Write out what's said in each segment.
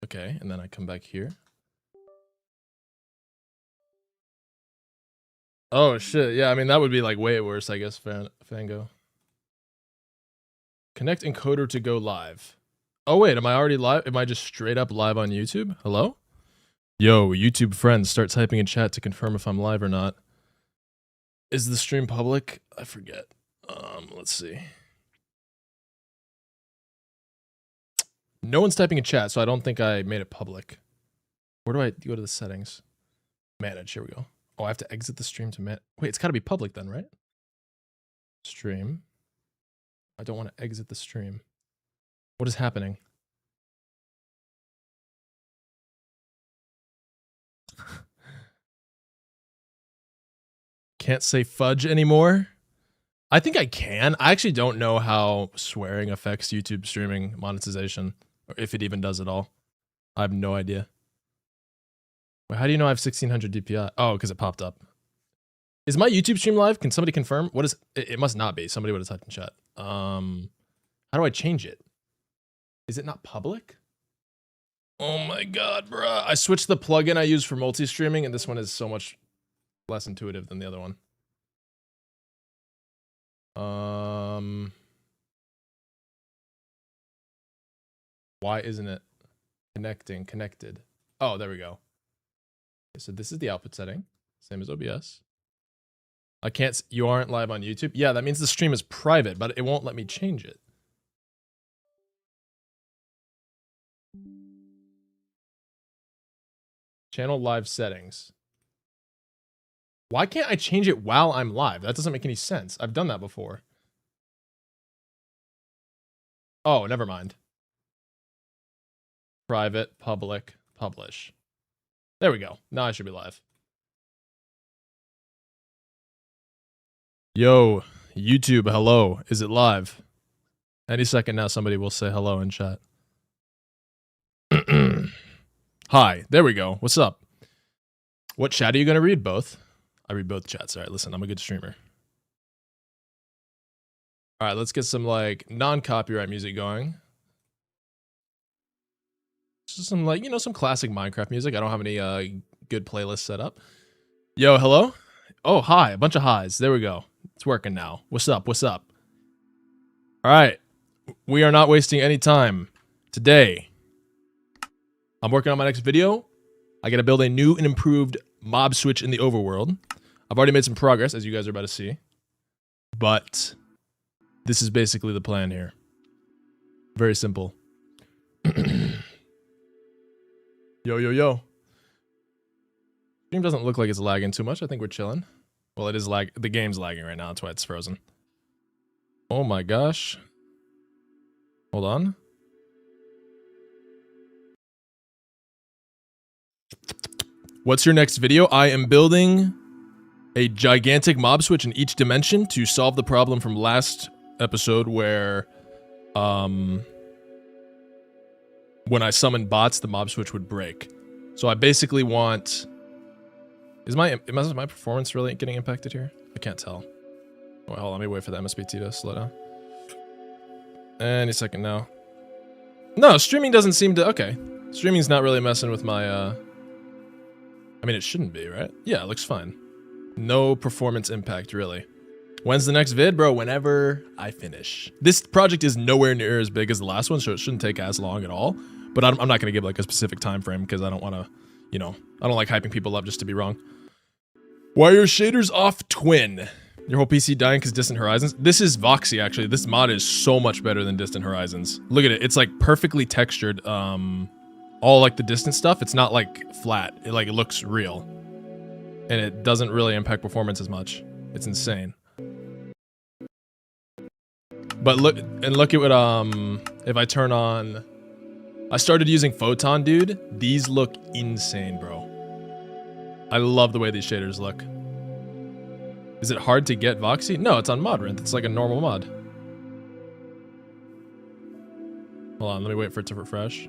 Okay, and then I come back here. Oh shit, yeah, I mean that would be like way worse, I guess, Fango. Connect encoder to go live. Oh wait, am I already live? Am I just straight up live on YouTube? Hello? Yo, YouTube friends, start typing in chat to confirm if I'm live or not. Is the stream public? I forget. Let's see. No one's typing in chat, so I don't think I made it public. Where do I go to the settings? Manage, here we go. Oh, I have to exit the stream to wait, it's gotta be public then, right? Stream. I don't want to exit the stream. What is happening? Can't say fudge anymore? I think I can. I actually don't know how swearing affects YouTube streaming monetization, or if it even does at all. I have no idea. Wait, how do you know I have 1600 DPI? Oh, because it popped up. Is my YouTube stream live? Can somebody confirm? What is it? It must not be. Somebody would have typed in chat. How do I change it? Is it not public? Oh my god, bruh. I switched the plugin I use for multi-streaming, and this one is so much less intuitive than the other one. Why isn't it connected? Oh, there we go. Okay, so this is the output setting, same as OBS. I can't, you aren't live on YouTube? Yeah, that means the stream is private, but it won't let me change it. Channel live settings. Why can't I change it while I'm live? That doesn't make any sense. I've done that before. Oh, never mind. Private, public, publish. There we go. Now I should be live. Yo, YouTube, hello. Is it live? Any second now somebody will say hello in chat. Hi, there we go. What's up? What chat are you going to read? Both? I read both chats. All right, listen, I'm a good streamer. All right, let's get some like non-copyright music going. Just some like, you know, some classic Minecraft music. I don't have any good playlists set up. Yo, hello? Oh, hi. A bunch of highs. There we go. It's working now. What's up? What's up? All right. We are not wasting any time. Today, I'm working on my next video. I got to build a new and improved mob switch in the overworld. I've already made some progress, as you guys are about to see. But this is basically the plan here. Very simple. Yo, yo, yo. Stream doesn't look like it's lagging too much. I think we're chilling. Well, it is the game's lagging right now. That's why it's frozen. Oh my gosh. Hold on. What's your next video? I am building a gigantic mob switch in each dimension to solve the problem from last episode where when I summoned bots, the mob switch would break. So I basically want... Is my performance really getting impacted here? I can't tell. Oh, hold on, let me wait for the MSBT to slow down. Any second now. No, streaming doesn't seem to... Okay. Streaming's not really messing with my... I mean, it shouldn't be, right? Yeah, it looks fine. No performance impact, really. When's the next vid? Bro, whenever I finish. This project is nowhere near as big as the last one, so it shouldn't take as long at all. But I'm not going to give like a specific time frame because I don't want to, you know, I don't like hyping people up just to be wrong. Why are your shaders off, Twin? Your whole PC dying because Distant Horizons? This is Voxy, actually. This mod is so much better than Distant Horizons. Look at it. It's like perfectly textured. All like the distant stuff, it's not like flat. It looks real. And it doesn't really impact performance as much. It's insane. But look at what, if I turn on... I started using Photon, dude. These look insane, bro. I love the way these shaders look. Is it hard to get Voxy? No, it's on Modrinth. It's like a normal mod. Hold on, let me wait for it to refresh.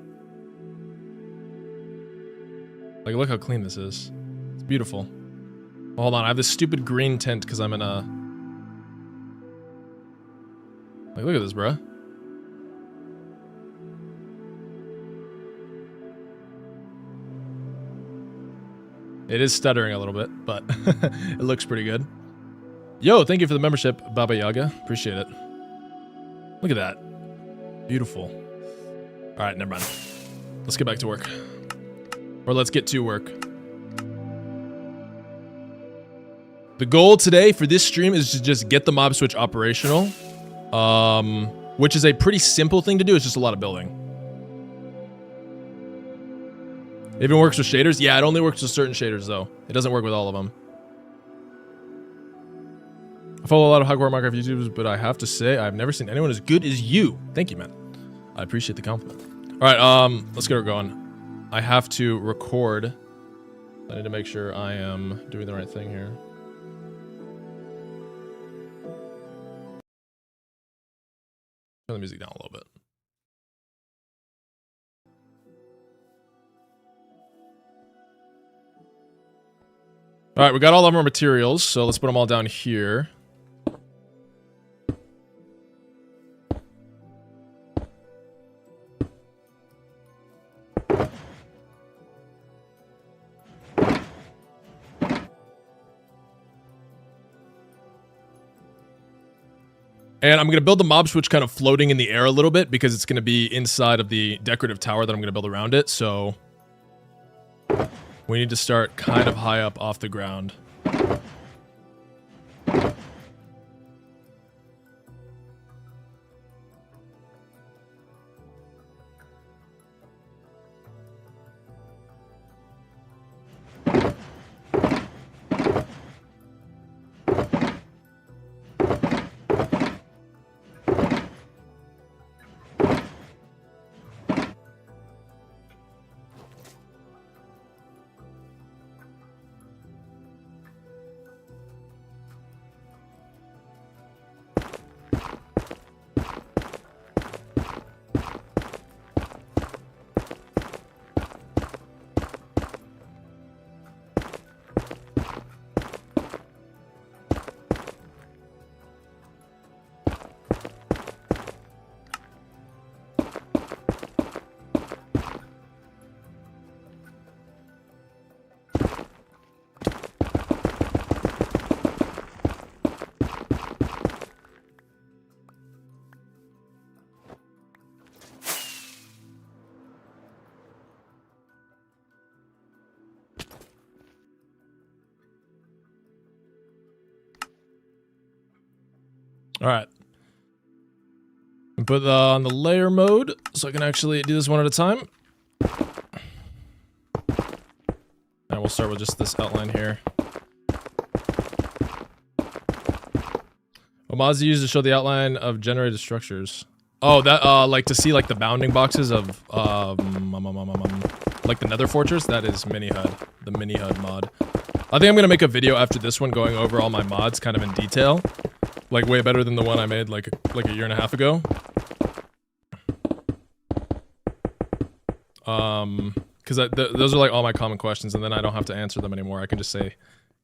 Like, look how clean this is. It's beautiful. Well, hold on, I have this stupid green tint because I'm in a... Like, look at this, bruh. It is stuttering a little bit, but it looks pretty good. Yo, thank you for the membership, Baba Yaga. Appreciate it. Look at that. Beautiful. All right, never mind. Let's get back to work. Or let's get to work. The goal today for this stream is to just get the mob switch operational, which is a pretty simple thing to do. It's just a lot of building. It even works with shaders? Yeah, it only works with certain shaders, though. It doesn't work with all of them. I follow a lot of hardcore Minecraft YouTubers, but I have to say, I've never seen anyone as good as you. Thank you, man. I appreciate the compliment. All right, let's get her going. I have to record. I need to make sure I am doing the right thing here. Turn the music down a little bit. All right, we got all of our materials, so let's put them all down here. And I'm going to build the mob switch kind of floating in the air a little bit because it's going to be inside of the decorative tower that I'm going to build around it. So we need to start kind of high up off the ground. All right. And put on the layer mode so I can actually do this one at a time. And we'll start with just this outline here. What mods do you use to show the outline of generated structures? Oh, that, like to see like the bounding boxes of, like the Nether Fortress? That is Mini HUD, the Mini HUD mod. I think I'm gonna make a video after this one going over all my mods kind of in detail. Like way better than the one I made like a year and a half ago. Because those are like all my common questions, and then I don't have to answer them anymore. I can just say,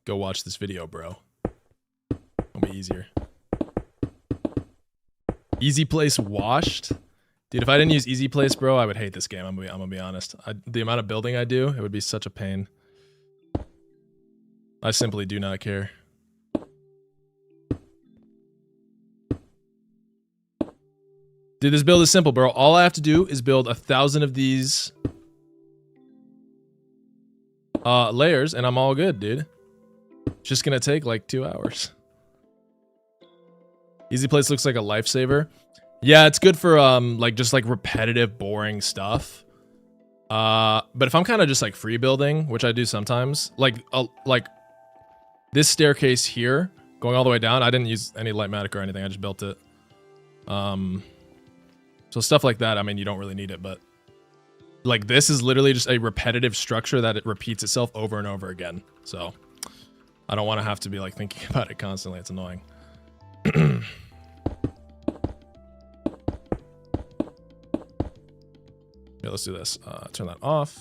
"Go watch this video, bro." It'll be easier. Easy Place washed, dude. If I didn't use Easy Place, bro, I would hate this game. I'm gonna be honest. The amount of building I do, it would be such a pain. I simply do not care. Dude, this build is simple, bro. All I have to do is build 1,000 of these layers, and I'm all good, dude. It's just gonna take like 2 hours. Easy Place looks like a lifesaver. Yeah, it's good for like just like repetitive, boring stuff. But if I'm kind of just like free building, which I do sometimes, like this staircase here, going all the way down, I didn't use any Lightmatic or anything. I just built it. So stuff like that, I mean, you don't really need it, but like this is literally just a repetitive structure that it repeats itself over and over again. So I don't want to have to be like thinking about it constantly. It's annoying. Yeah, let's do this. Turn that off.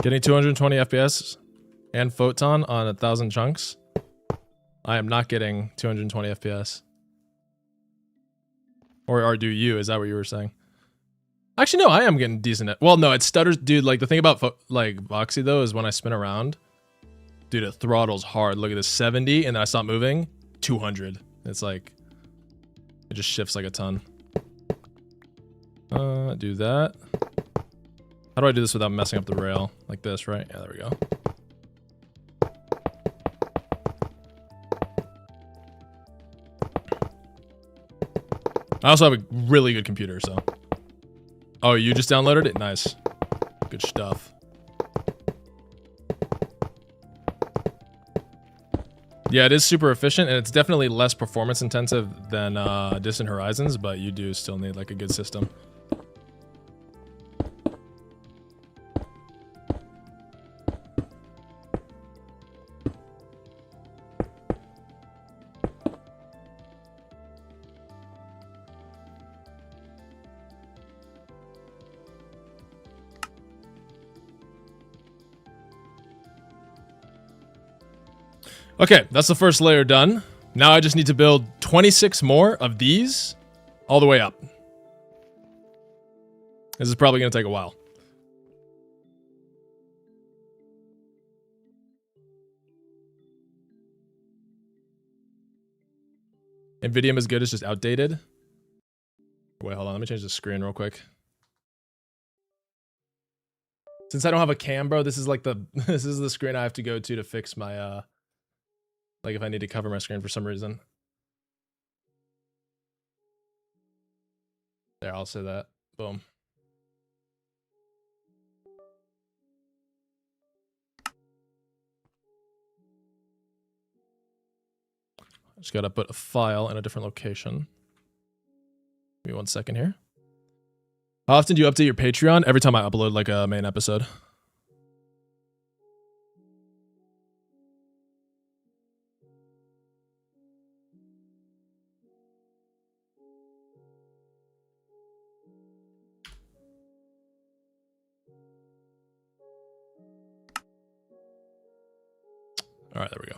Getting 220 FPS and photon on 1,000 chunks. I am not getting 220 FPS. Or do you? Is that what you were saying? Actually, no, I am getting decent. Well, no, it stutters. Dude, like the thing about like Voxy though is when I spin around, dude, it throttles hard. Look at this 70 and then I stop moving, 200. It's like, it just shifts like a ton. Do that. How do I do this without messing up the rail? Like this, right? Yeah, there we go. I also have a really good computer, so. Oh, you just downloaded it? Nice. Good stuff. Yeah, it is super efficient, and it's definitely less performance intensive than Distant Horizons, but you do still need like a good system. Okay, that's the first layer done. Now I just need to build 26 more of these all the way up. This is probably going to take a while. NVIDIA is good, it's just outdated. Wait, hold on, let me change the screen real quick. Since I don't have a cam, bro, this is like the this is the screen I have to go to fix my like if I need to cover my screen for some reason. There, I'll say that. Boom. Just gotta put a file in a different location. Give me 1 second here. How often do you update your Patreon? Every time I upload like a main episode. All right, there we go.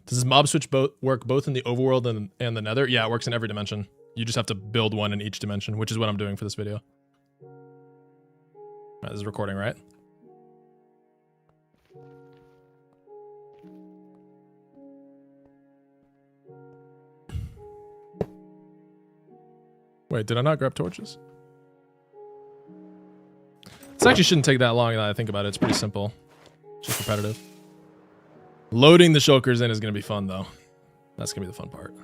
Does this mob switch work both in the overworld and the nether? Yeah, it works in every dimension. You just have to build one in each dimension, which is what I'm doing for this video. All right, this is recording, right? Wait, did I not grab torches? This actually shouldn't take that long now that I think about it. It's pretty simple. Just repetitive. Loading the shulkers in is going to be fun, though. That's going to be the fun part.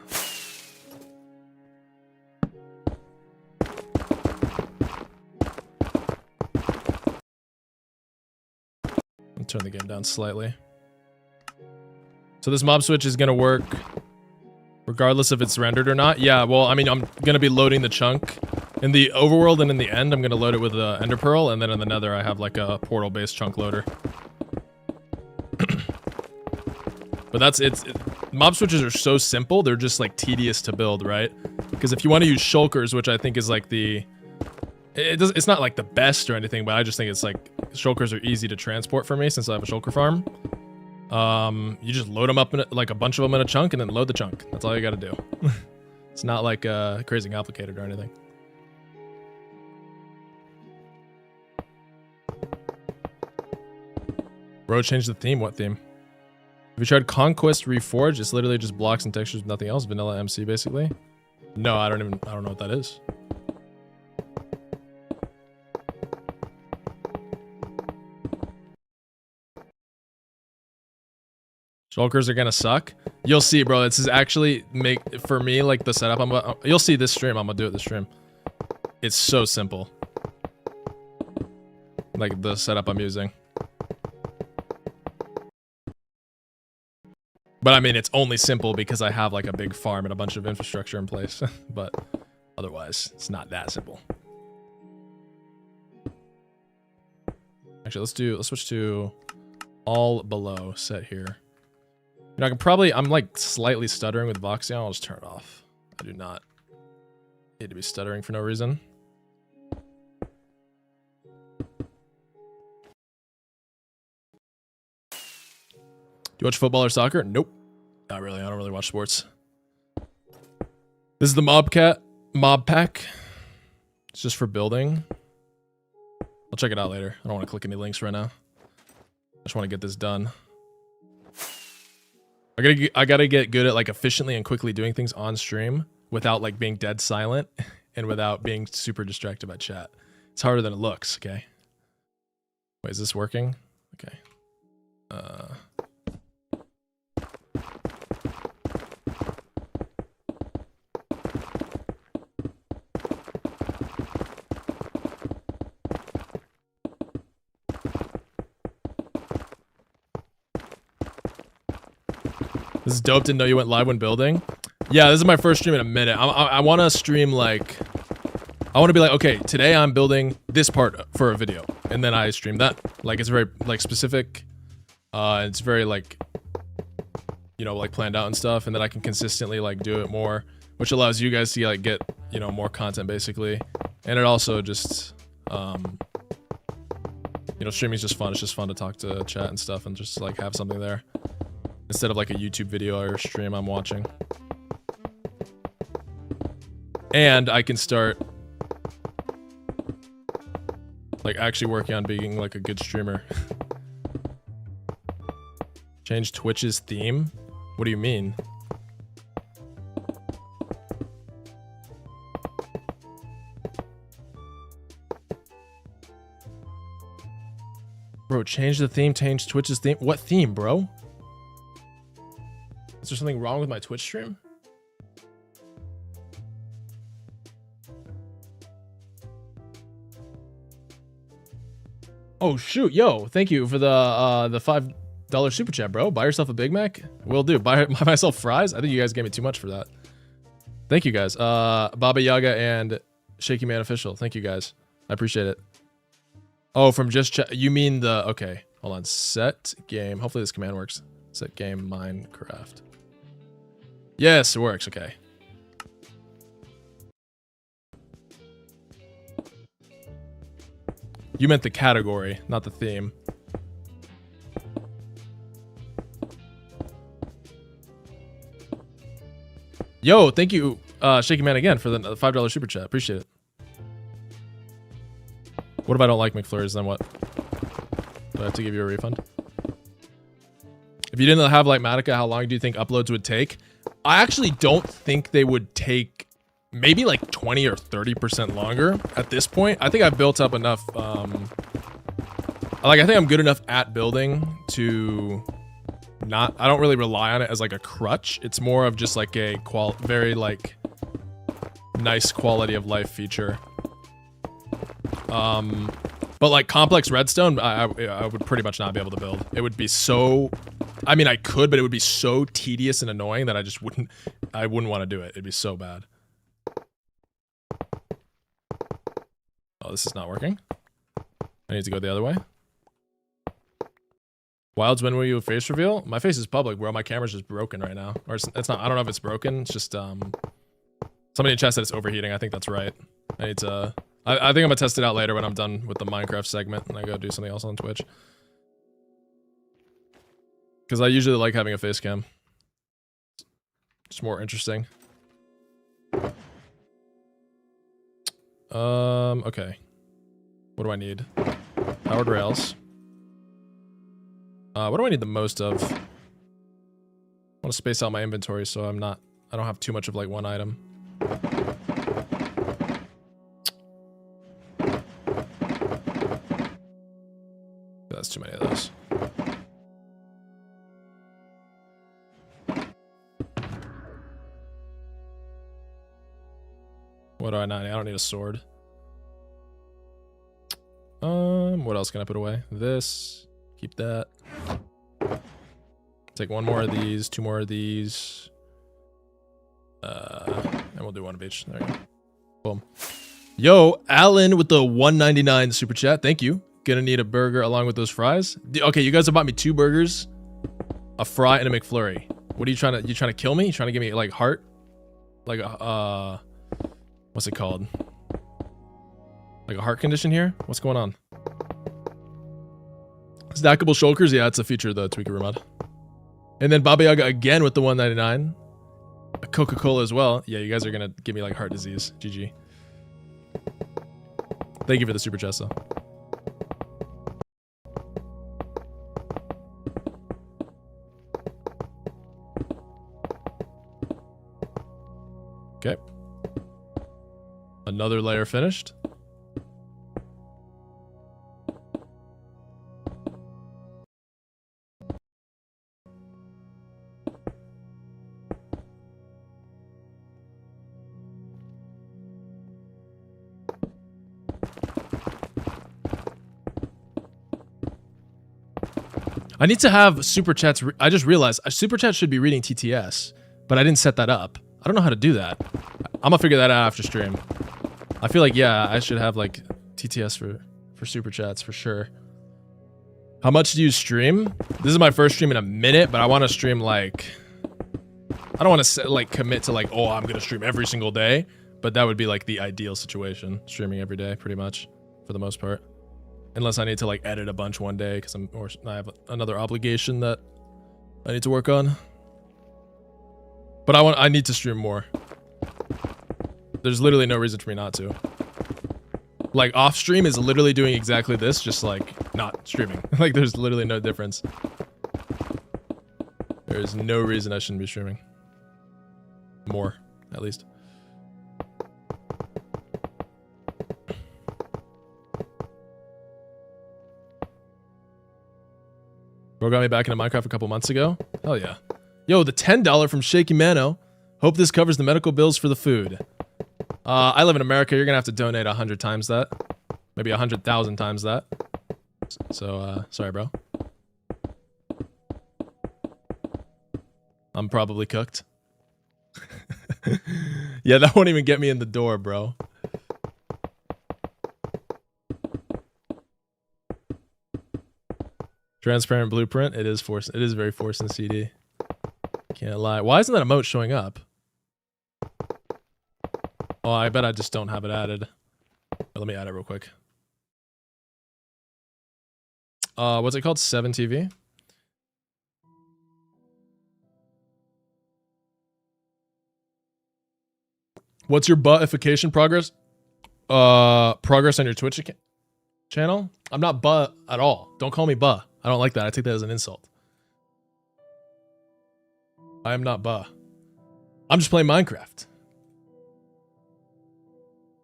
I'll turn the game down slightly. So this mob switch is going to work regardless if it's rendered or not. Yeah, well, I mean, I'm going to be loading the chunk. In the overworld and in the end, I'm going to load it with the ender pearl, and then in the nether, I have like a portal-based chunk loader. But mob switches are so simple, they're just like tedious to build, right? Because if you want to use shulkers, which I think is like it's not like the best or anything, but I just think it's like, shulkers are easy to transport for me since I have a shulker farm. You just load them up in like a bunch of them in a chunk and then load the chunk. That's all you got to do. It's not like crazy complicated or anything. Bro, change the theme. What theme? Have you tried Conquest Reforged? It's literally just blocks and textures with nothing else. Vanilla MC, basically. No, I don't know what that is. Shulkers are gonna suck. You'll see, bro. This is actually for me like the setup. You'll see this stream. I'm gonna do it this stream. It's so simple. Like the setup I'm using. But I mean, it's only simple because I have like a big farm and a bunch of infrastructure in place. But otherwise, it's not that simple. Actually, let's switch to all below set here. You know, I'm like slightly stuttering with Voxy. I'll just turn it off. I do not need to be stuttering for no reason. you watch football or soccer? Nope. Not really. I don't really watch sports. This is the mob pack. It's just for building. I'll check it out later. I don't want to click any links right now. I just want to get this done. I gotta get good at like efficiently and quickly doing things on stream without like being dead silent and without being super distracted by chat. It's harder than it looks, okay? Wait, is this working? Okay. This is dope. Didn't know you went live when building. Yeah, this is my first stream in a minute. I want to stream like, I want to be like, okay, today I'm building this part for a video, and then I stream that. Like it's very like specific. It's very like, you know, like planned out and stuff, and then I can consistently like do it more, which allows you guys to like get, you know, more content basically, and it also just, you know, streaming is just fun. It's just fun to talk to chat and stuff, and just like have something there. Instead of like a YouTube video or stream I'm watching. And I can start like actually working on being like a good streamer. Change Twitch's theme? What do you mean? Bro, change the theme, change Twitch's theme. What theme, bro? Is there something wrong with my Twitch stream? Oh shoot, yo, thank you for the $5 super chat, bro. Buy yourself a Big Mac? Will do. Buy myself fries? I think you guys gave me too much for that. Thank you guys. Baba Yaga and Shaky Man Official. Thank you guys. I appreciate it. Oh, from just chat. You mean the, okay, hold on. Set game. Hopefully this command works. Set game Minecraft. Yes, it works. Okay. You meant the category, not the theme. Yo, thank you, Shaky Man, again for the $5 super chat. Appreciate it. What if I don't like McFlurries? Then what? Do I have to give you a refund? If you didn't have like Matica, how long do you think uploads would take? I actually don't think they would take maybe like 20 or 30% longer at this point. I think I've built up enough. I think I'm good enough at building to not, I don't really rely on it as like a crutch. It's more of just like a very like nice quality of life feature. But like complex redstone, I would pretty much not be able to build. It would be so, I mean, I could, but it would be so tedious and annoying that I just wouldn't want to do it. It'd be so bad. Oh, this is not working. I need to go the other way. Wilds, when will you face reveal? My face is public, bro. My camera's just broken right now. Or it's not, I don't know if it's broken. It's just, somebody in chat said it's overheating. I think that's right. I need to, I think I'm gonna test it out later when I'm done with the Minecraft segment and I go do something else on Twitch. Because I usually like having a face cam. It's more interesting. Okay. What do I need? Powered rails. What do I need the most of? I want to space out my inventory so I don't have too much of like one item. That's too many of those. What do I not need? I don't need a sword. What else can I put away? This. Keep that. Take one more of these, two more of these. And we'll do one of each. There you go. Boom. Yo, Alan with the $1.99 super chat. Thank you. Gonna need a burger along with those fries. Okay, you guys have bought me 2 burgers, a fry, and a McFlurry. What are you trying to kill me? You trying to give me like heart? Like a what's it called? Like a heart condition here? What's going on? Stackable shulkers? Yeah, it's a feature of the Tweaker mod. And then Baba Yaga again with the 199. A Coca-Cola as well. Yeah, you guys are gonna give me like heart disease. GG. Thank you for the super chest though. Okay. Another layer finished. I need to have super chats. I just realized a super chat should be reading TTS, but I didn't set that up. I don't know how to do that. I'm gonna figure that out after stream. I feel like, yeah, I should have like TTS for super chats for sure. How much do you stream? This is my first stream in a minute, but I want to stream like, I don't want to like commit to like, oh, I'm gonna stream every single day, but that would be like the ideal situation, streaming every day pretty much for the most part. Unless I need to like edit a bunch one day because I have another obligation that I need to work on. But I need to stream more. There's literally no reason for me not to. Like off stream is literally doing exactly this, just like not streaming. Like there's literally no difference. There's no reason I shouldn't be streaming. More, at least. Bro got me back into Minecraft a couple months ago. Hell yeah. Yo, the $10 from Shaky Mano. Hope this covers the medical bills for the food. I live in America. You're gonna have to donate 100 times that. Maybe 100,000 times that. So, sorry, bro. I'm probably cooked. Yeah, that won't even get me in the door, bro. Transparent blueprint. It is forced. It is very forced in CD. Can't lie. Why isn't that emote showing up? Oh, I bet I just don't have it added. Let me add it real quick. What's it called? 7TV. What's your buttification progress? Progress on your Twitch channel? I'm not butt at all. Don't call me buh. I don't like that. I take that as an insult. I am not buh. I'm just playing Minecraft.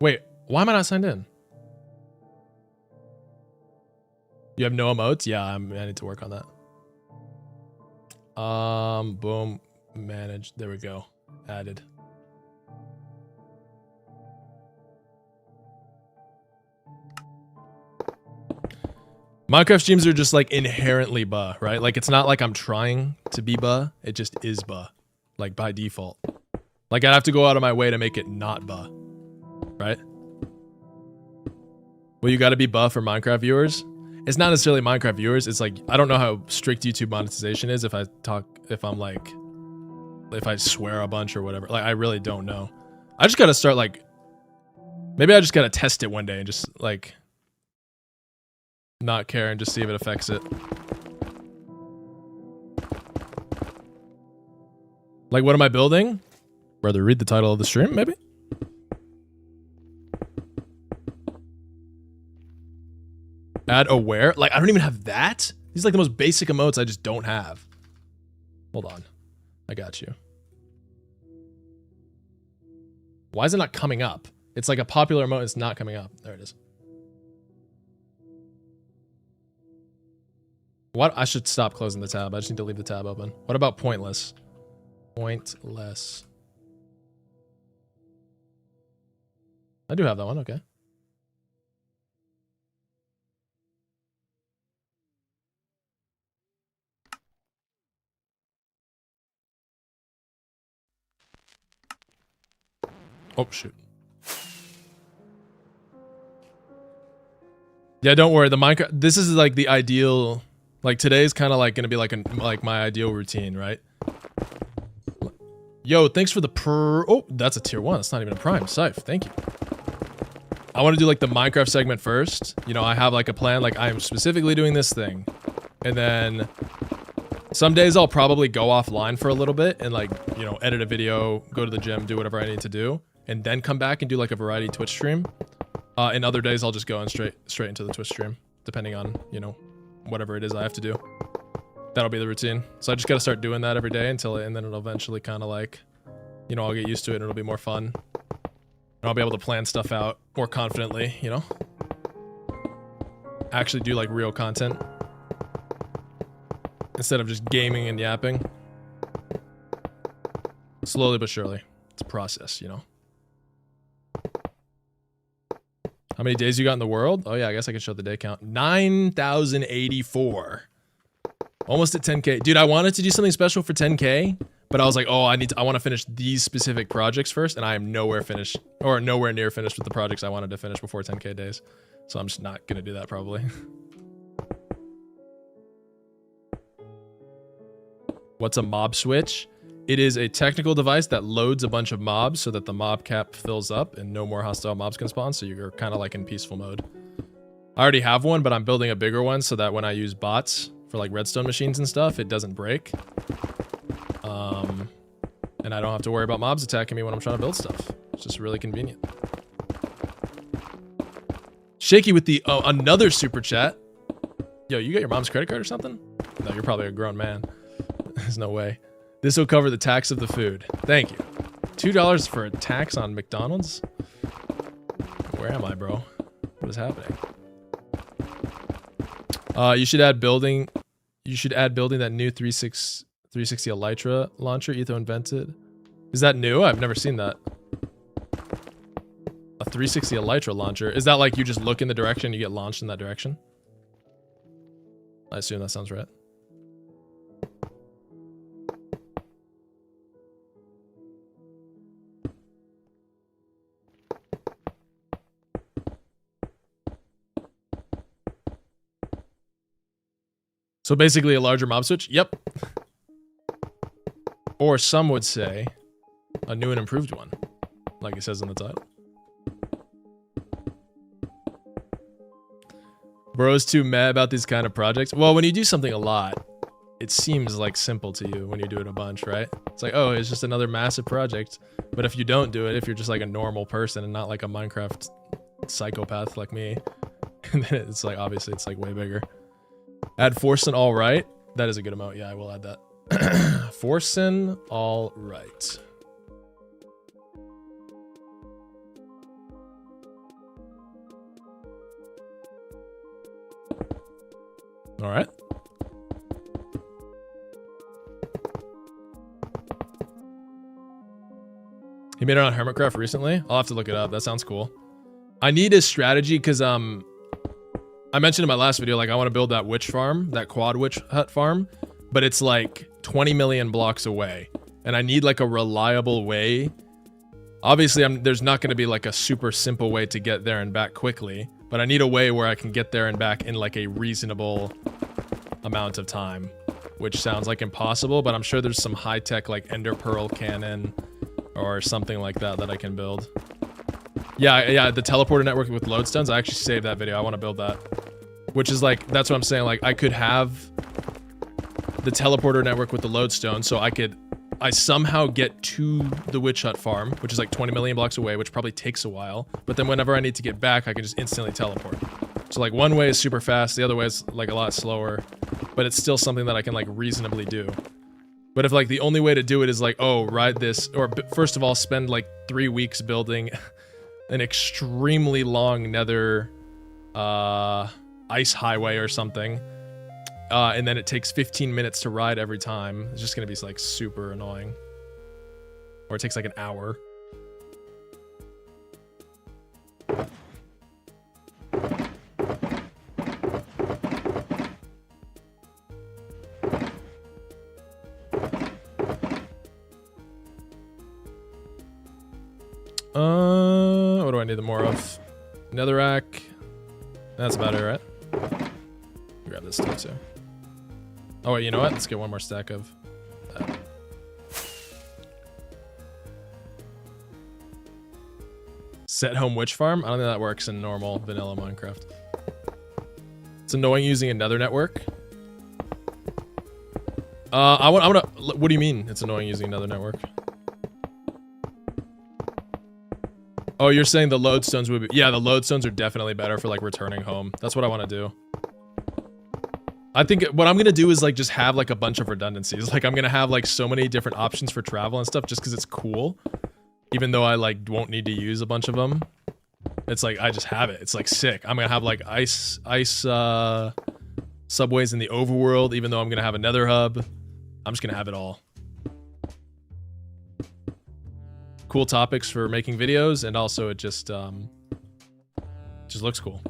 Wait, why am I not signed in? You have no emotes? Yeah, I need to work on that. Boom, manage. There we go. Added. Minecraft streams are just like inherently buh, right? Like it's not like I'm trying to be buh, it just is buh. Like by default. Like I'd have to go out of my way to make it not buh. Right? Well, you gotta be buh for Minecraft viewers. It's not necessarily Minecraft viewers, it's like, I don't know how strict YouTube monetization is if I swear a bunch or whatever. Like I really don't know. I just gotta start like, maybe I just gotta test it one day and just like, not care and just see if it affects it. Like, what am I building? Brother, read the title of the stream, maybe? Add aware? Like, I don't even have that? These are like the most basic emotes I just don't have. Hold on. I got you. Why is it not coming up? It's like a popular emote, it's not coming up. There it is. What? I should stop closing the tab. I just need to leave the tab open. What about pointless? Pointless. I do have that one, okay. Oh, shoot. Yeah, don't worry. The Minecraft, this is like the ideal, like today's kind of like going to be like my ideal routine, right? Yo, thanks for the oh, that's a tier 1. That's not even a prime. Scythe, thank you. I want to do like the Minecraft segment first. You know, I have like a plan, like I am specifically doing this thing. And then Some days I'll probably go offline for a little bit and like, you know, edit a video, go to the gym, do whatever I need to do, and then come back and do like a variety Twitch stream. And other days I'll just go in straight into the Twitch stream, depending on, you know, whatever it is I have to do. That'll be the routine. So I just got to start doing that every day and then it'll eventually kind of like, you know, I'll get used to it and it'll be more fun. And I'll be able to plan stuff out more confidently, you know? Actually do like real content instead of just gaming and yapping. Slowly but surely. It's a process, you know? How many days you got in the world? Oh yeah, I guess I can show the day count. 9,084. Almost at 10K. Dude, I wanted to do something special for 10K, but I was like, oh, I want to finish these specific projects first, and I am nowhere near finished with the projects I wanted to finish before 10K days. So I'm just not gonna do that probably. What's a mob switch? It is a technical device that loads a bunch of mobs so that the mob cap fills up and no more hostile mobs can spawn, so you're kind of like in peaceful mode. I already have one, but I'm building a bigger one so that when I use bots for like redstone machines and stuff, it doesn't break. And I don't have to worry about mobs attacking me when I'm trying to build stuff. It's just really convenient. Shaky with the, oh, another super chat. Yo, you got your mom's credit card or something? No, you're probably a grown man. There's no way. This will cover the tax of the food. Thank you. $2 for a tax on McDonald's? Where am I, bro? What is happening? You should add building that new 360 Elytra launcher Etho invented. Is that new? I've never seen that. A 360 Elytra launcher. Is that like you just look in the direction, you get launched in that direction? I assume that sounds right. So basically a larger mob switch? Yep. Or some would say a new and improved one, like it says in the title. Bro's too mad about these kind of projects. Well, when you do something a lot, it seems like simple to you when you do it a bunch, right? It's like, oh, it's just another massive project. But if you don't do it, if you're just like a normal person and not like a Minecraft psychopath like me, then it's like, obviously it's like way bigger. Add Forsen all right. That is a good amount. Yeah, I will add that. Forsen all right. All right. He made it on Hermitcraft recently. I'll have to look it up. That sounds cool. I need a strategy because I mentioned in my last video, like I want to build that witch farm, that quad witch hut farm, but it's like 20 million blocks away, and I need like a reliable way. Obviously, there's not going to be like a super simple way to get there and back quickly, but I need a way where I can get there and back in like a reasonable amount of time, which sounds like impossible, but I'm sure there's some high-tech like ender pearl cannon or something like that that I can build. Yeah, the teleporter network with lodestones. I actually saved that video. I want to build that. Which is like, that's what I'm saying. Like, I could have the teleporter network with the lodestone, so I somehow get to the witch hut farm, which is like 20 million blocks away, which probably takes a while. But then whenever I need to get back, I can just instantly teleport. So like one way is super fast, the other way is like a lot slower, but it's still something that I can like reasonably do. But if like the only way to do it is like, oh, ride this, or first of all, spend like 3 weeks building an extremely long nether ice highway or something, and then it takes 15 minutes to ride every time. It's just gonna be like super annoying. Or it takes like an hour. What do I need more of? Netherrack. That's about it, right? Grab this stuff too. Oh wait, you know what? Let's get one more stack of that. Set home witch farm? I don't think that works in normal vanilla Minecraft. It's annoying using another network. I want to. What do you mean? It's annoying using another network. Oh, you're saying the lodestones would be... Yeah, the lodestones are definitely better for, like, returning home. That's what I want to do. I think what I'm going to do is, like, just have, like, a bunch of redundancies. Like, I'm going to have, like, so many different options for travel and stuff just because it's cool. Even though I, like, won't need to use a bunch of them. It's like, I just have it. It's, like, sick. I'm going to have, like, ice subways in the overworld, even though I'm going to have a nether hub. I'm just going to have it all. Cool topics for making videos, and also it just looks cool.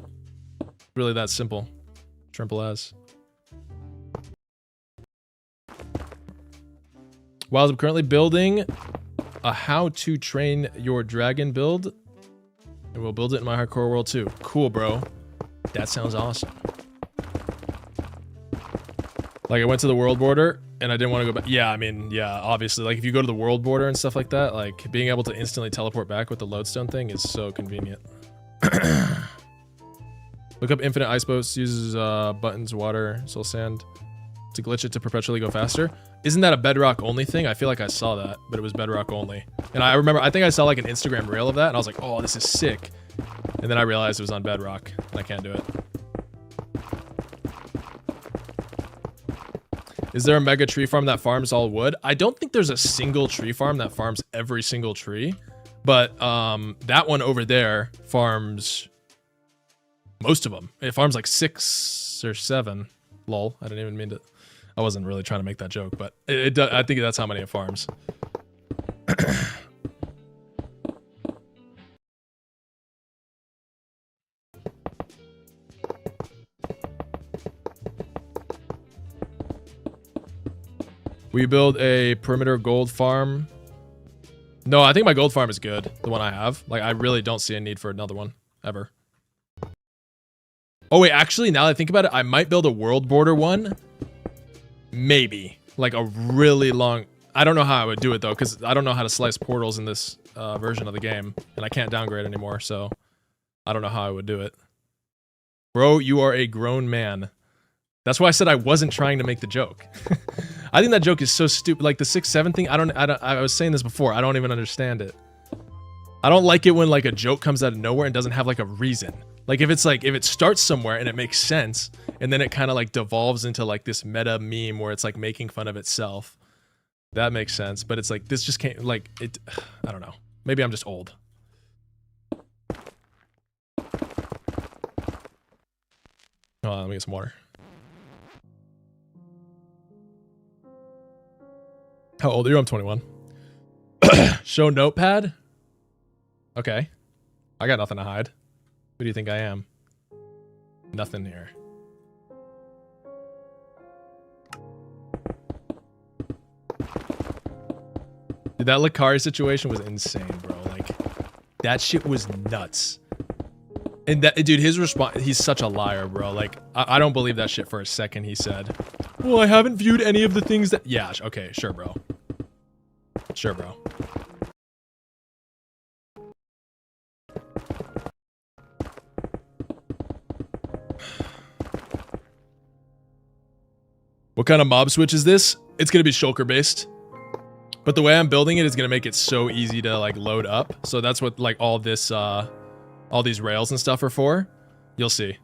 Really that simple. Simple as. While I'm currently building a how to train your dragon build, and we'll build it in my hardcore world too. Cool, bro. That sounds awesome. Like, I went to the world border, and I didn't want to go back. Yeah, I mean, yeah, obviously. Like, if you go to the world border and stuff like that, like, being able to instantly teleport back with the lodestone thing is so convenient. Look up infinite ice boats, uses buttons, water, soul sand to glitch it to perpetually go faster. Isn't that a bedrock only thing? I feel like I saw that, but it was bedrock only. And I remember, I think I saw like an Instagram reel of that, and I was like, oh, this is sick. And then I realized it was on bedrock, and I can't do it. Is there a mega tree farm that farms all wood? I don't think there's a single tree farm that farms every single tree, but that one over there farms most of them. It farms like 6 or 7. Lol, I didn't even mean to. I wasn't really trying to make that joke, but I think that's how many it farms. Will you build a perimeter gold farm? No, I think my gold farm is good. The one I have. Like, I really don't see a need for another one. Ever. Oh, wait. Actually, now that I think about it, I might build a world border one. Maybe. Like, a really long... I don't know how I would do it, though, because I don't know how to slice portals in this version of the game. And I can't downgrade anymore, so... I don't know how I would do it. Bro, you are a grown man. That's why I said I wasn't trying to make the joke. I think that joke is so stupid. Like the 6-7 thing, I was saying this before. I don't even understand it. I don't like it when like a joke comes out of nowhere and doesn't have like a reason. Like if it starts somewhere and it makes sense, and then it kind of like devolves into like this meta meme where it's like making fun of itself. That makes sense, but it's like this just can't like it. I don't know. Maybe I'm just old. Oh, let me get some water. How old are you? I'm 21. Show notepad? Okay. I got nothing to hide. Who do you think I am? Nothing here. Dude, that Lakari situation was insane, bro. Like, that shit was nuts. And that, dude, his response, he's such a liar, bro. Like, I don't believe that shit for a second, he said. Well, I haven't viewed any of the things that... Yeah, okay, sure, bro. Sure, bro. What kind of mob switch is this? It's gonna be shulker based. But the way I'm building it is gonna make it so easy to like load up. So that's what like all this all these rails and stuff are for. You'll see.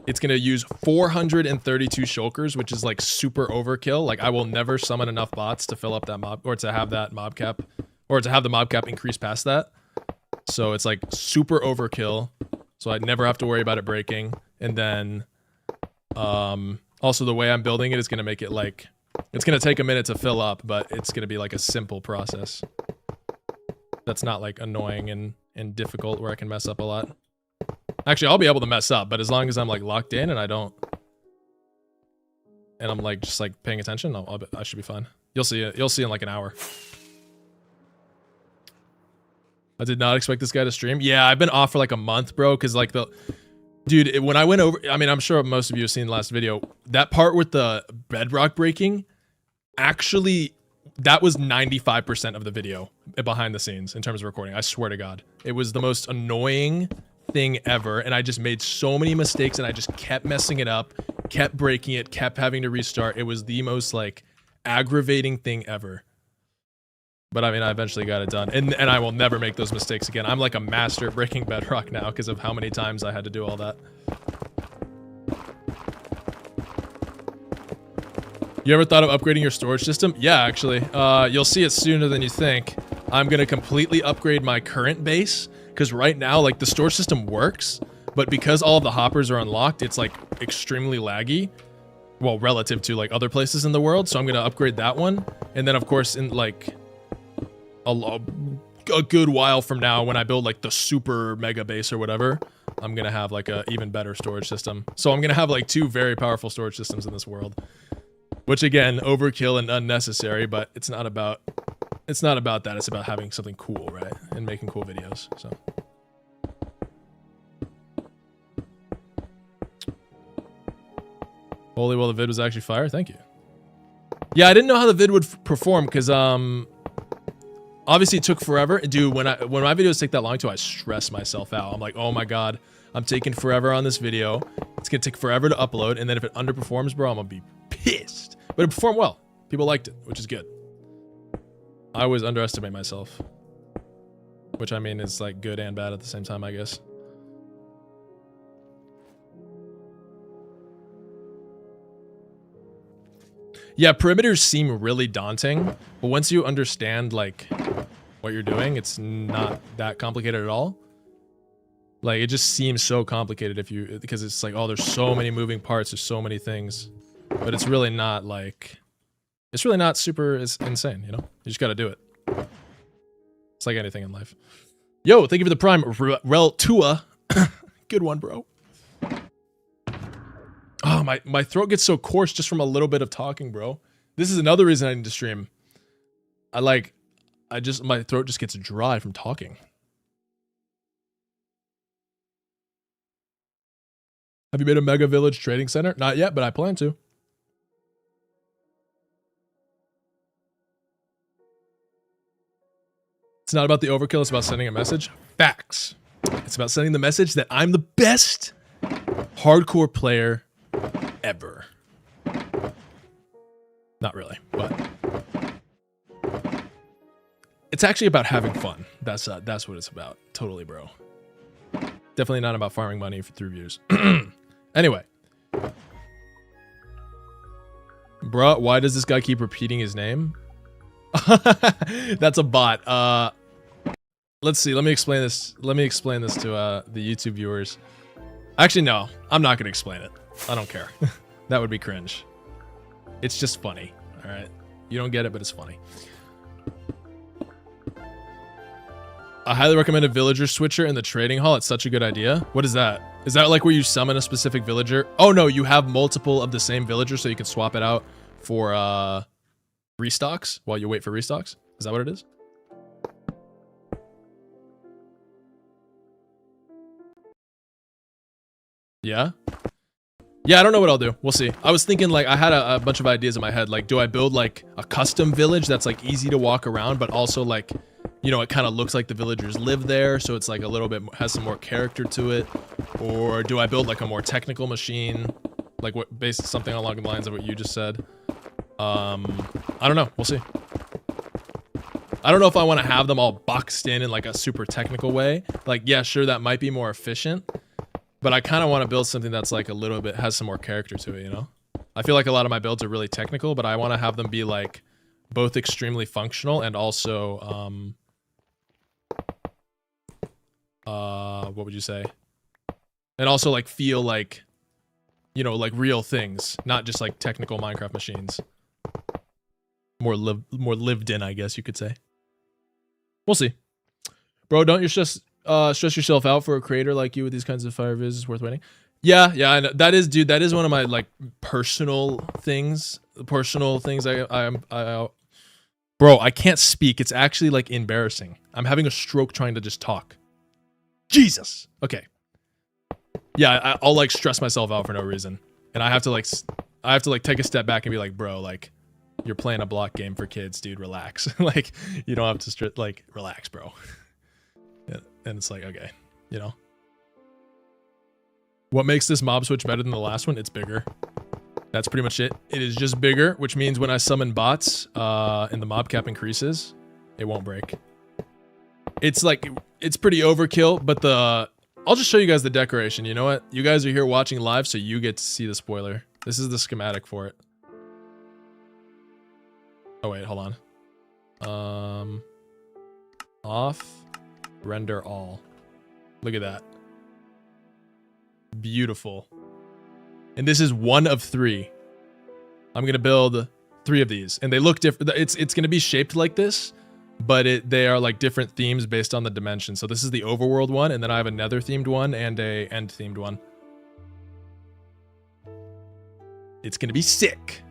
It's gonna use 432 shulkers, which is like super overkill. Like I will never summon enough bots to fill up that mob, or to have that mob cap, or to have the mob cap increase past that. So it's like super overkill. So I'd never have to worry about it breaking. And then, also the way I'm building it is gonna make it like, it's gonna take a minute to fill up, but it's gonna be like a simple process. That's not like annoying and difficult where I can mess up a lot. Actually, I'll be able to mess up, but as long as I'm like locked in and I don't, and I'm like just like paying attention, I should be fine. You'll see it. You'll see in like an hour. I did not expect this guy to stream. Yeah, I've been off for like a month, bro. Cause like dude, when I went over, I mean, I'm sure most of you have seen the last video. That part with the bedrock breaking, actually, that was 95% of the video behind the scenes in terms of recording. I swear to God, it was the most annoying thing ever, and I just made so many mistakes and I just kept messing it up kept breaking it, kept having to restart. It was the most like aggravating thing ever. But I mean, I eventually got it done, and I will never make those mistakes again. I'm like a master at breaking Bedrock now because of how many times I had to do all that. You ever thought of upgrading your storage system? Yeah, actually. You'll see it sooner than you think. I'm gonna completely upgrade my current base because right now, like, the storage system works, but because all of the hoppers are unlocked, it's like extremely laggy. Well, relative to like other places in the world. So I'm gonna upgrade that one, and then of course in like a good while from now, when I build like the super mega base or whatever, I'm gonna have like a even better storage system. So I'm gonna have like 2 very powerful storage systems in this world, which again, overkill and unnecessary, but it's not about that. It's about having something cool, right? And making cool videos. So holy, well, the vid was actually fire. Thank you. Yeah, I didn't know how the vid would perform because obviously it took forever. Dude, when my videos take that long too, I stress myself out. I'm like, oh my god, I'm taking forever on this video. It's gonna take forever to upload, and then if it underperforms, bro, I'm gonna be pissed. But it performed well. People liked it, which is good. I always underestimate myself, which I mean is like good and bad at the same time, I guess. Yeah, perimeters seem really daunting, but once you understand like what you're doing, it's not that complicated at all. Like, it just seems so complicated because it's like, oh, there's so many moving parts, there's so many things, but it's really not like, it's really not super insane, you know? You just gotta do it. It's like anything in life. Yo, thank you for the prime, Rel Tua. Good one, bro. Oh, my throat gets so coarse just from a little bit of talking, bro. This is another reason I need to stream. My throat just gets dry from talking. Have you made a Mega Village trading center? Not yet, but I plan to. It's not about the overkill, it's about sending a message. Facts. It's about sending the message that I'm the best hardcore player ever. Not really, but it's actually about having fun. That's what it's about. Totally, bro. Definitely not about farming money through views. Anyway. Bruh, why does this guy keep repeating his name? That's a bot. Let's see. Let me explain this. Let me explain this to the YouTube viewers. Actually, no. I'm not going to explain it. I don't care. That would be cringe. It's just funny. All right. You don't get it, but it's funny. I highly recommend a villager switcher in the trading hall. It's such a good idea. What is that? Is that like where you summon a specific villager? Oh, no. You have multiple of the same villager, so you can swap it out for restocks while you wait for restocks. Is that what it is? Yeah. Yeah, I don't know what I'll do. We'll see. I was thinking, like, I had a bunch of ideas in my head. Like, do I build, like, a custom village that's, like, easy to walk around, but also, like, you know, it kind of looks like the villagers live there, so it's, like, a little bit, has some more character to it? Or do I build, like, a more technical machine? Like, what, based something along the lines of what you just said? I don't know. We'll see. I don't know if I want to have them all boxed in, like, a super technical way. Like, yeah, sure, that might be more efficient. But I kind of want to build something that's like a little bit, has some more character to it, you know? I feel like a lot of my builds are really technical, but I want to have them be like both extremely functional and also, what would you say? And also like feel like, you know, like real things, not just like technical Minecraft machines. More lived in, I guess you could say. We'll see. Bro, don't you just stress yourself out for a creator like you with these kinds of fire vids. Is worth waiting. Yeah, I know. That is, dude, that is one of my like personal things. Bro, I can't speak. It's actually like embarrassing. I'm having a stroke trying to just talk. Jesus. Okay. Yeah, I'll like stress myself out for no reason. And I have to like take a step back and be like, bro, like you're playing a block game for kids, dude, relax. Like you don't have to like relax, bro. And it's like, okay, you know. What makes this mob switch better than the last one? It's bigger. That's pretty much it. It is just bigger, which means when I summon bots and the mob cap increases, it won't break. It's like, it's pretty overkill, but I'll just show you guys the decoration. You know what? You guys are here watching live, so you get to see the spoiler. This is the schematic for it. Oh wait, hold on. Off, render all. Look at that. Beautiful. And this is one of 3. I'm gonna build 3 of these, and they look different. It's gonna be shaped like this, but they are like different themes based on the dimension. So this is the overworld one, and then I have a nether themed one and a end themed one. It's gonna be sick.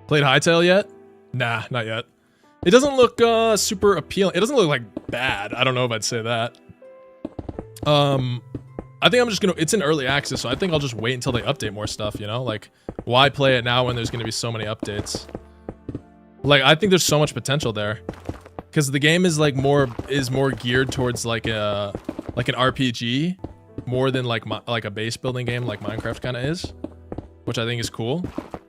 Played Hytale yet? Nah, not yet. It doesn't look super appealing. It doesn't look like bad. I don't know if I'd say that. I think I'm just gonna, it's in early access, so I think I'll just wait until they update more stuff, you know? Like, why play it now when there's gonna be so many updates? Like, I think there's so much potential there. Because the game is like more geared towards like an RPG more than like a base building game like Minecraft kind of is, which I think is cool.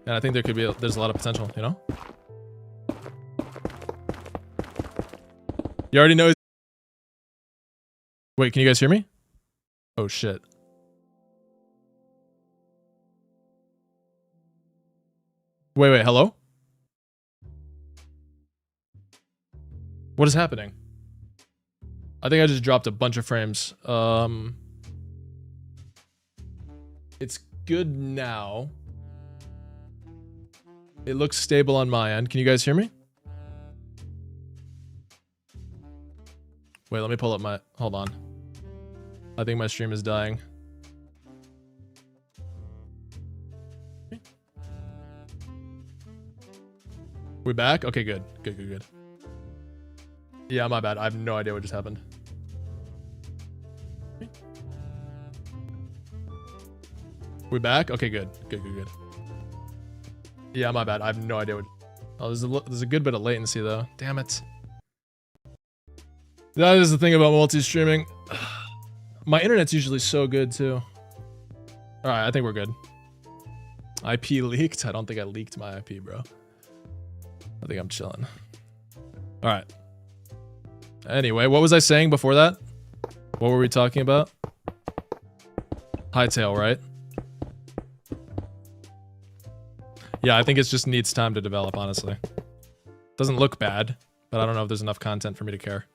And I think there's a lot of potential, you know? You already know. Wait, can you guys hear me? Oh shit. Wait, hello? What is happening? I think I just dropped a bunch of frames. It's good now. It looks stable on my end. Can you guys hear me? Wait, let me pull up my... Hold on. I think my stream is dying. We back? Okay, good. Good. Yeah, my bad. I have no idea what just happened. We back? Okay, good. Yeah, my bad. I have no idea what... Oh, there's a good bit of latency, though. Damn it. That is the thing about multi-streaming. My internet's usually so good, too. Alright, I think we're good. IP leaked? I don't think I leaked my IP, bro. I think I'm chilling. Alright. Anyway, what was I saying before that? What were we talking about? Hytale, right? Yeah, I think it just needs time to develop, honestly. Doesn't look bad, but I don't know if there's enough content for me to care.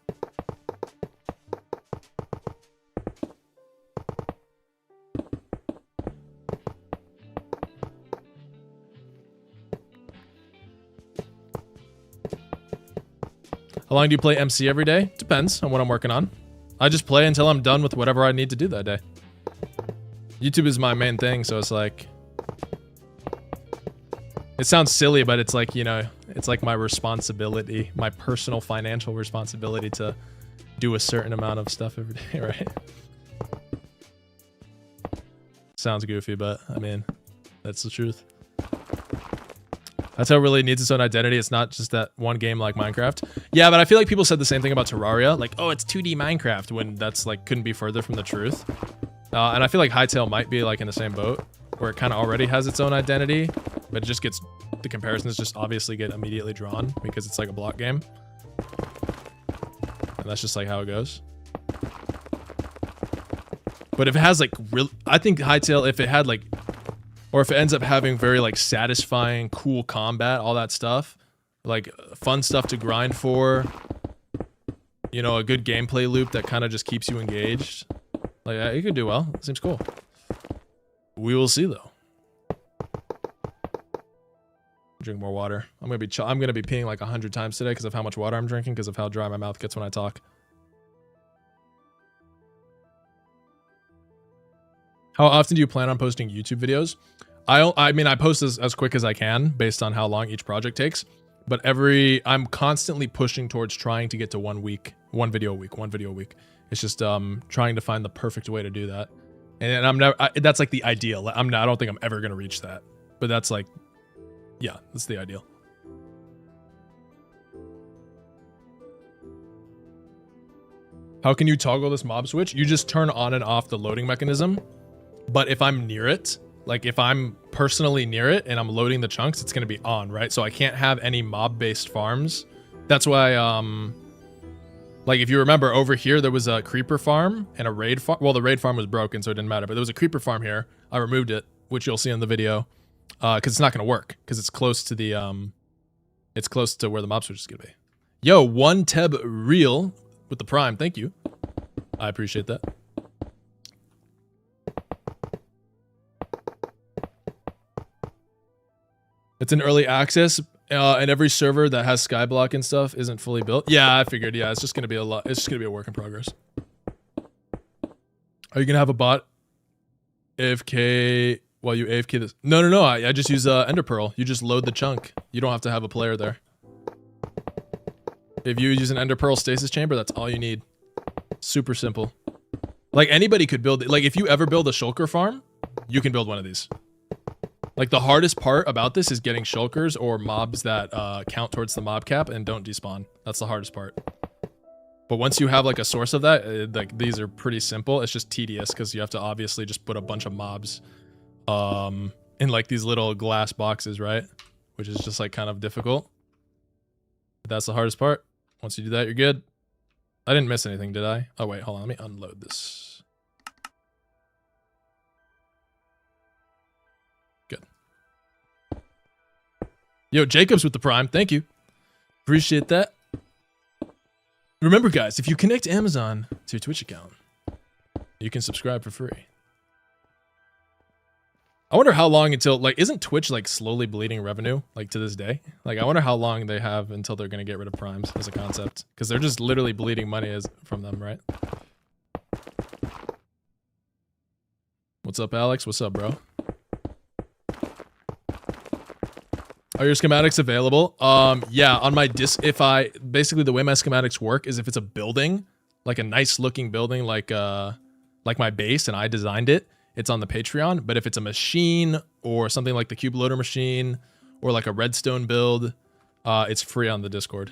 How long do you play MC every day? Depends on what I'm working on. I just play until I'm done with whatever I need to do that day. YouTube is my main thing, so it's like... It sounds silly, but it's like, you know, it's like my responsibility, my personal financial responsibility to do a certain amount of stuff every day, right? Sounds goofy, but I mean, that's the truth. That's how it really needs its own identity. It's not just that one game like Minecraft. Yeah, but I feel like people said the same thing about Terraria. Like, oh, it's 2D Minecraft, when that's like couldn't be further from the truth. And I feel like Hytale might be like in the same boat, where it kind of already has its own identity, but it just gets, the comparisons just obviously get immediately drawn because it's like a block game. And that's just like how it goes. But if it has like real, I think Hytale, if it had like, or if it ends up having very like satisfying, cool combat, all that stuff, like fun stuff to grind for, you know, a good gameplay loop that kind of just keeps you engaged, like it could do well. It seems cool. We will see though. Drink more water. I'm gonna be peeing like 100 times today because of how much water I'm drinking, because of how dry my mouth gets when I talk. How often do you plan on posting YouTube videos? I mean, I post as quick as I can based on how long each project takes. But I'm constantly pushing towards trying to get to 1 week, 1 video a week. It's just trying to find the perfect way to do that. And I'm never, that's like the ideal. I don't think I'm ever gonna reach that. But that's like, yeah, that's the ideal. How can you toggle this mob switch? You just turn on and off the loading mechanism. But if I'm near it, like if I'm personally near it and I'm loading the chunks, it's gonna be on, right? So I can't have any mob-based farms. That's why, like if you remember over here, there was a creeper farm and a raid farm. Well, the raid farm was broken, so it didn't matter. But there was a creeper farm here. I removed it, which you'll see in the video, because it's not gonna work because it's close to the it's close to where the mob switch is gonna be. Yo, 1 Teb real with the prime. Thank you. I appreciate that. It's an early access, and every server that has Skyblock and stuff isn't fully built. Yeah, I figured. Yeah, it's just gonna be a lot. It's just gonna be a work in progress. Are you gonna have a bot AFK while you AFK this? No. I just use Ender Pearl. You just load the chunk. You don't have to have a player there. If you use an Ender Pearl stasis chamber, that's all you need. Super simple. Like anybody could build it. Like if you ever build a shulker farm, you can build one of these. Like the hardest part about this is getting shulkers or mobs that count towards the mob cap and don't despawn. That's the hardest part. But once you have like a source of that, like these are pretty simple. It's just tedious because you have to obviously just put a bunch of mobs in like these little glass boxes, right? Which is just like kind of difficult. But that's the hardest part. Once you do that, you're good. I didn't miss anything, did I? Oh wait, hold on. Let me unload this. Yo, Jacobs with the prime. Thank you. Appreciate that. Remember, guys, if you connect Amazon to your Twitch account, you can subscribe for free. I wonder how long until, like, isn't Twitch, like, slowly bleeding revenue, like, to this day? Like, I wonder how long they have until they're going to get rid of primes as a concept. Because they're just literally bleeding money from them, right? What's up, Alex? What's up, bro? Are your schematics available? Yeah, on my basically the way my schematics work is if it's a building, like a nice looking building, like my base and I designed it, it's on the Patreon. But if it's a machine or something like the cube loader machine or like a redstone build, it's free on the Discord.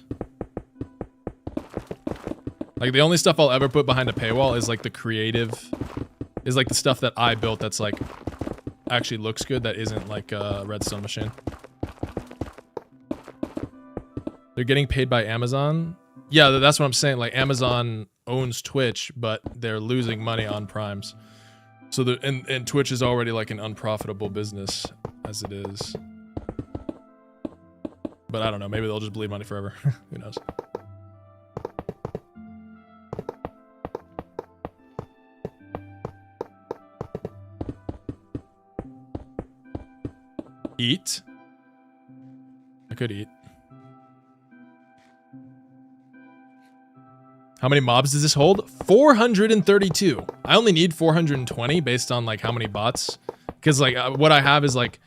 Like the only stuff I'll ever put behind a paywall is like the creative, is like the stuff that I built that's like actually looks good that isn't like a redstone machine. They're getting paid by Amazon? Yeah, that's what I'm saying. Like, Amazon owns Twitch, but they're losing money on primes. So, and Twitch is already like an unprofitable business as it is. But I don't know. Maybe they'll just bleed money forever. Who knows? Eat? I could eat. How many mobs does this hold? 432. I only need 420 based on like how many bots. Because like what I have is like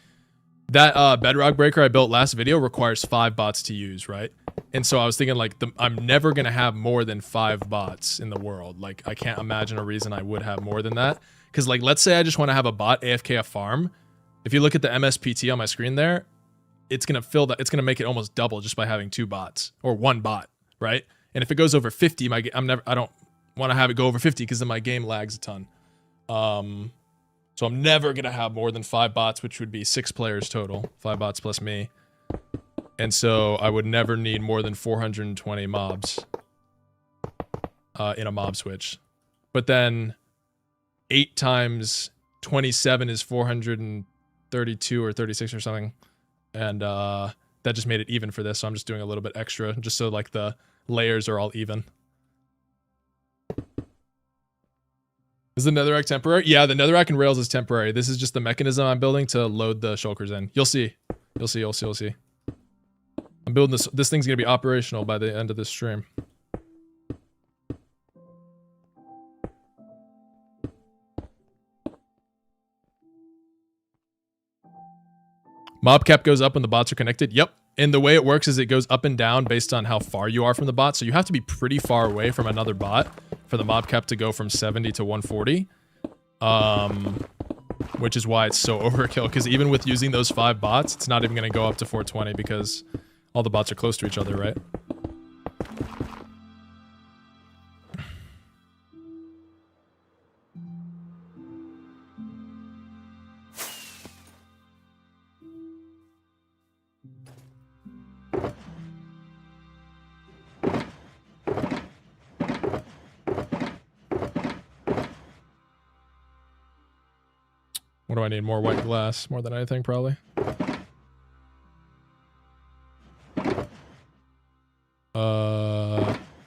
that bedrock breaker I built last video requires 5 bots to use, right? And so I was thinking like I'm never going to have more than 5 bots in the world. Like I can't imagine a reason I would have more than that. Because like let's say I just want to have a bot AFK a farm. If you look at the MSPT on my screen there, it's going to fill that. It's going to make it almost double just by having 2 bots or 1 bot, right? And if it goes over 50, I don't want to have it go over 50 because then my game lags a ton. So I'm never going to have more than 5 bots, which would be 6 players total. 5 bots plus me. And so I would never need more than 420 mobs in a mob switch. But then 8 times 27 is 432 or 36 or something. And that just made it even for this. So I'm just doing a little bit extra just so like the layers are all even. Is the netherrack temporary? Yeah, the netherrack and rails is temporary. This is just the mechanism I'm building to load the shulkers in. You'll see. You'll see. I'm building this. This thing's gonna be operational by the end of this stream. Mob cap goes up when the bots are connected. Yep. And the way it works is it goes up and down based on how far you are from the bot. So you have to be pretty far away from another bot for the mob cap to go from 70 to 140. Which is why it's so overkill. Because even with using those 5 bots, it's not even going to go up to 420 because all the bots are close to each other, right? What do I need? More white glass, more than anything, probably.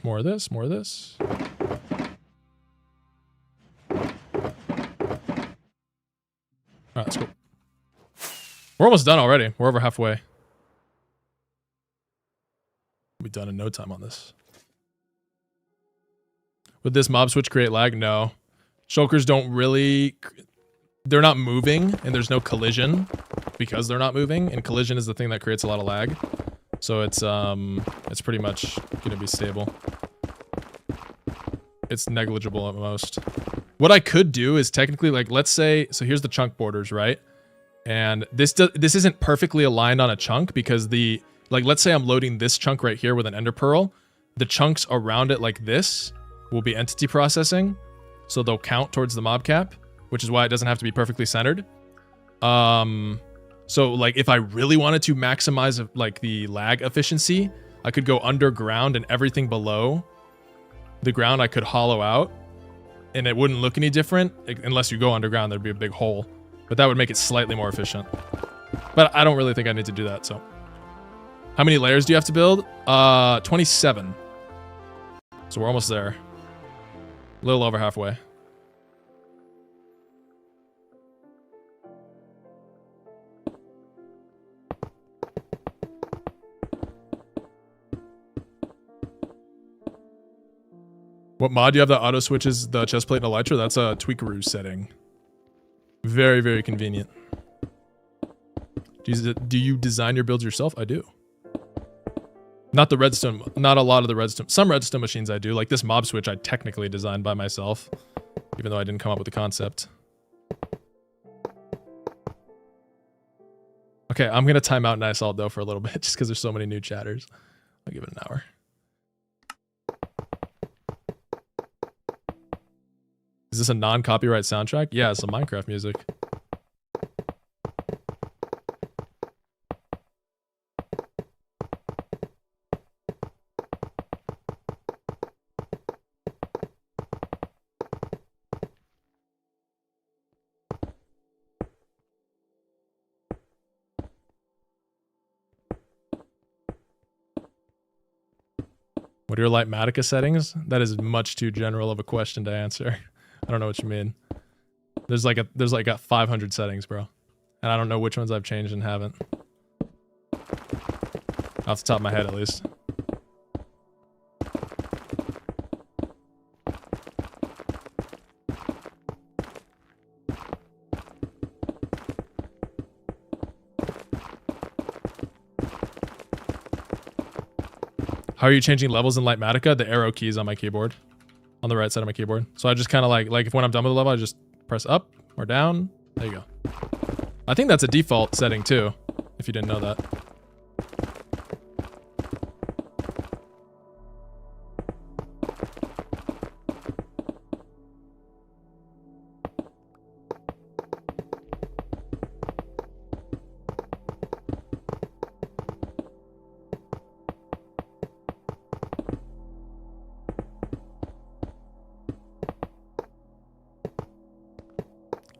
More of this, more of this. Alright, let's go. We're almost done already. We're over halfway. We'll be done in no time on this. Would this mob switch create lag? No. Shulkers don't really... They're not moving, and there's no collision because they're not moving, and collision is the thing that creates a lot of lag. So it's pretty much gonna be stable. It's negligible at most. What I could do is technically, like, let's say, so here's the chunk borders, right? And this isn't perfectly aligned on a chunk because let's say I'm loading this chunk right here with an ender pearl. The chunks around it like this will be entity processing, so they'll count towards the mob cap, which is why it doesn't have to be perfectly centered. So like if I really wanted to maximize like the lag efficiency, I could go underground and everything below the ground I could hollow out and it wouldn't look any different unless you go underground. There'd be a big hole, but that would make it slightly more efficient. But I don't really think I need to do that. So how many layers do you have to build? 27. So we're almost there. A little over halfway. What mod do you have that auto switches the chest plate and elytra? That's a Tweakaroo setting. Very, very convenient. Do you design your builds yourself? I do. Not the redstone, not a lot of the redstone. Some redstone machines I do. Like this mob switch I technically designed by myself, even though I didn't come up with the concept. Okay, I'm gonna time out Nice Alt though for a little bit, just because there's so many new chatters. I'll give it an hour. Is this a non-copyright soundtrack? Yeah, it's some Minecraft music. What are your Lightmatica settings? That is much too general of a question to answer. I don't know what you mean. There's like 500 settings, bro. And I don't know which ones I've changed and haven't. Off the top of my head, at least. How are you changing levels in Lightmatica? The arrow keys on my keyboard. On the right side of my keyboard. So I just kind of like if when I'm done with the level, I just press up or down. There you go. I think that's a default setting too, if you didn't know that.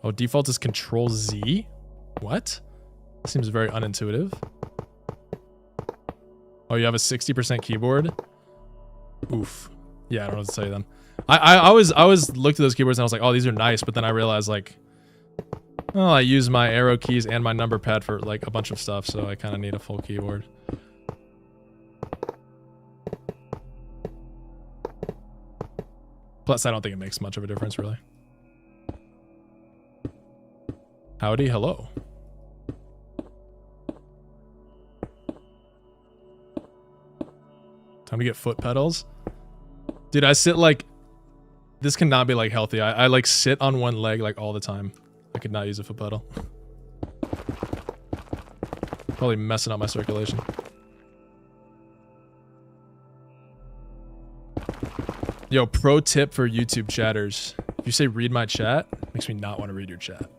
Oh, default is Control Z? What? Seems very unintuitive. Oh, you have a 60% keyboard? Oof. Yeah, I don't know what to tell you then. I always looked at those keyboards and I was like, oh, these are nice, but then I realized like, well, I use my arrow keys and my number pad for like a bunch of stuff, so I kind of need a full keyboard. Plus, I don't think it makes much of a difference, really. Howdy, hello. Want to get foot pedals? Dude, I sit like... This cannot be like healthy. I like sit on one leg like all the time. I could not use a foot pedal. Probably messing up my circulation. Yo, pro tip for YouTube chatters. If you say read my chat, it makes me not want to read your chat.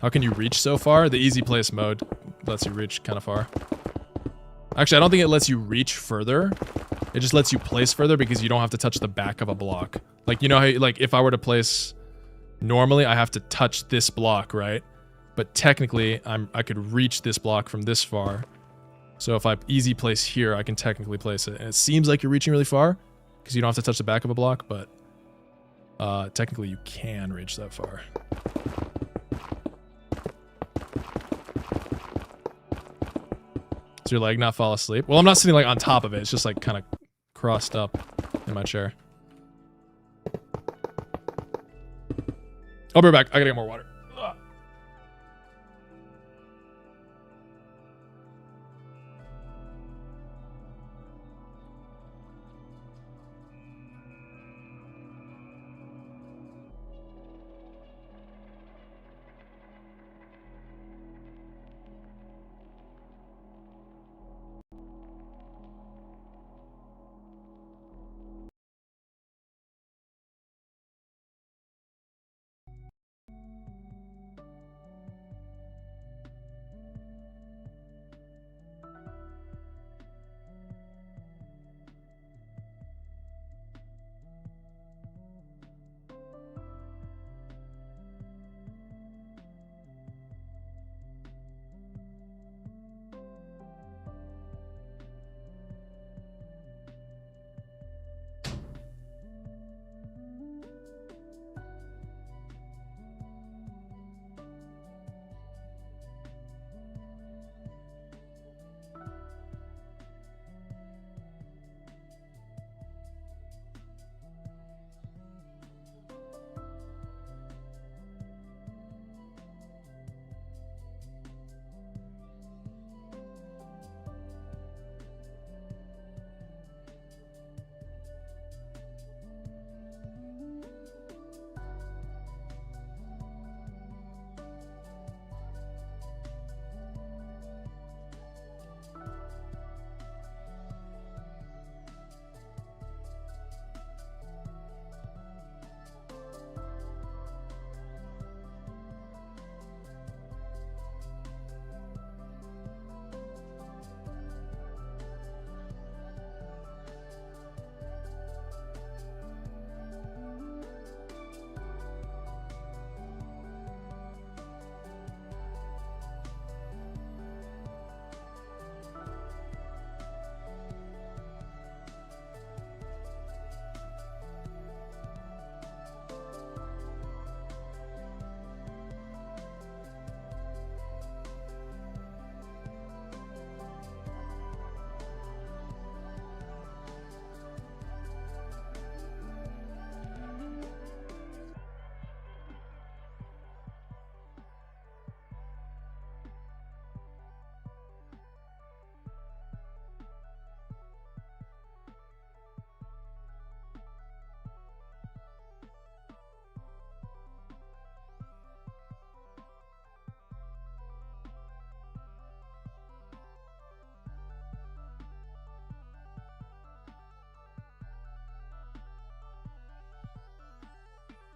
How can you reach so far? The easy place mode lets you reach kind of far. Actually, I don't think it lets you reach further. It just lets you place further because you don't have to touch the back of a block. Like, you know how, like, if I were to place... Normally, I have to touch this block, right? But technically, I could reach this block from this far. So if I easy place here, I can technically place it. And it seems like you're reaching really far because you don't have to touch the back of a block, but technically you can reach that far. Does your leg not fall asleep? Well, I'm not sitting like on top of it. It's just like kind of crossed up in my chair. I'll be right back. I gotta get more water. Ugh.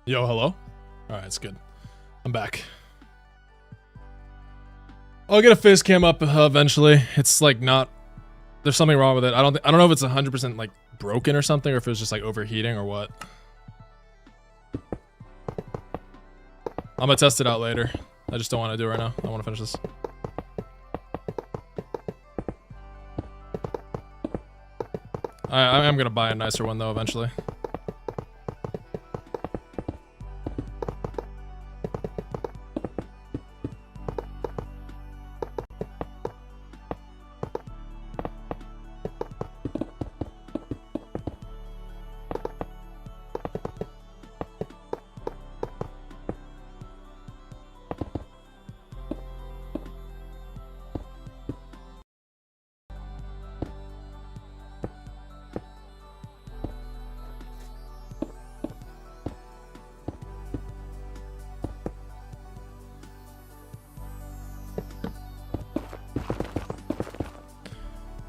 Yo, hello? Alright, it's good. I'm back. I'll get a face cam up eventually. It's like not... There's something wrong with it. I don't know if it's 100% like broken or something, or if it was just like overheating or what. I'm gonna test it out later. I just don't want to do it right now. I want to finish this. I'm gonna buy a nicer one though eventually.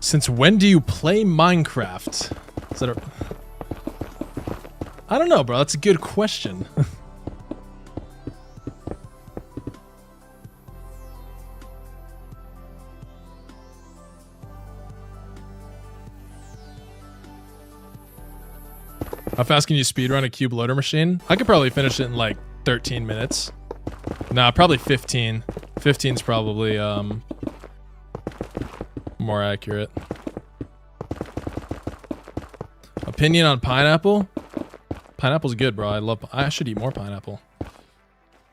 Since when do you play Minecraft? Is that a... I don't know, bro. That's a good question. How fast can you speedrun a cube loader machine? I could probably finish it in like 13 minutes. Nah, probably 15. 15's probably more accurate. Opinion on pineapple? Pineapple's good, bro. I should eat more pineapple. I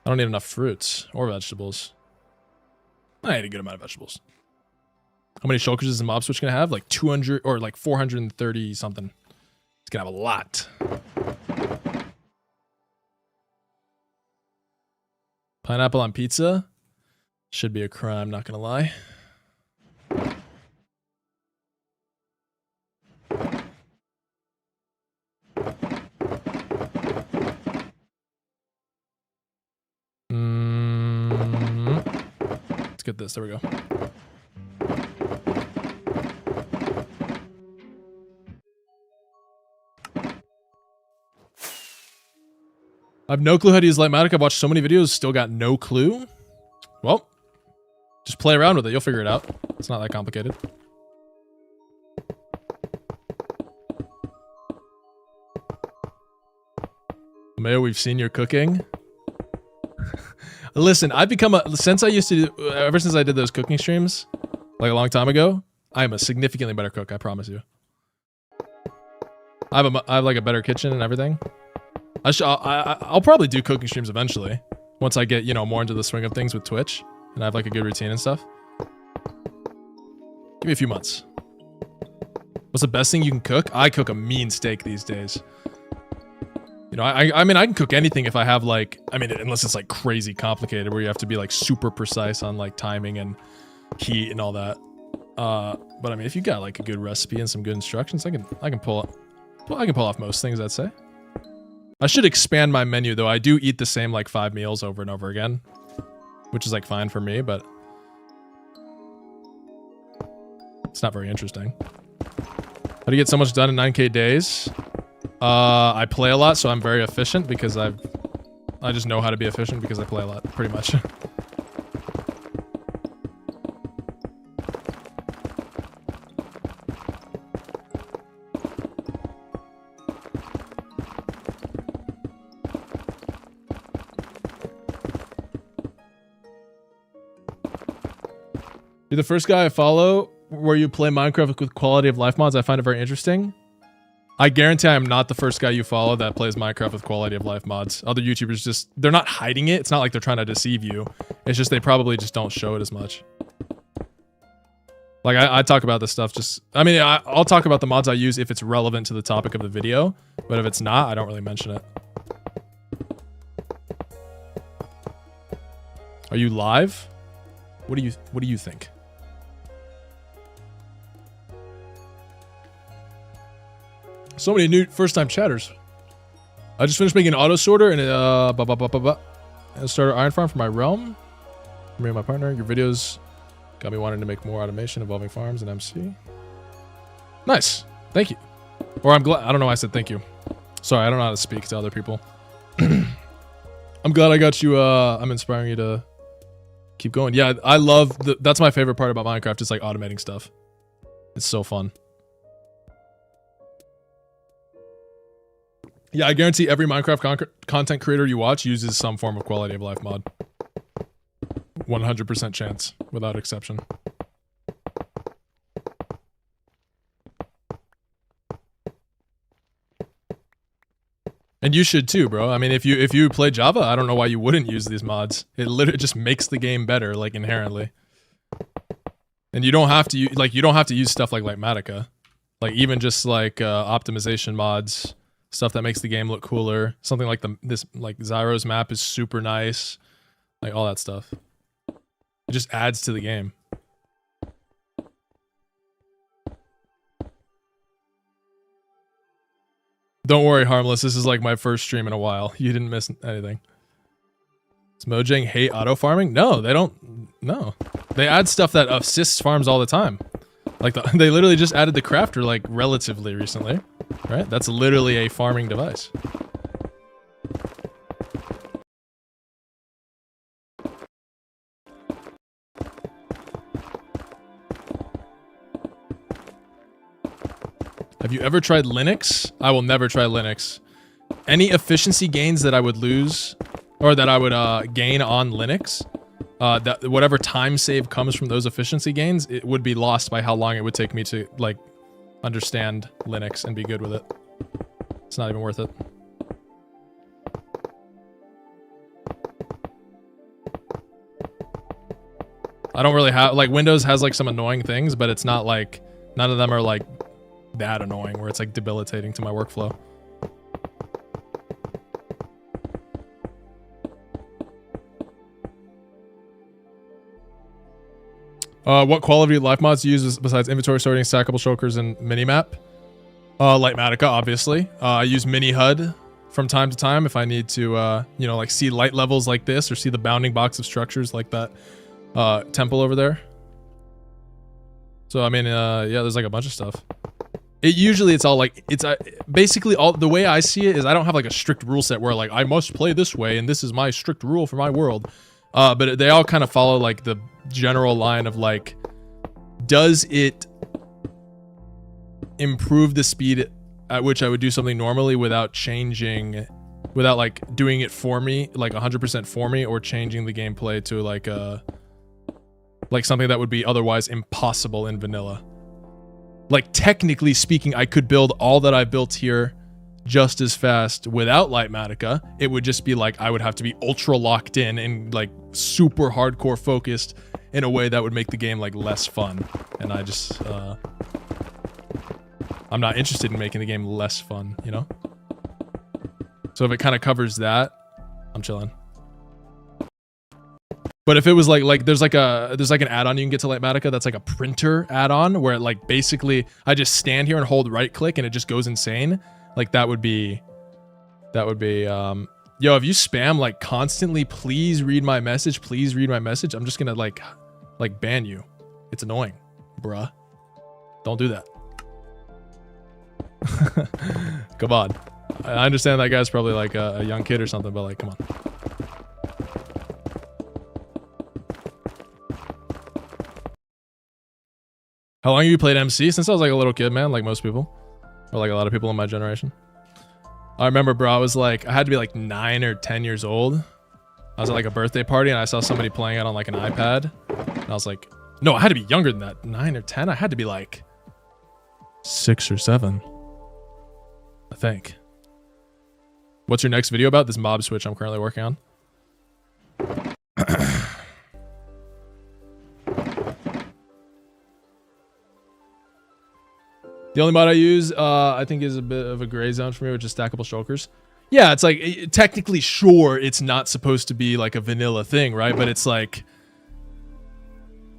don't need enough fruits or vegetables. I ate a good amount of vegetables. How many shulkers is the mob switch gonna have? Like 200 or like 430 something. It's gonna have a lot. Pineapple on pizza? Should be a crime, not gonna lie. Let's get this, there we go. I have no clue how to use Lightmatic. I've watched so many videos, still got no clue. Well, just play around with it. You'll figure it out. It's not that complicated. Mayo, we've seen your cooking. Listen, I've become since I used to do, ever since I did those cooking streams, like a long time ago, I am a significantly better cook, I promise you. I have like a better kitchen and everything. I'll probably do cooking streams eventually. Once I get, you know, more into the swing of things with Twitch and I have like a good routine and stuff. Give me a few months. What's the best thing you can cook? I cook a mean steak these days. You know, I mean, I can cook anything if I have like, I mean, unless it's like crazy complicated where you have to be like super precise on like timing and heat and all that. But I mean, if you got like a good recipe and some good instructions, I can pull off most things, I'd say. I should expand my menu though. I do eat the same like 5 meals over and over again, which is like fine for me, but it's not very interesting. How do you get so much done in 9K days? I play a lot, so I'm very efficient because I just know how to be efficient because I play a lot, pretty much. You're the first guy I follow where you play Minecraft with quality of life mods. I find it very interesting. I guarantee I am not the first guy you follow that plays Minecraft with quality of life mods. Other YouTubers just, they're not hiding it. It's not like they're trying to deceive you. It's just they probably just don't show it as much. Like I talk about this stuff just, I mean, I'll talk about the mods I use if it's relevant to the topic of the video, but if it's not, I don't really mention it. Are you live? What do you think? So many new first-time chatters. I just finished making an auto sorter and and started Iron Farm for my realm. Me and my partner. Your videos got me wanting to make more automation involving farms and MC. Nice. Thank you. Or I'm glad. I don't know why I said thank you. Sorry, I don't know how to speak to other people. I'm glad I got you. I'm inspiring you to keep going. Yeah, I love that's my favorite part about Minecraft. Is like automating stuff. It's so fun. Yeah, I guarantee every Minecraft content creator you watch uses some form of quality of life mod. 100% chance, without exception. And you should too, bro. I mean, if you play Java, I don't know why you wouldn't use these mods. It literally just makes the game better, like inherently. And you don't have to use stuff like Lightmatica. Like even just like optimization mods. Stuff that makes the game look cooler. Something like this Zyro's map is super nice. Like all that stuff. It just adds to the game. Don't worry, Harmless. This is like my first stream in a while. You didn't miss anything. Does Mojang hate auto farming? No, they don't. No. They add stuff that assists farms all the time. Like they literally just added the crafter like relatively recently, right? That's literally a farming device. Have you ever tried Linux? I will never try Linux. Any efficiency gains that I would lose or that I would gain on Linux, that whatever time save comes from those efficiency gains, it would be lost by how long it would take me to like understand Linux and be good with it. It's not even worth it. I don't really have like Windows has like some annoying things, but it's not like none of them are like that annoying where it's like debilitating to my workflow. What quality of life mods do you use besides inventory sorting, stackable shulkers, and minimap? Lightmatica, obviously. I use mini HUD from time to time if I need to, you know, like see light levels like this or see the bounding box of structures like that temple over there. So I mean, yeah, there's like a bunch of stuff. It's all like it's basically all the way I see it is I don't have like a strict rule set where like I must play this way and this is my strict rule for my world. But they all kind of follow like the general line of like, does it improve the speed at which I would do something normally without changing, without like doing it for me, like 100% for me, or changing the gameplay to like something that would be otherwise impossible in vanilla. Like technically speaking, I could build all that I built here just as fast without Lightmatica. It would just be like I would have to be ultra locked in and like super hardcore focused in a way that would make the game like less fun. And I just I'm not interested in making the game less fun, you know? So if it kind of covers that, I'm chilling. But if it was like there's like an add-on you can get to Lightmatica that's like a printer add-on where like basically I just stand here and hold right click and it just goes insane. Like that would be yo, if you spam like constantly, please read my message, please read my message, I'm just gonna like ban you. It's annoying, bruh. Don't do that. Come on. I understand that guy's probably like a young kid or something, but like, come on. How long have you played MC? Since I was like a little kid, man, like most people. Or like a lot of people in my generation. I remember, bro, I was like, I had to be like 9 or 10 years old. I was at like a birthday party and I saw somebody playing it on like an iPad. And I was like, no, I had to be younger than that. 9 or 10? I had to be like 6 or 7. I think. What's your next video about? This mob switch I'm currently working on. The only mod I use, I think is a bit of a gray zone for me, which is stackable shulkers. Yeah, it's like, technically, sure, it's not supposed to be like a vanilla thing, right? But it's like,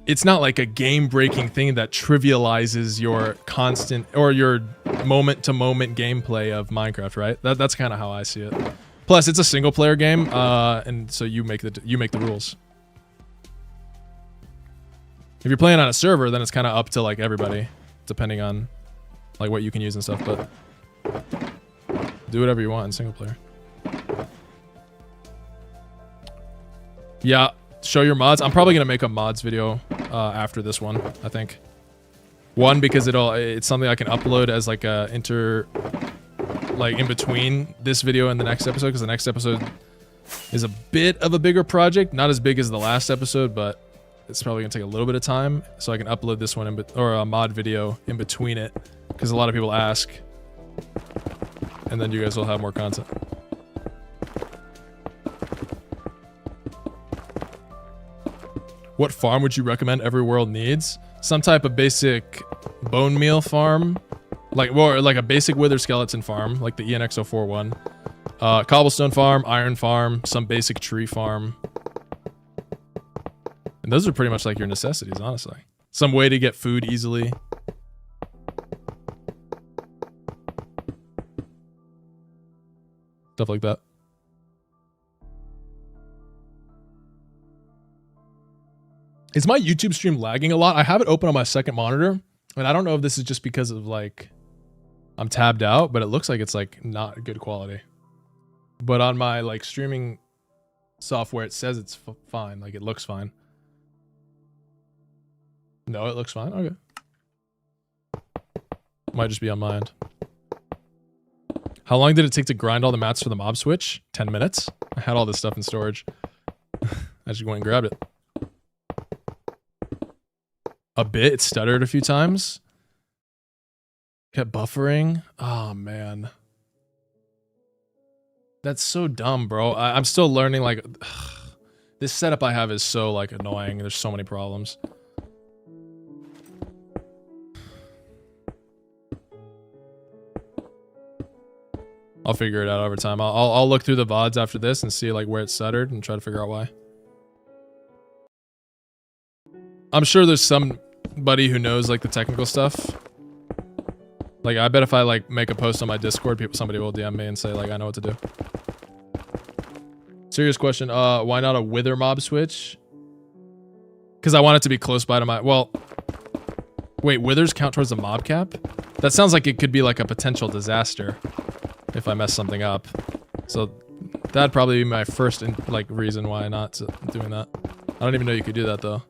it's not like a game-breaking thing that trivializes your constant, or your moment-to-moment gameplay of Minecraft, right? That's kind of how I see it. Plus, it's a single-player game, and so you make the rules. If you're playing on a server, then it's kind of up to like everybody, depending on like what you can use and stuff, but do whatever you want in single player. Yeah, show your mods. I'm probably gonna make a mods video after this one, I think. One, because it's something I can upload as like a in between this video and the next episode, because the next episode is a bit of a bigger project, not as big as the last episode, but it's probably gonna take a little bit of time, so I can upload this one or a mod video in between it, because a lot of people ask, and then you guys will have more content. What farm would you recommend every world needs? Some type of basic bone meal farm, like a basic wither skeleton farm, like the ENX04 one. Cobblestone farm, iron farm, some basic tree farm. And those are pretty much like your necessities, honestly. Some way to get food easily. Stuff like that. Is my YouTube stream lagging a lot? I have it open on my second monitor. And I don't know if this is just because of like I'm tabbed out, but it looks like it's like not good quality. But on my like streaming software, it says it's fine. Like it looks fine. No, it looks fine. Okay. Might just be on my end. How long did it take to grind all the mats for the mob switch? 10 minutes. I had all this stuff in storage. I just went and grabbed it. A bit. It stuttered a few times. Kept buffering. Oh, man. That's so dumb, bro. I'm still learning, like... This setup I have is so, like, annoying. There's so many problems. I'll figure it out over time. I'll look through the VODs after this and see like where it stuttered and try to figure out why. I'm sure there's somebody who knows like the technical stuff. Like I bet if I like make a post on my Discord, somebody will DM me and say like I know what to do. Serious question. Why not a wither mob switch? Because I want it to be close by to my. Well, wait. Withers count towards the mob cap? That sounds like it could be like a potential disaster if I mess something up. So that'd probably be my first like reason why not doing that. I don't even know you could do that though.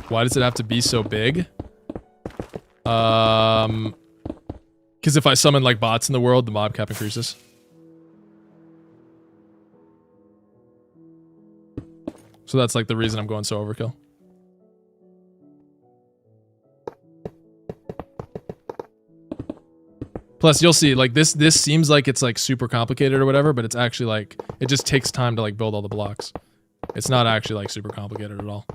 Why does it have to be so big? Because if I summon like bots in the world, the mob cap increases. So that's like the reason I'm going so overkill. Plus, you'll see, like, this seems like it's, like, super complicated or whatever, but it's actually, like, it just takes time to, like, build all the blocks. It's not actually, like, super complicated at all.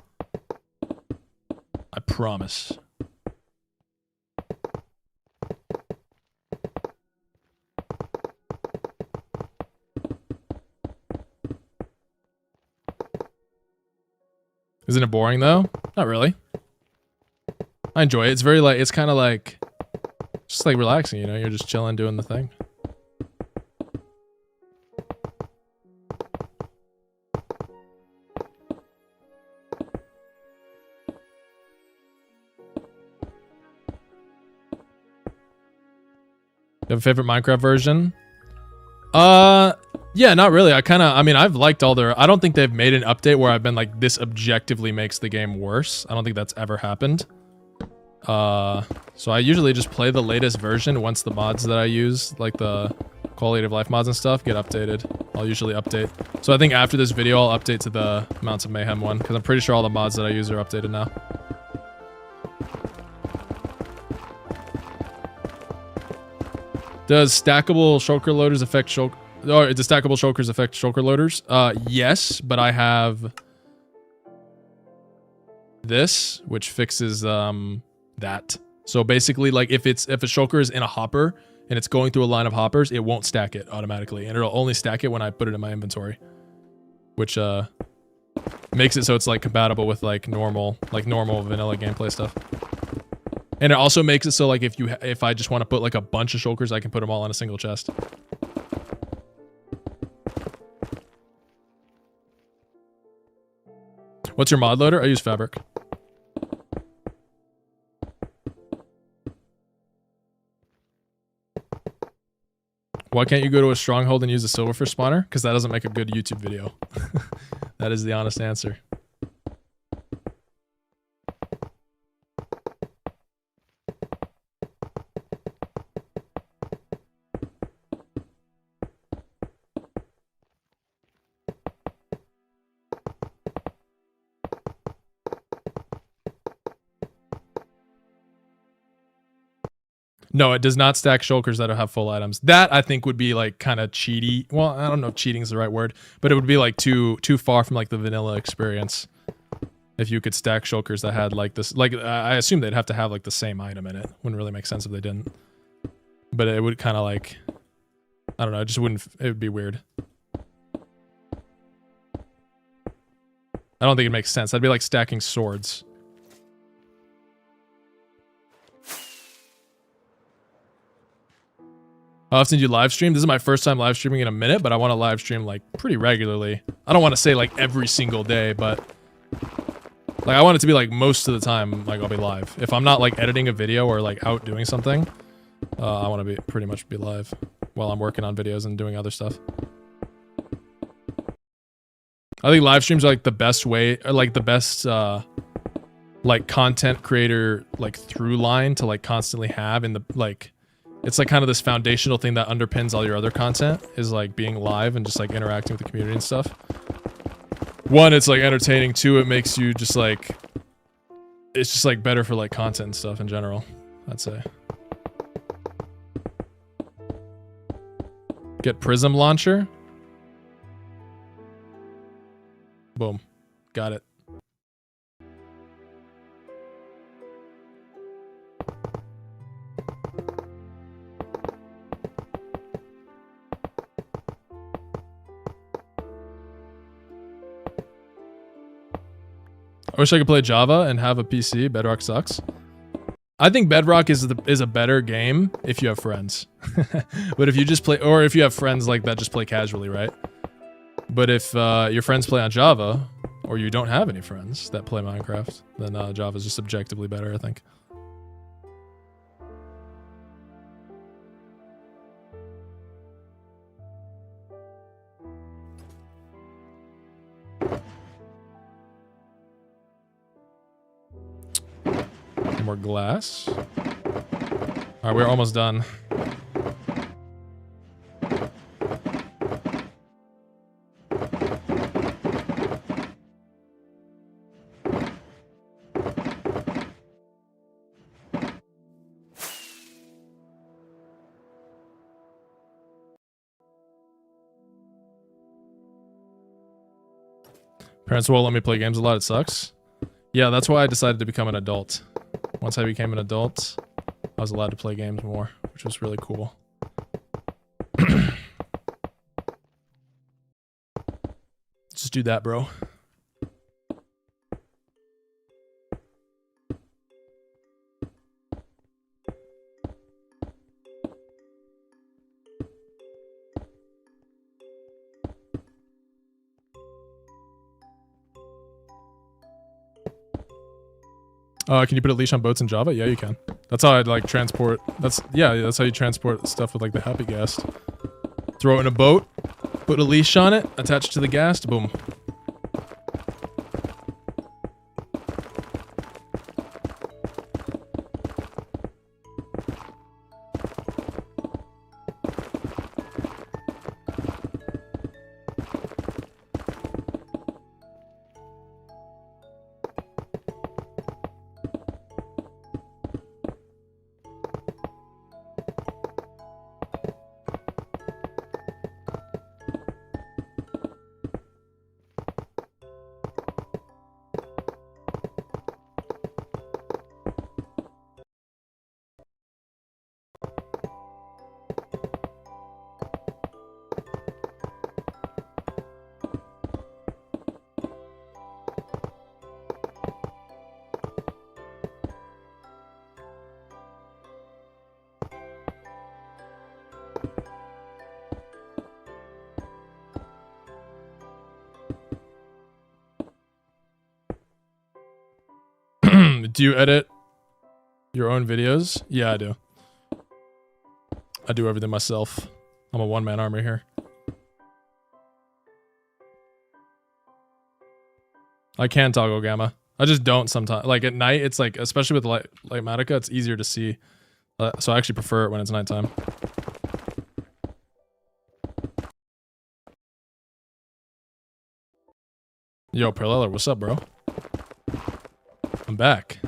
I promise. Isn't it boring, though? Not really. I enjoy it. It's very, like, it's kind of, like... Just like relaxing, you know, you're just chilling, doing the thing. You have a favorite Minecraft version? Yeah, not really. I mean, I've liked all their, I don't think they've made an update where I've been like, this objectively makes the game worse. I don't think that's ever happened. So I usually just play the latest version once the mods that I use, like the quality of life mods and stuff, get updated. I'll usually update. So I think after this video, I'll update to the Mounts of Mayhem one, because I'm pretty sure all the mods that I use are updated now. Does stackable shulker loaders affect shulker? Or does stackable shulkers affect shulker loaders? Yes, but I have this, which fixes that. So basically, like if a shulker is in a hopper and it's going through a line of hoppers, it won't stack it automatically, and it'll only stack it when I put it in my inventory, which makes it so it's like compatible with like normal vanilla gameplay stuff. And it also makes it so like if I just want to put like a bunch of shulkers, I can put them all in a single chest. What's your mod loader? I use Fabric. Why can't you go to a stronghold and use a silverfish spawner? Because that doesn't make a good YouTube video. That is the honest answer. No, it does not stack shulkers that have full items. That I think would be like kind of cheaty. Well, I don't know if cheating is the right word, but it would be like too far from like the vanilla experience. If you could stack shulkers that had like this, like I assume they'd have to have like the same item in it. Wouldn't really make sense if they didn't. But it would kind of like, I don't know, it just wouldn't, it would be weird. I don't think it makes sense. That'd be like stacking swords. How often do you live stream? This is my first time live streaming in a minute, but I want to live stream like pretty regularly. I don't want to say like every single day, but Like, I want it to be like most of the time, like I'll be live. If I'm not like editing a video or like out doing something, I want to be pretty much be live while I'm working on videos and doing other stuff. I think live streams are like the best way, or like the best like content creator like through line to like constantly have in the like, it's like kind of this foundational thing that underpins all your other content is like being live and just like interacting with the community and stuff. One, it's like entertaining. Two, it makes you just like, it's just like better for like content and stuff in general, I'd say. Get Prism Launcher. Boom. Got it. I wish I could play Java and have a PC. Bedrock sucks. I think Bedrock is a better game if you have friends. But if you just play, or if you have friends like that just play casually, right? But if your friends play on Java, or you don't have any friends that play Minecraft, then Java is just objectively better, I think. More glass. All right, we're almost done. Parents won't let me play games a lot. It sucks. Yeah, that's why I decided to become an adult. Once I became an adult, I was allowed to play games more, which was really cool. Just do that, bro. Can you put a leash on boats in Java? Yeah, you can. That's how I'd like transport. That's how you transport stuff with like the happy ghast. Throw it in a boat, put a leash on it, attach it to the ghast, boom. Do you edit your own videos? Yeah, I do. I do everything myself. I'm a one-man army here. I can toggle gamma. I just don't sometimes. Like at night, it's like, especially with Lightmatica, it's easier to see. So I actually prefer it when it's nighttime. Yo, Paralleller, what's up, bro? I'm back.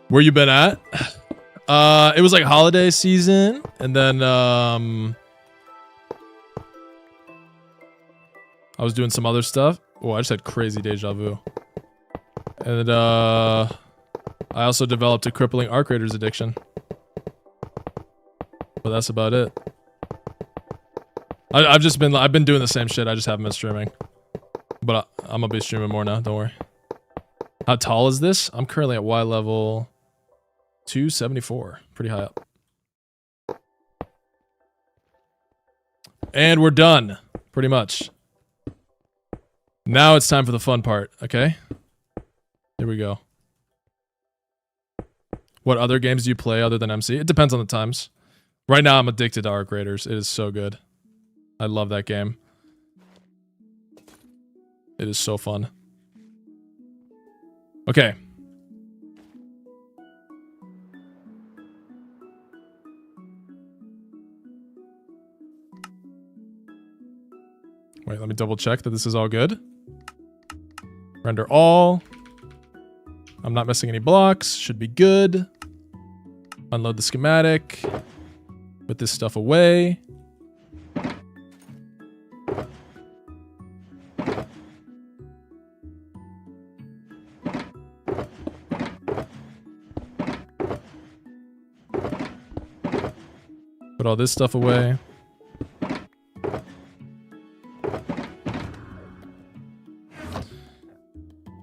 Where you been at? It was like holiday season, and then I was doing some other stuff. Oh, I just had crazy deja vu. And I also developed a crippling Arc Raiders addiction. But that's about it. I've been doing the same shit. I just haven't been streaming. But I'm gonna be streaming more now. Don't worry. How tall is this? I'm currently at Y level 274. Pretty high up. And we're done. Pretty much. Now it's time for the fun part. Okay. Here we go. What other games do you play other than MC? It depends on the times. Right now, I'm addicted to Arc Raiders. It is so good. I love that game. It is so fun. Okay. Wait, let me double check that this is all good. Render all. I'm not missing any blocks. Should be good. Unload the schematic. Put this stuff away. Put all this stuff away.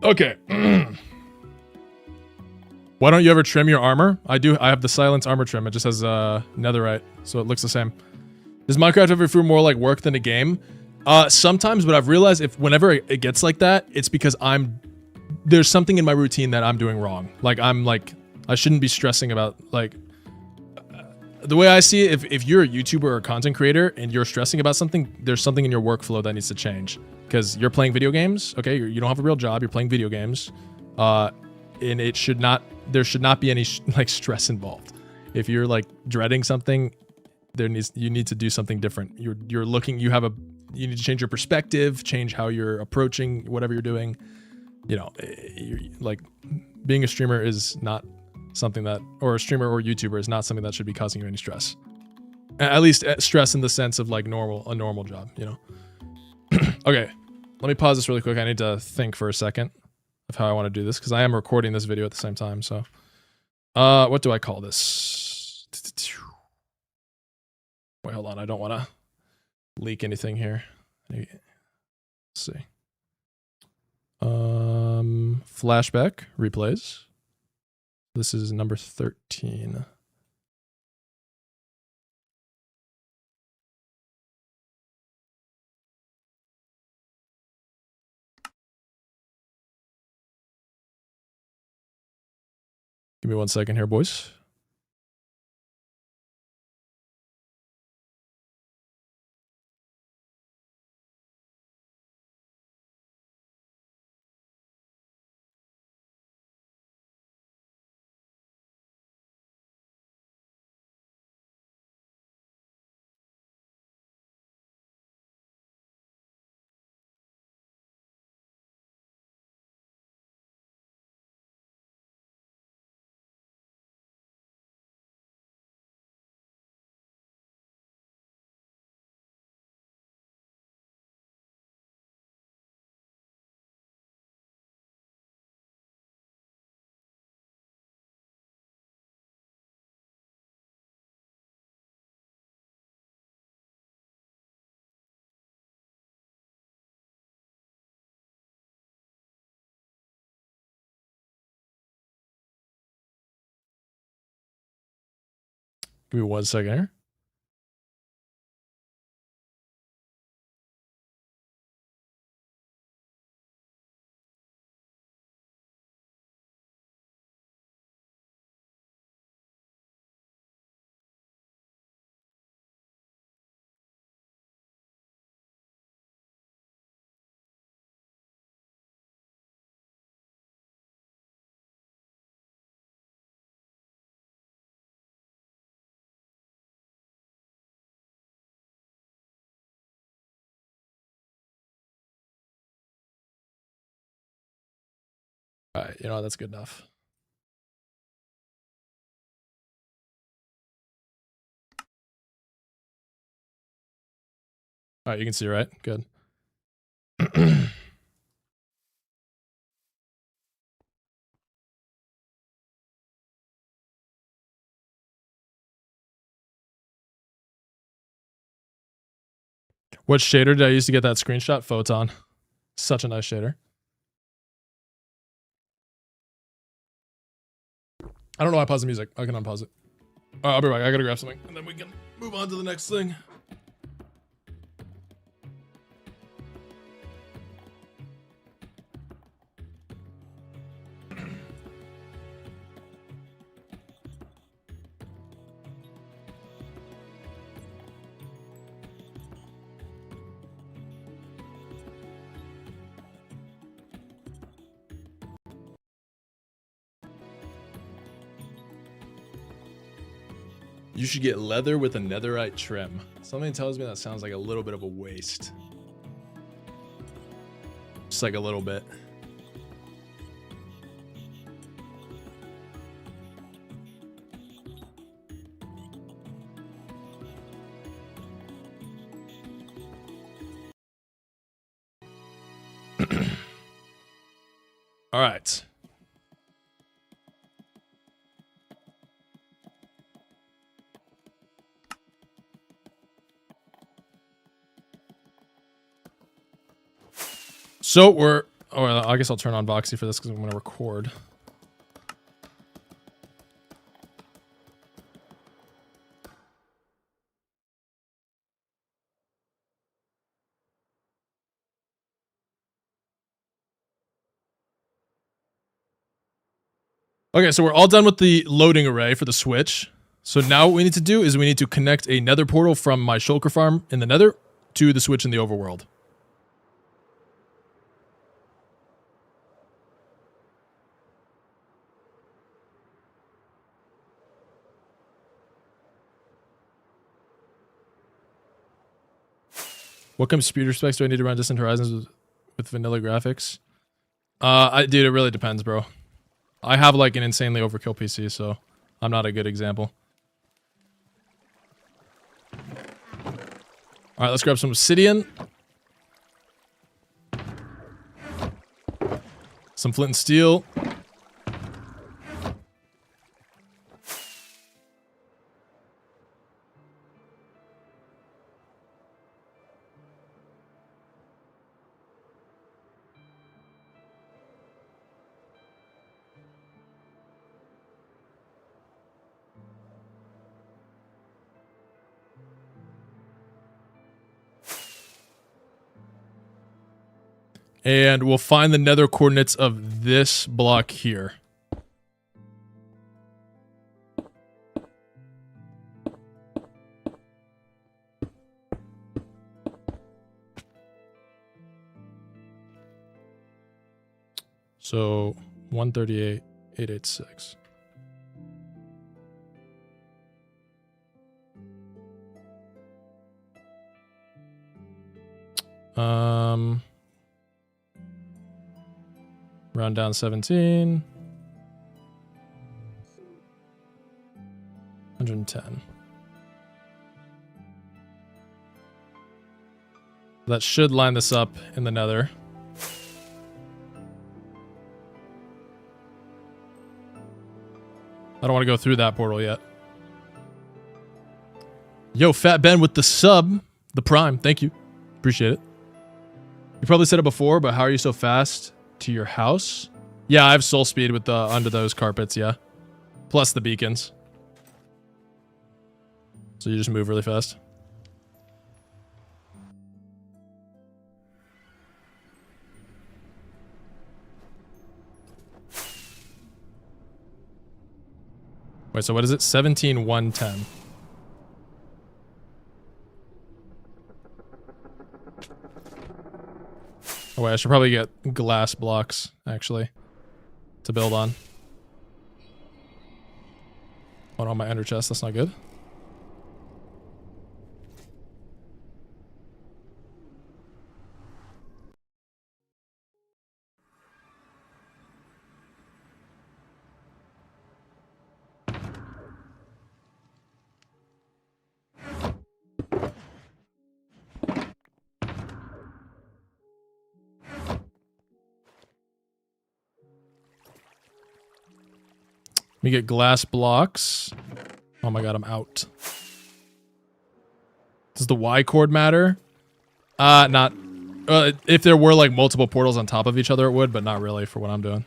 Okay. Why don't you ever trim your armor? I do. I have the silence armor trim. It just has netherite, so it looks the same. Does Minecraft ever feel more like work than a game? Sometimes, but I've realized whenever it gets like that, it's because there's something in my routine that I'm doing wrong. Like I shouldn't be stressing about the way I see it. If you're a YouTuber or a content creator and you're stressing about something, there's something in your workflow that needs to change. Because you're playing video games, okay? You don't have a real job. You're playing video games, and there should not be any stress involved. If you're like dreading something, you need to do something different. You need to change your perspective, change how you're approaching whatever you're doing. You know, being a streamer is not something that, or a streamer or YouTuber is not something that should be causing you any stress. At least stress in the sense of like a normal job, you know. Okay, let me pause this really quick. I need to think for a second of how I want to do this because I am recording this video at the same time. So, what do I call this? Wait, hold on. I don't want to leak anything here. Let's see. Flashback replays. This is number 13. Give me 1 second here, boys. Give me 1 second here. All right, you know, that's good enough. All right, you can see, right? Good. What shader did I use to get that screenshot? Photon. Such a nice shader. I don't know why I paused the music. I can unpause it. I'll be right back. I gotta grab something, and then we can move on to the next thing. You should get leather with a netherite trim. Something tells me that sounds like a little bit of a waste. Just like a little bit. All right. So we're, or I guess I'll turn on Voxy for this because I'm going to record. Okay, so we're all done with the loading array for the Switch. So now what we need to do is we need to connect a nether portal from my shulker farm in the nether to the Switch in the overworld. What computer specs do I need to run Distant Horizons with vanilla graphics? Dude, it really depends, bro. I have like an insanely overkill PC, so I'm not a good example. All right, let's grab some obsidian. Some flint and steel. And we'll find the nether coordinates of this block here. So 138,886. Round down 17. 110. That should line this up in the nether. I don't want to go through that portal yet. Yo, Fat Ben with the sub, the prime. Thank you. Appreciate it. You probably said it before, but how are you so fast to your house? Yeah, I have soul speed with the under those carpets, yeah. Plus the beacons. So you just move really fast. Wait, so what is it? 17,110. Oh wait, I should probably get glass blocks, actually, to build on. Oh no, my ender chest, that's not good. Let me get glass blocks. Oh my god, I'm out. Does the Y chord matter? Not. If there were like multiple portals on top of each other, it would, but not really for what I'm doing.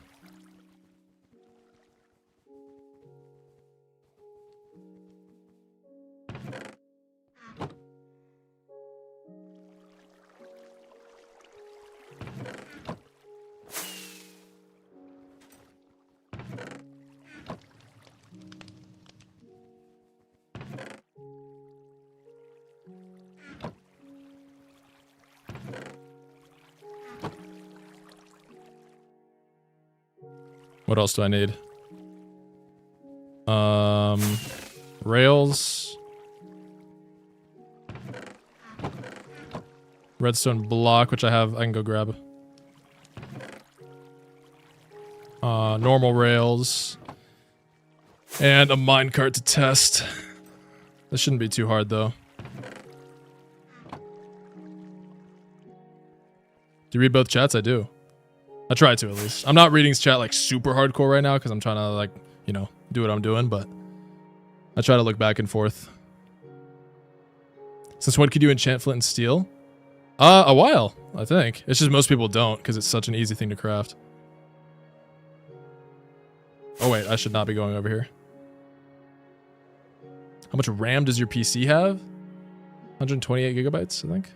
What else do I need? Rails. Redstone block, which I have. I can go grab. Normal rails. And a minecart to test. This shouldn't be too hard, though. Do you read both chats? I do. I try to, at least. I'm not reading chat like super hardcore right now because I'm trying to like, you know, do what I'm doing, but I try to look back and forth. Since when could you enchant flint and steel? A while, I think. It's just most people don't because it's such an easy thing to craft. Oh wait, I should not be going over here. How much RAM does your PC have? 128 gigabytes, I think.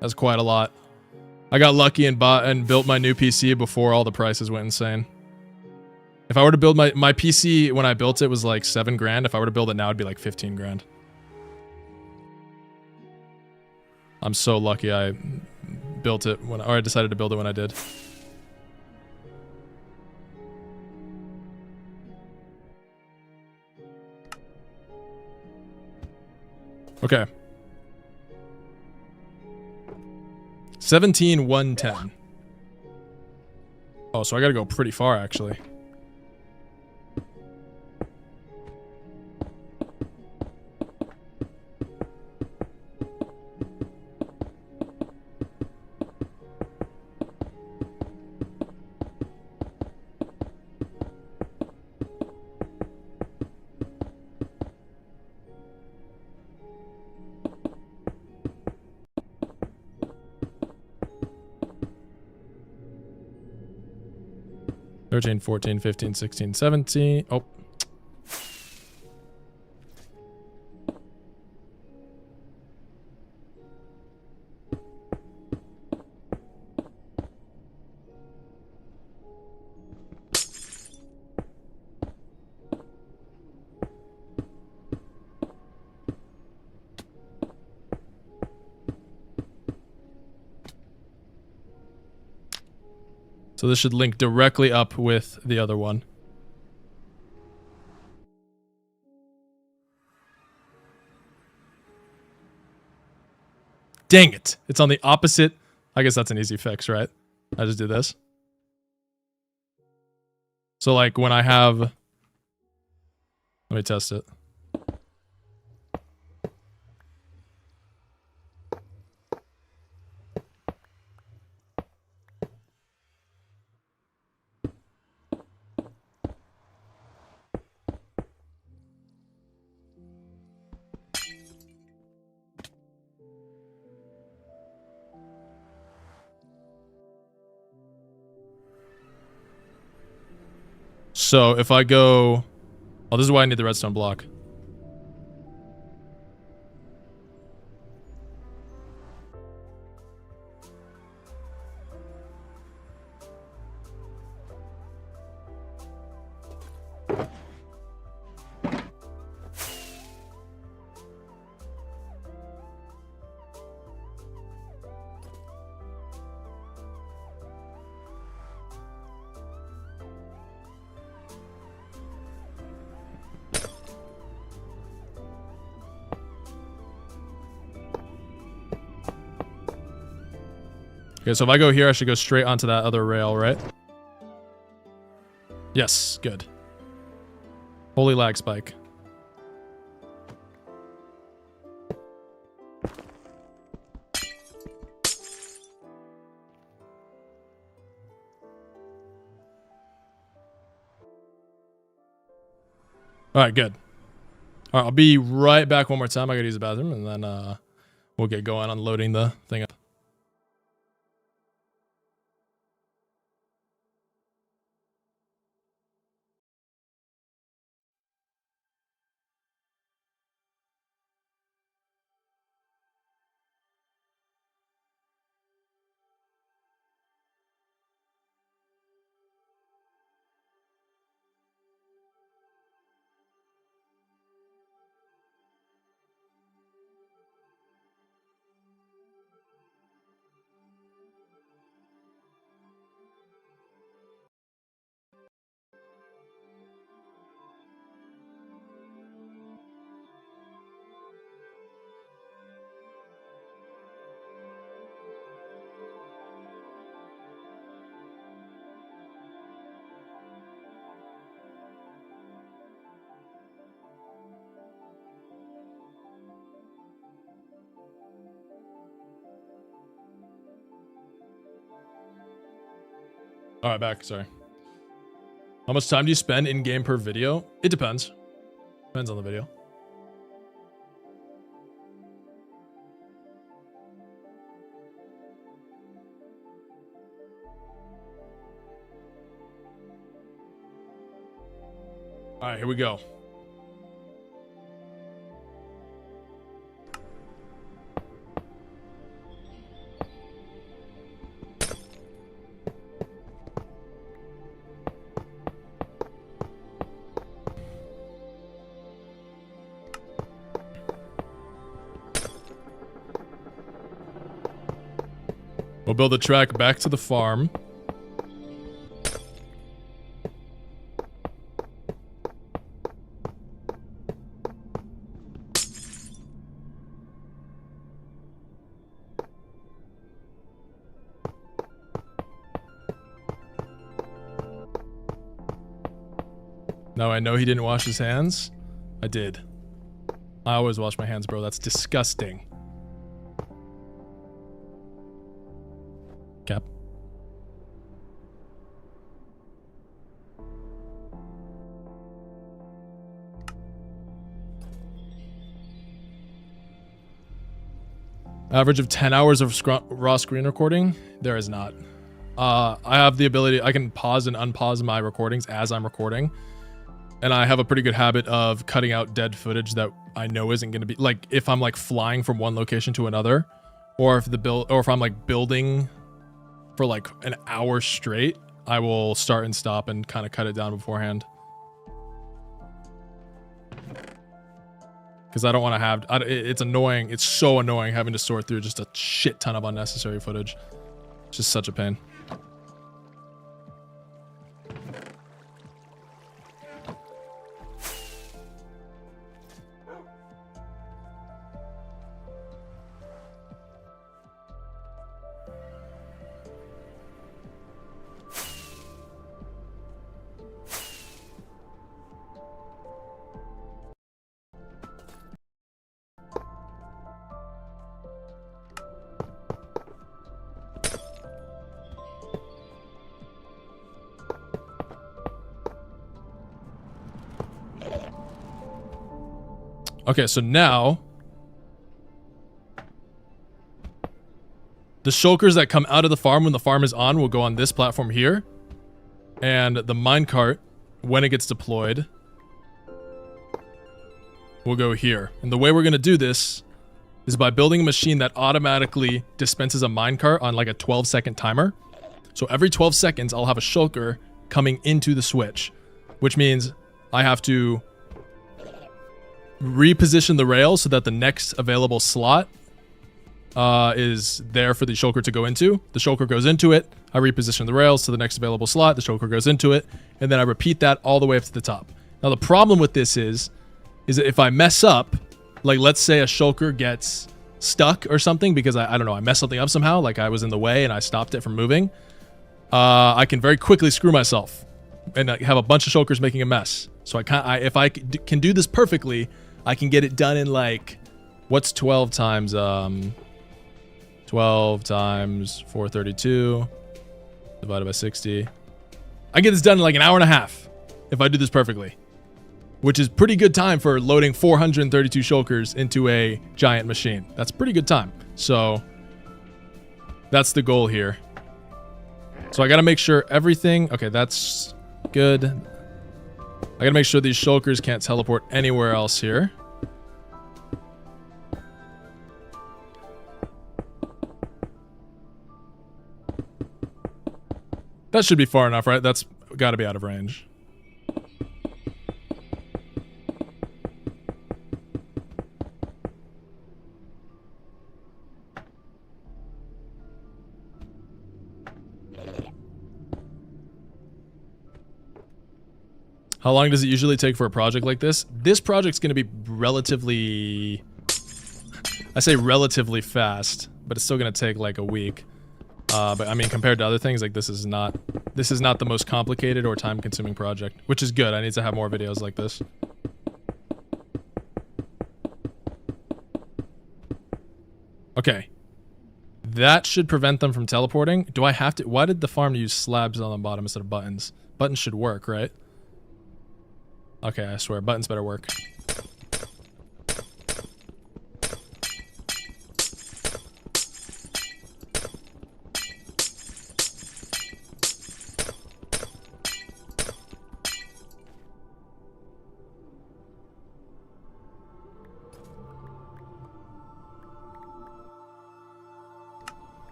That's quite a lot. I got lucky and bought and built my new PC before all the prices went insane. If I were to build my PC when I built it was like 7 grand. If I were to build it now, it'd be like 15 grand. I'm so lucky I built it when, or I decided to build it when I did. Okay. 17,110. Oh, so I gotta go pretty far, actually. Thirteen, 14, 15, 16, 17. Oh. So this should link directly up with the other one. Dang it. It's on the opposite. I guess that's an easy fix, right? I just do this. So like when I have... Let me test it. So if I go... Oh, this is why I need the redstone block. Okay, so if I go here, I should go straight onto that other rail, right? Yes, good. Holy lag spike. All right, good. All right, I'll be right back one more time. I gotta use the bathroom, and then we'll get going on loading the thing up. All right, back. Sorry. How much time do you spend in game per video? It depends. Depends on the video. All right, here we go. We'll build the track back to the farm. Now I know he didn't wash his hands. I did. I always wash my hands, bro. That's disgusting. Cap. Average of 10 hours of raw screen recording? There is not. I have the ability, I can pause and unpause my recordings as I'm recording. And I have a pretty good habit of cutting out dead footage that I know isn't going to be, like, if I'm like flying from one location to another, or if I'm like building for like an hour straight, I will start and stop and kind of cut it down beforehand. Because I don't want to have, it's annoying. It's so annoying having to sort through just a shit ton of unnecessary footage. It's just such a pain. Okay, so now the shulkers that come out of the farm when the farm is on will go on this platform here. And the minecart, when it gets deployed, will go here. And the way we're going to do this is by building a machine that automatically dispenses a minecart on like a 12-second timer. So every 12 seconds, I'll have a shulker coming into the switch, which means I have to reposition the rail so that the next available slot is there for the shulker to go into. The shulker goes into it. I reposition the rails to the next available slot. The shulker goes into it. And then I repeat that all the way up to the top. Now, the problem with this is that if I mess up, like let's say a shulker gets stuck or something because I don't know, I messed something up somehow, like I was in the way and I stopped it from moving, I can very quickly screw myself and have a bunch of shulkers making a mess. So if I can do this perfectly, I can get it done in like, what's 12 times 432 divided by 60. I get this done in like an hour and a half if I do this perfectly. which is pretty good time for loading 432 shulkers into a giant machine. That's pretty good time. So that's the goal here. So I got to make sure everything... Okay, that's good. I got to make sure these shulkers can't teleport anywhere else here. That should be far enough, right? That's got to be out of range. How long does it usually take for a project like this? This project's going to be relatively... I say relatively fast, but it's still going to take like a week. But I mean, compared to other things, like this is not the most complicated or time-consuming project, which is good. I need to have more videos like this. Okay. That should prevent them from teleporting. Do I have to... Why did the farm use slabs on the bottom instead of buttons? Buttons should work, right? Okay, I swear, buttons better work.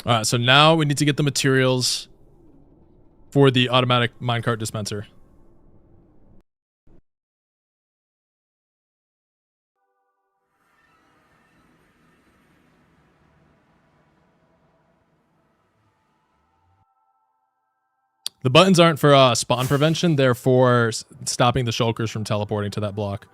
Alright, so now we need to get the materials for the automatic minecart dispenser. The buttons aren't for spawn prevention, they're for stopping the shulkers from teleporting to that block.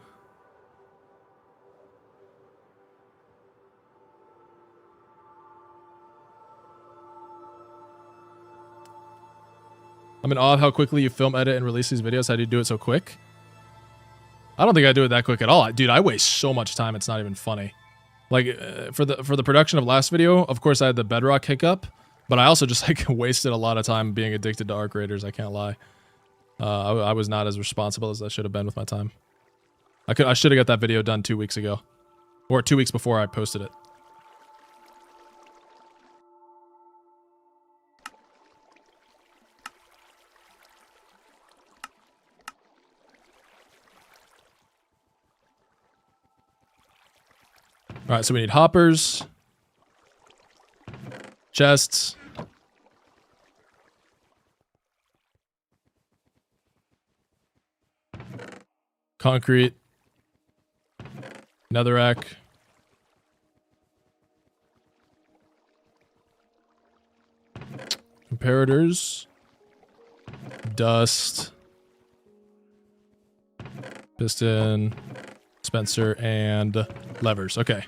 I'm in awe of how quickly you film, edit, and release these videos. How do you do it so quick? I don't think I do it that quick at all. Dude, I waste so much time, it's not even funny. Like, for the production of last video, of course I had the Bedrock hiccup, but I also just, like, wasted a lot of time being addicted to Arc Raiders, I can't lie. I was not as responsible as I should have been with my time. I should have got that video done 2 weeks ago. Or 2 weeks before I posted it. Alright, so we need hoppers, chests, concrete, netherrack, comparators, dust, piston, dispenser, and levers. Okay.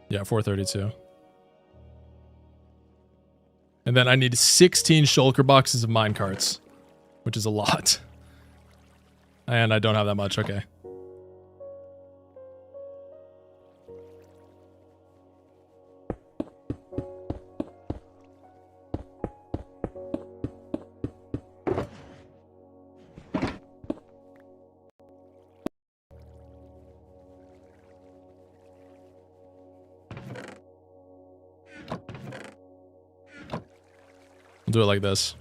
Yeah, 432. And then I need 16 shulker boxes of minecarts, which is a lot. And I don't have that much. Okay. We'll do it like this.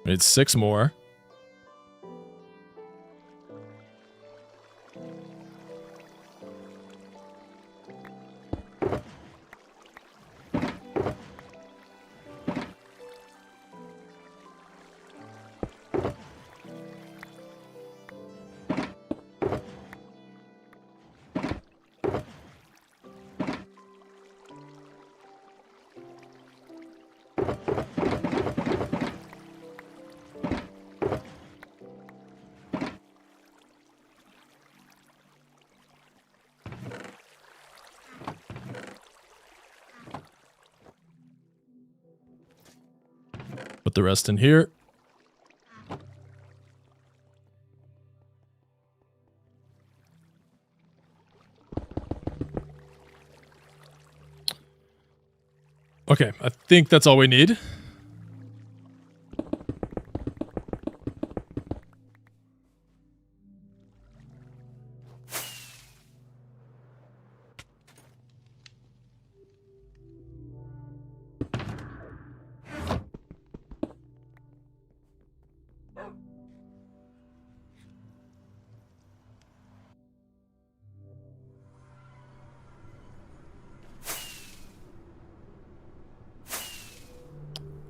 It's 6 more. Put the rest in here. Okay, I think that's all we need.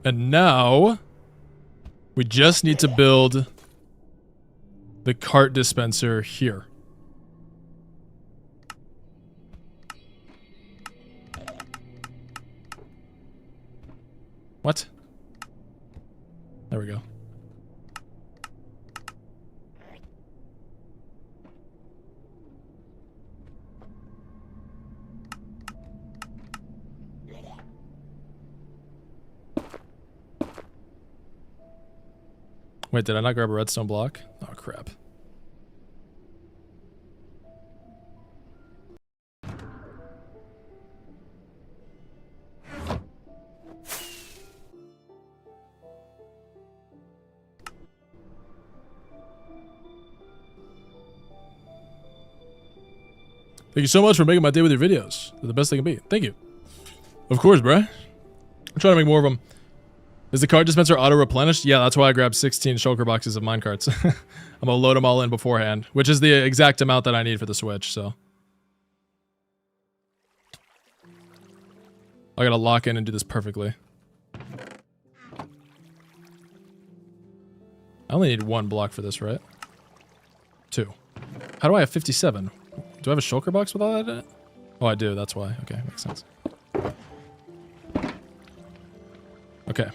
And now we just need to build the cart dispenser here. What? There we go. Wait, did I not grab a redstone block? Oh, crap. Thank you so much for making my day with your videos. They're the best they can be. Thank you. Of course, bruh. I'm trying to make more of them. Is the cart dispenser auto-replenished? Yeah, that's why I grabbed 16 shulker boxes of minecarts. I'm gonna load them all in beforehand, which is the exact amount that I need for the switch, so. I gotta lock in and do this perfectly. I only need 1 block for this, right? 2. How do I have 57? Do I have a shulker box with all that in it? Oh, I do. That's why. Okay, makes sense. Okay.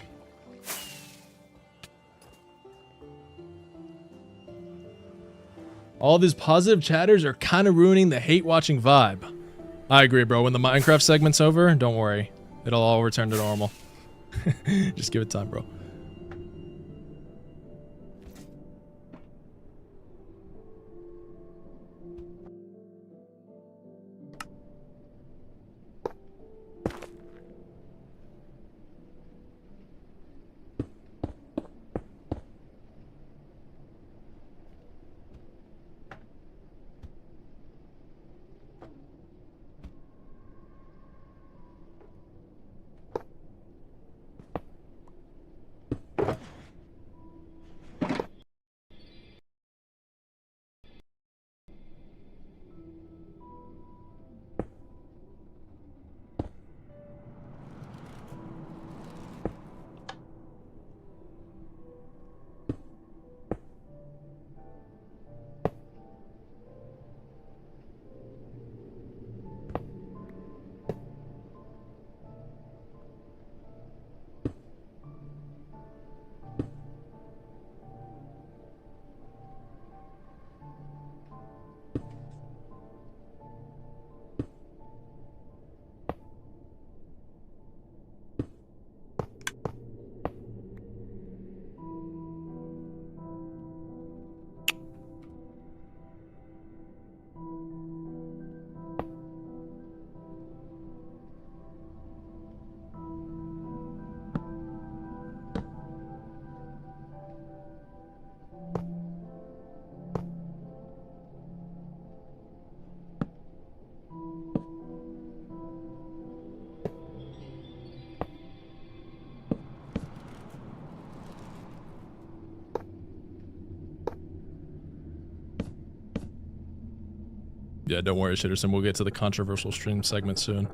All these positive chatters are kind of ruining the hate-watching vibe. I agree, bro. When the Minecraft segment's over, don't worry. It'll all return to normal. Just give it time, bro. Yeah, don't worry, Shitterson. We'll get to the controversial stream segment soon.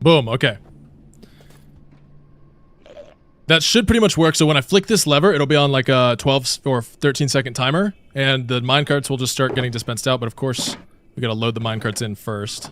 Boom, okay. That should pretty much work. So when I flick this lever, it'll be on like a 12 or 13 second timer, and the minecarts will just start getting dispensed out. But of course, we gotta load the minecarts in first.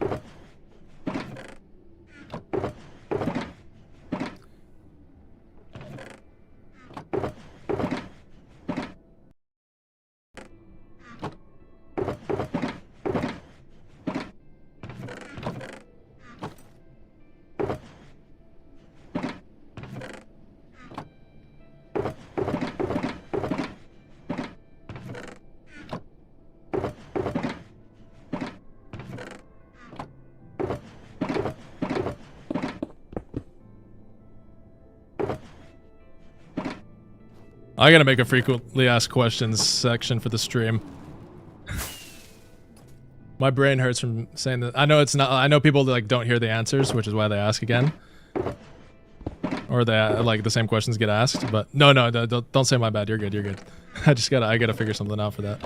I gotta make a frequently asked questions section for the stream. My brain hurts from saying that. I know it's not. I know people like don't hear the answers, which is why they ask again, or they like the same questions get asked. But no, don't say my bad. You're good. You're good. I gotta figure something out for that.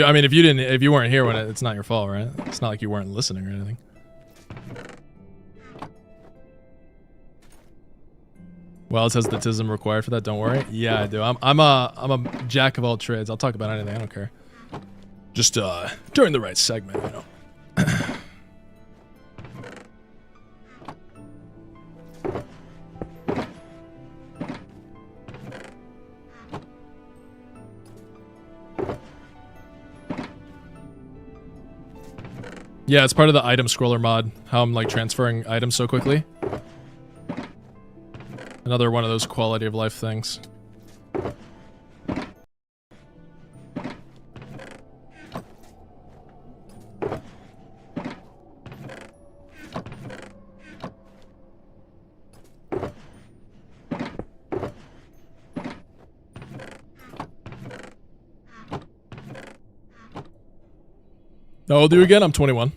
I mean, if you weren't here when it's not your fault, right? It's not like you weren't listening or anything. Well, it says the tism required for that. Don't worry. Yeah, I do. I'm a jack of all trades. I'll talk about anything. I don't care. Just during the right segment, you know. Yeah, it's part of the item scroller mod. How I'm like transferring items so quickly. Another one of those quality of life things. How old are you again? I'm 21.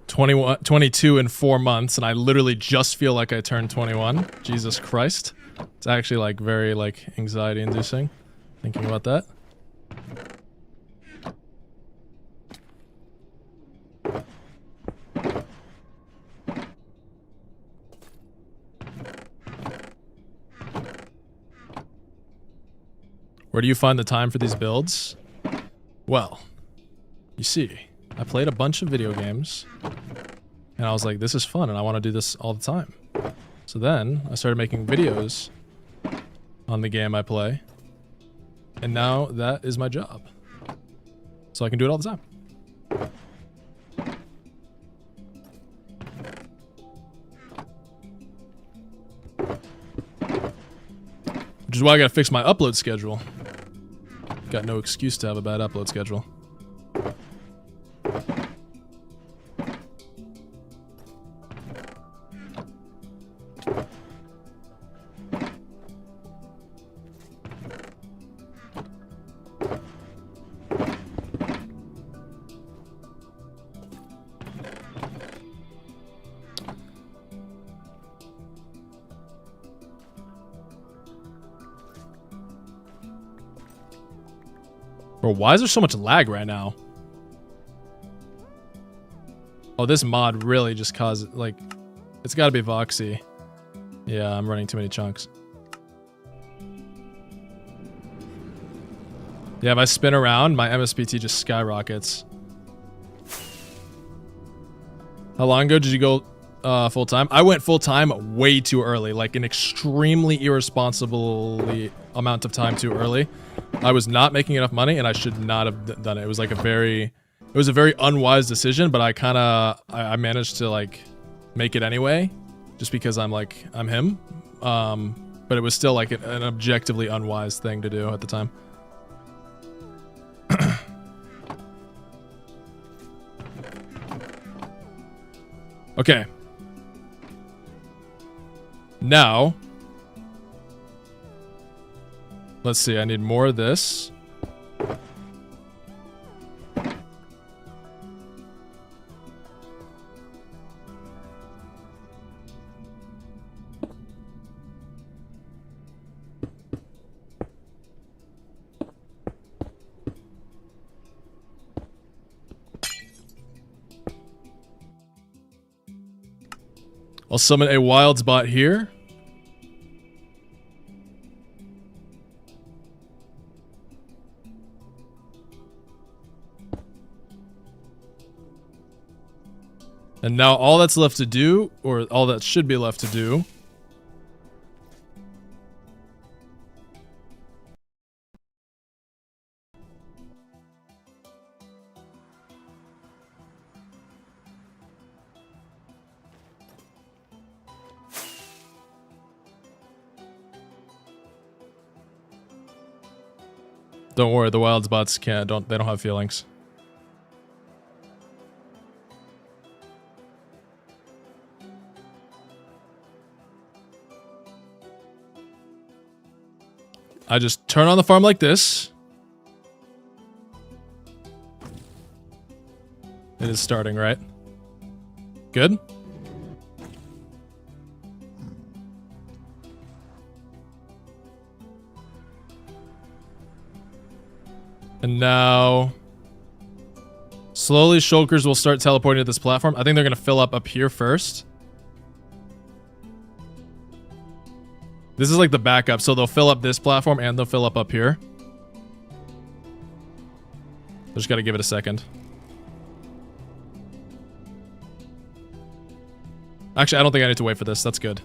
(21) 22 in 4 months, and I literally just feel like I turned 21. Jesus Christ. It's actually like very like anxiety inducing thinking about that. Where do you find the time for these builds? Well, you see, I played a bunch of video games, and I was like, this is fun, and I want to do this all the time. So then, I started making videos on the game I play, and now that is my job. So I can do it all the time. Which is why I gotta fix my upload schedule. Got no excuse to have a bad upload schedule. Bro, why is there so much lag right now? Oh, this mod really just caused, like, it's gotta be Voxy. Yeah, I'm running too many chunks. Yeah, if I spin around, my MSPT just skyrockets. How long ago did you go full-time? I went full-time way too early, like an extremely irresponsibly amount of time too early. I was not making enough money, and I should not have done it. It was like it was a very unwise decision, but I managed to like make it anyway, just because I'm him. But it was still like an objectively unwise thing to do at the time. Okay. Now, let's see, I need more of this. I'll summon a wild spot here. And now all that's left to do, or all that should be left to do, don't worry, the wild spots they don't have feelings. I just turn on the farm like this. It is starting, right? Good. And now, slowly shulkers will start teleporting to this platform. I think they're going to fill up here first. This is like the backup, so they'll fill up this platform and they'll fill up here. Just got to give it a second. Actually, I don't think I need to wait for this. That's good.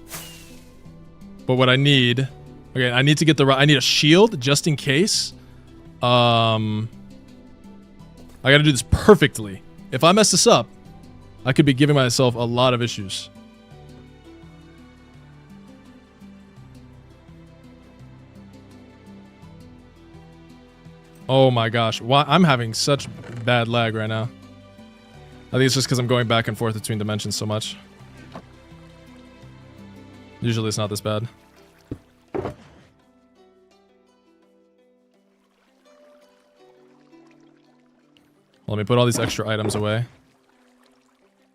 But what I need... Okay, I need to get I need a shield just in case. I gotta do this perfectly. If I mess this up, I could be giving myself a lot of issues. Oh my gosh. Why I'm having such bad lag right now. I think it's just because I'm going back and forth between dimensions so much. Usually it's not this bad. Let me put all these extra items away.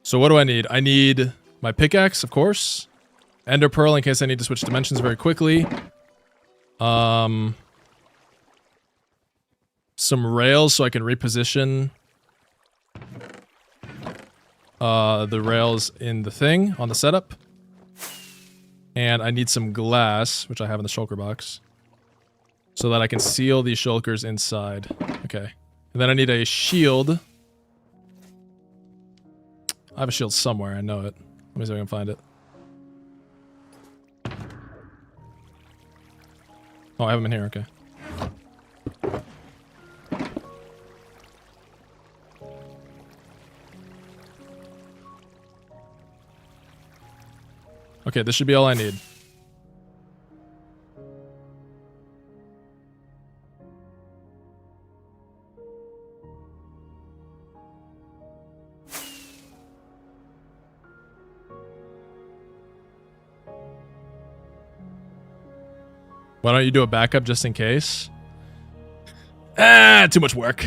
So what do I need? I need my pickaxe, of course. Ender pearl in case I need to switch dimensions very quickly. Some rails so I can reposition the rails in the thing on the setup. And I need some glass, which I have in the shulker box, so that I can seal these shulkers inside. Okay. And then I need a shield. I have a shield somewhere, I know it. Let me see if I can find it. Oh, I have them in here, okay. Okay, this should be all I need. Why don't you do a backup just in case? Too much work.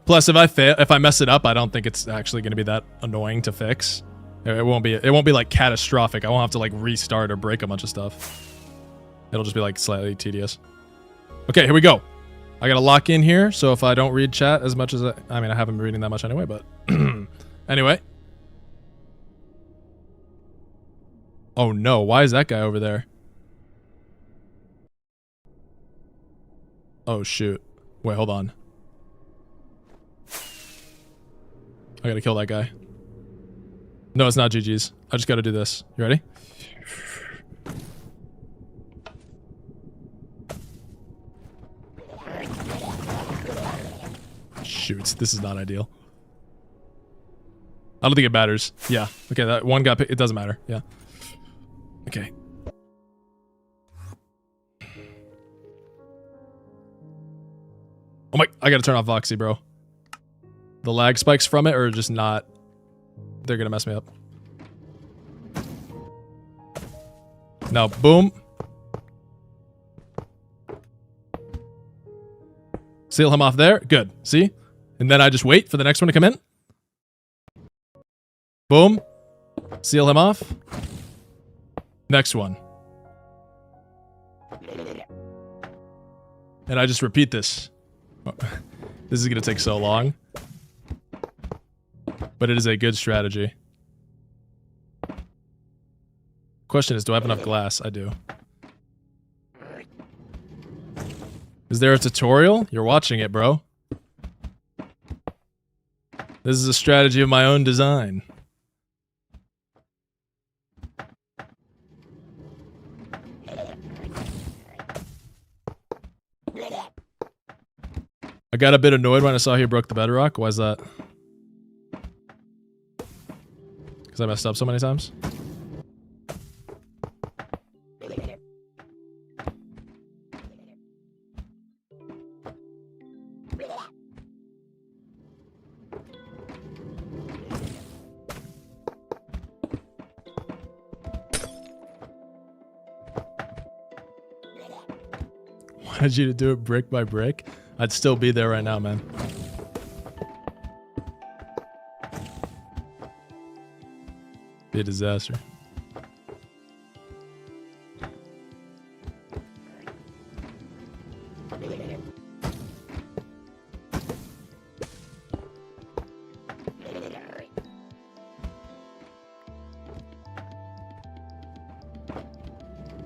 Plus, if I mess it up, I don't think it's actually going to be that annoying to fix. It won't be like catastrophic. I won't have to like restart or break a bunch of stuff. It'll just be like slightly tedious. Okay, here we go. I gotta lock in here, so if I don't read chat as much as I mean, I haven't been reading that much anyway, but anyway. Oh no, why is that guy over there? Oh shoot. Wait, hold on. I gotta kill that guy. No, it's not GG's. I just gotta do this. You ready? Shoot, this is not ideal. I don't think it matters. Yeah. Okay, that one got picked. It doesn't matter. Yeah. Okay. Oh my, I gotta turn off Voxy, bro. The lag spikes from it are just not... They're gonna mess me up. Now, boom. Seal him off there. Good. See? And then I just wait for the next one to come in. Boom. Seal him off. Next one. And I just repeat this. This is gonna take so long. But it is a good strategy. Question is, do I have enough glass? I do. Is there a tutorial? You're watching it, bro. This is a strategy of my own design. I got a bit annoyed when I saw he broke the bedrock. Why is that? Because I messed up so many times? Wanted you to do it brick by brick. I'd still be there right now, man. Be a disaster.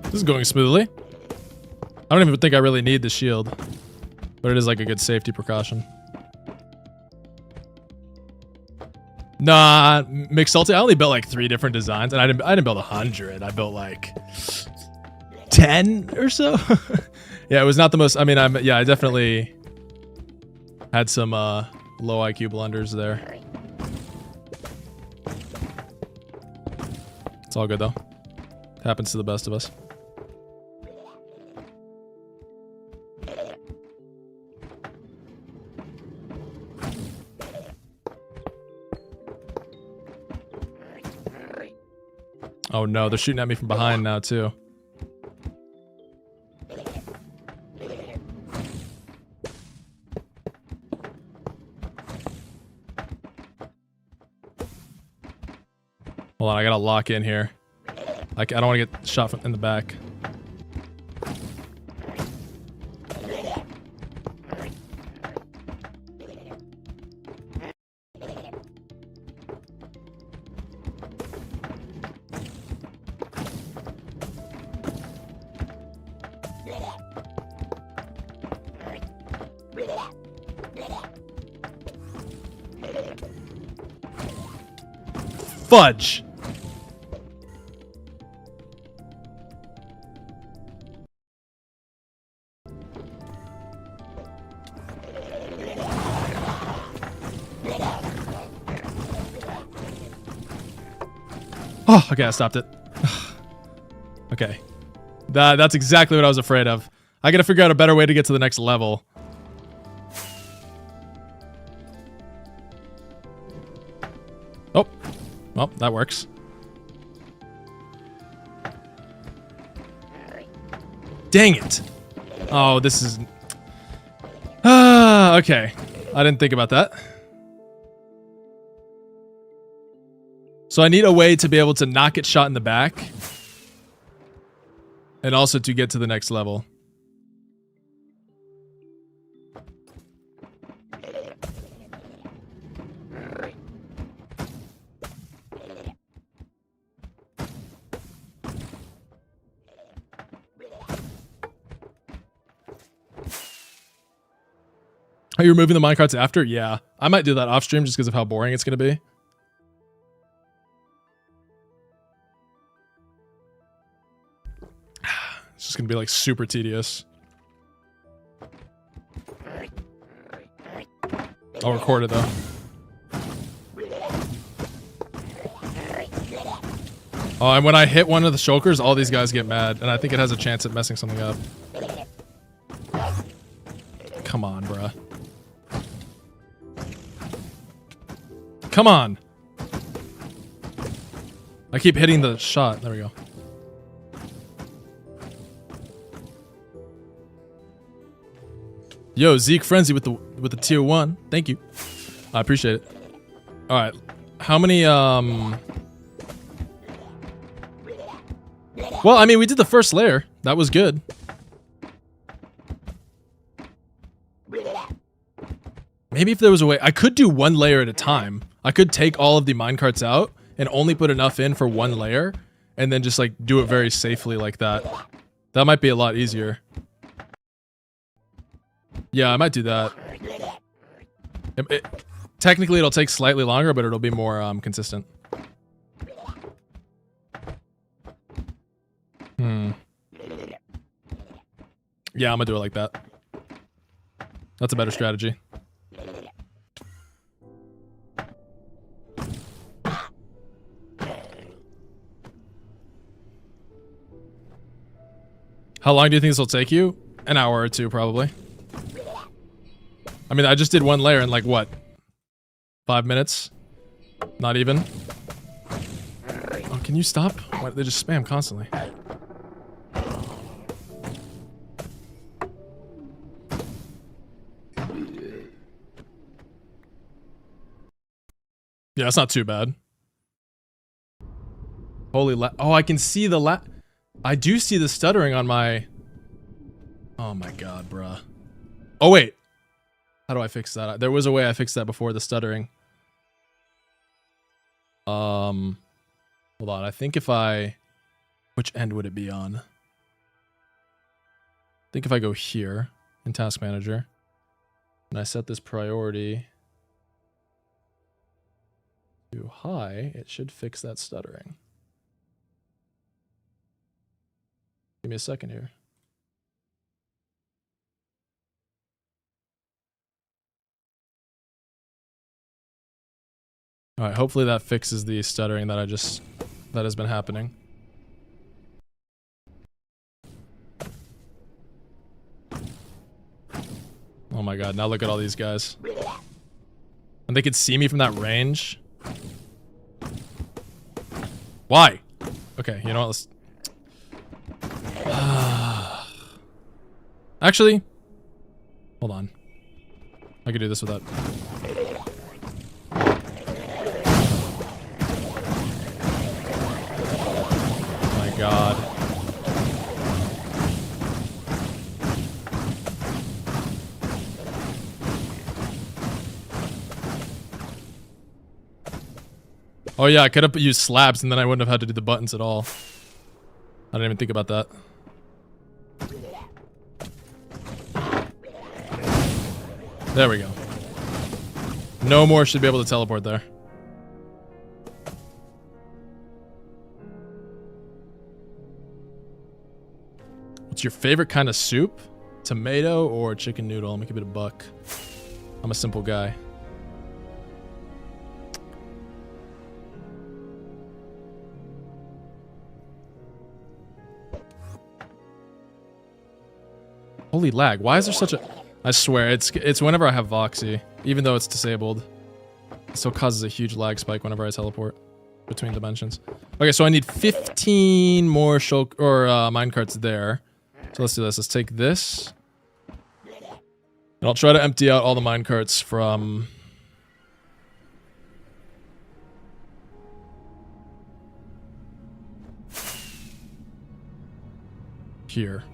This is going smoothly. I don't even think I really need the shield, but it is like a good safety precaution. Nah, McSalty, I only built like 3 different designs, and I didn't build 100. I built like 10 or so. Yeah, it was not the most. I mean, I definitely had some low IQ blunders there. It's all good though. It happens to the best of us. Oh no, they're shooting at me from behind now too. Hold on, I gotta lock in here. Like, I don't want to get shot from in the back. Fudge! Oh, okay, I stopped it. Okay. That's exactly what I was afraid of. I gotta figure out a better way to get to the next level. Oh. Well, that works. Dang it. Oh, this is... okay. I didn't think about that. So I need a way to be able to not get shot in the back. And also to get to the next level. Are you removing the minecarts after? Yeah. I might do that off stream just because of how boring it's going to be. It's just going to be like super tedious. I'll record it though. Oh, and when I hit one of the shulkers, all these guys get mad, and I think it has a chance at messing something up. Come on, bruh. Come on. I keep hitting the shot. There we go. Yo, Zeke Frenzy with the tier 1. Thank you. I appreciate it. All right. How many Well, I mean, we did the first layer. That was good. Maybe if there was a way I could do one layer at a time. I could take all of the minecarts out and only put enough in for one layer and then just like do it very safely like that. That might be a lot easier. Yeah, I might do that. Technically, it'll take slightly longer, but it'll be more consistent. Yeah, I'm gonna do it like that. That's a better strategy. How long do you think this will take you? An hour or two, probably. I mean, I just did one layer in like, what? 5 minutes? Not even? Oh, can you stop? Why do they just spam constantly? Yeah, it's not too bad. Holy oh, I can see the I do see the stuttering on my... Oh my god, bruh. Oh, wait. How do I fix that? There was a way I fixed that before, the stuttering. Hold on. I think if I... Which end would it be on? I think if I go here in Task Manager and I set this priority to high, it should fix that stuttering. Give me a second here. All right, hopefully that fixes the stuttering that that has been happening. Oh my god, now look at all these guys. And they could see me from that range. Why? Okay, you know what, let's... Actually, hold on. I could do this without... Oh my god. Oh yeah, I could have used slabs and then I wouldn't have had to do the buttons at all. I didn't even think about that. There we go. No more should be able to teleport there. What's your favorite kind of soup? Tomato or chicken noodle? I'll make a bit of buck. I'm a simple guy. Holy lag. Why is there such a... I swear, it's whenever I have Voxy. Even though it's disabled. It still causes a huge lag spike whenever I teleport between dimensions. Okay, so I need 15 more minecarts there. So let's do this. Let's take this. And I'll try to empty out all the minecarts from... here.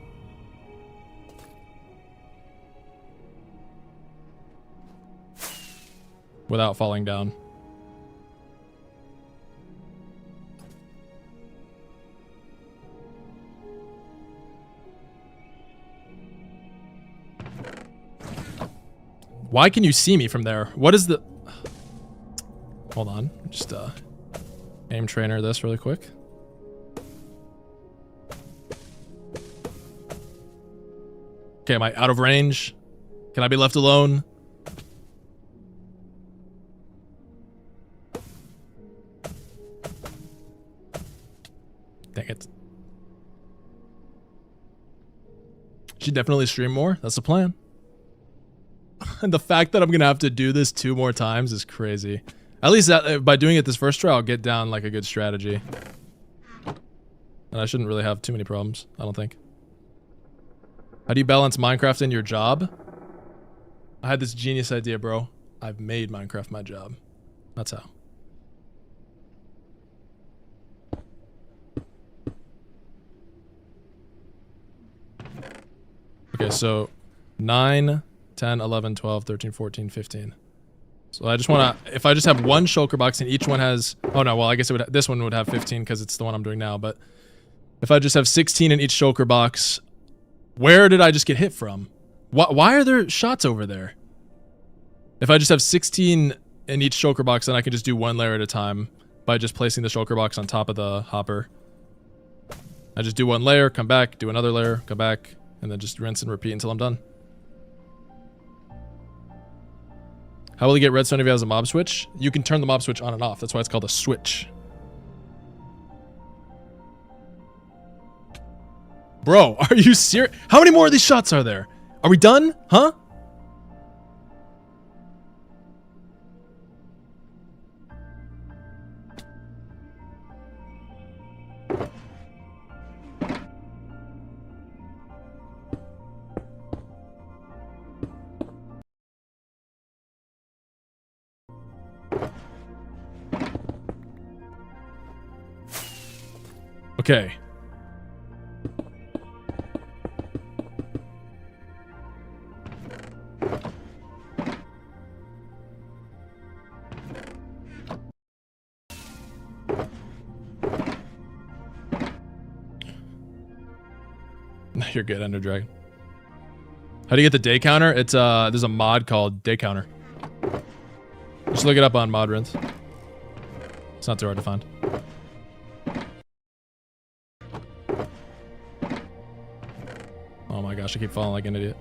Without falling down. Why can you see me from there? What is the... Hold on. Just aim trainer this really quick. Okay, am I out of range? Can I be left alone? Dang it. Should definitely stream more. That's the plan. And the fact that I'm gonna have to do this 2 more times is crazy. At least that, by doing it this first try, I'll get down like a good strategy. And I shouldn't really have too many problems, I don't think. How do you balance Minecraft and your job? I had this genius idea, bro. I've made Minecraft my job. That's how. Okay, so 9, 10, 11, 12, 13, 14, 15. So I just want to, if I just have one shulker box and each one has, oh no, well I guess it would, this one would have 15 because it's the one I'm doing now, but if I just have 16 in each shulker box, where did I just get hit from? Why are there shots over there? If I just have 16 in each shulker box, then I can just do 1 layer at a time by just placing the shulker box on top of the hopper. I just do 1 layer, come back, do another layer, come back, and then just rinse and repeat until I'm done. How will you get redstone if he has a mob switch? You can turn the mob switch on and off. That's why it's called a switch. Bro, are you serious? How many more of these shots are there? Are we done? Huh? Okay. You're good, Ender Dragon. How do you get the day counter? It's there's a mod called Day Counter. Just look it up on Modrinth. It's not too hard to find. Oh my gosh, I keep falling like an idiot.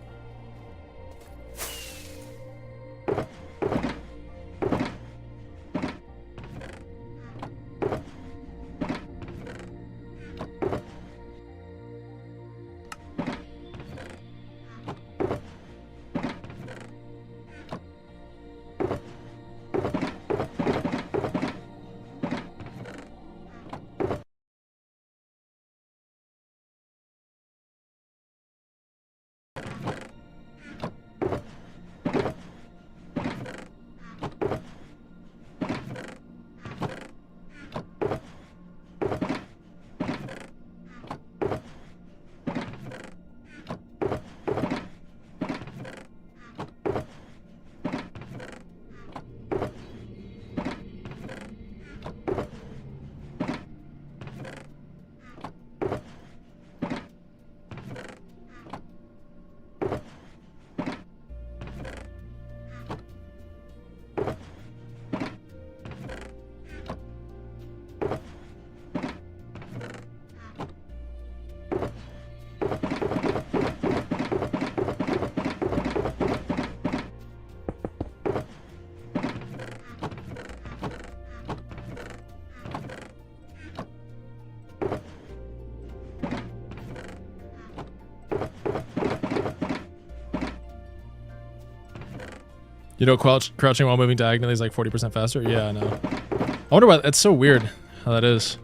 You know, crouching while moving diagonally is like 40% faster? Yeah, I know. I wonder why, it's so weird how that is.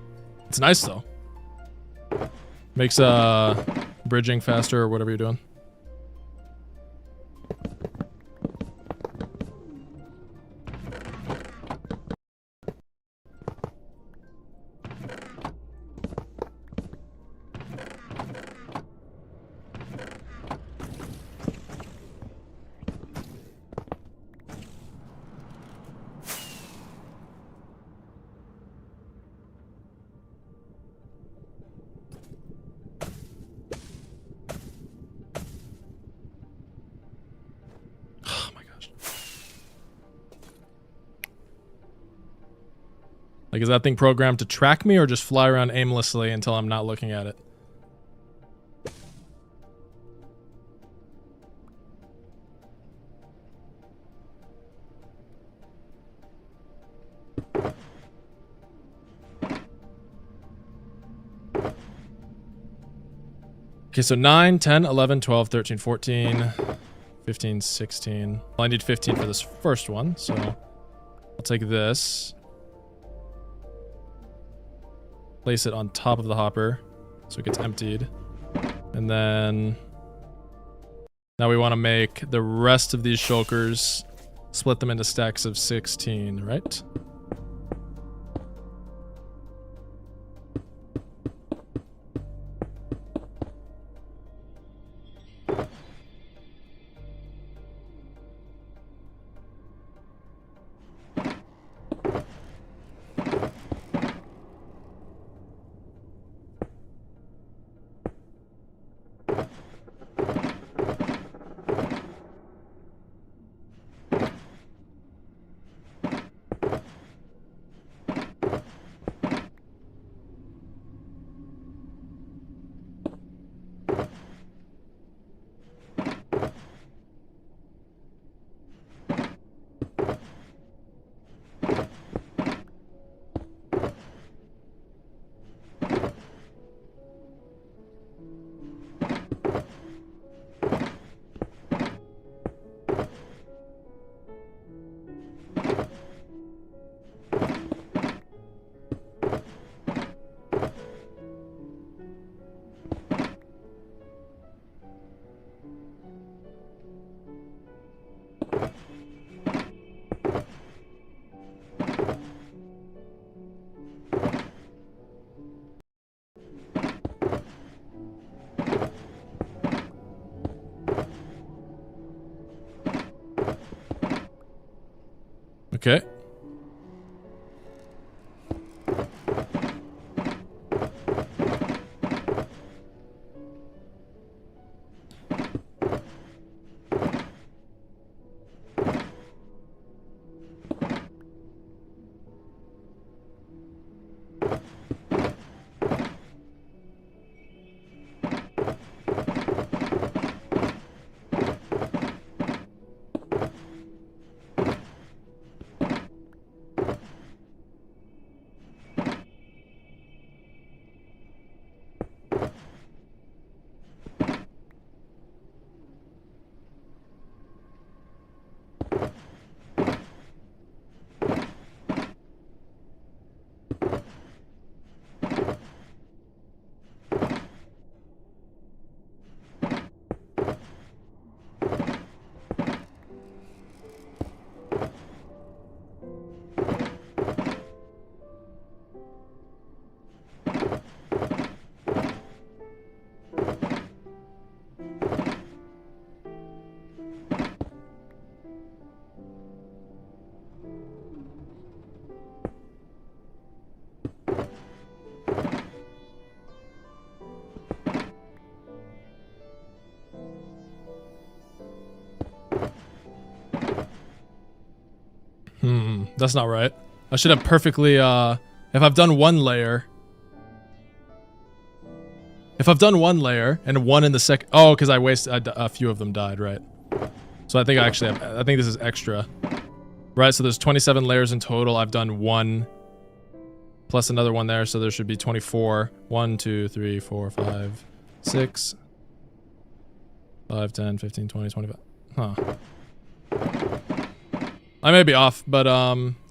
It's nice though. Makes bridging faster or whatever you're doing. Like, is that thing programmed to track me or just fly around aimlessly until I'm not looking at it? Okay, so 9, 10, 11, 12, 13, 14, 15, 16. Well, I need 15 for this first one, so I'll take this. Place it on top of the hopper so it gets emptied. And then now we want to make the rest of these shulkers, split them into stacks of 16, right? Okay. That's not right. I should have perfectly, if I've done one layer. If I've done one layer and one in the second, oh, because I wasted, a few of them died, right? So I think I actually have, I think this is extra. Right, so there's 27 layers in total. I've done one plus another one there, so there should be 24. 1, 2, 3, 4, 5, 6, 5, 10, 15, 20, 25. Huh. I may be off, but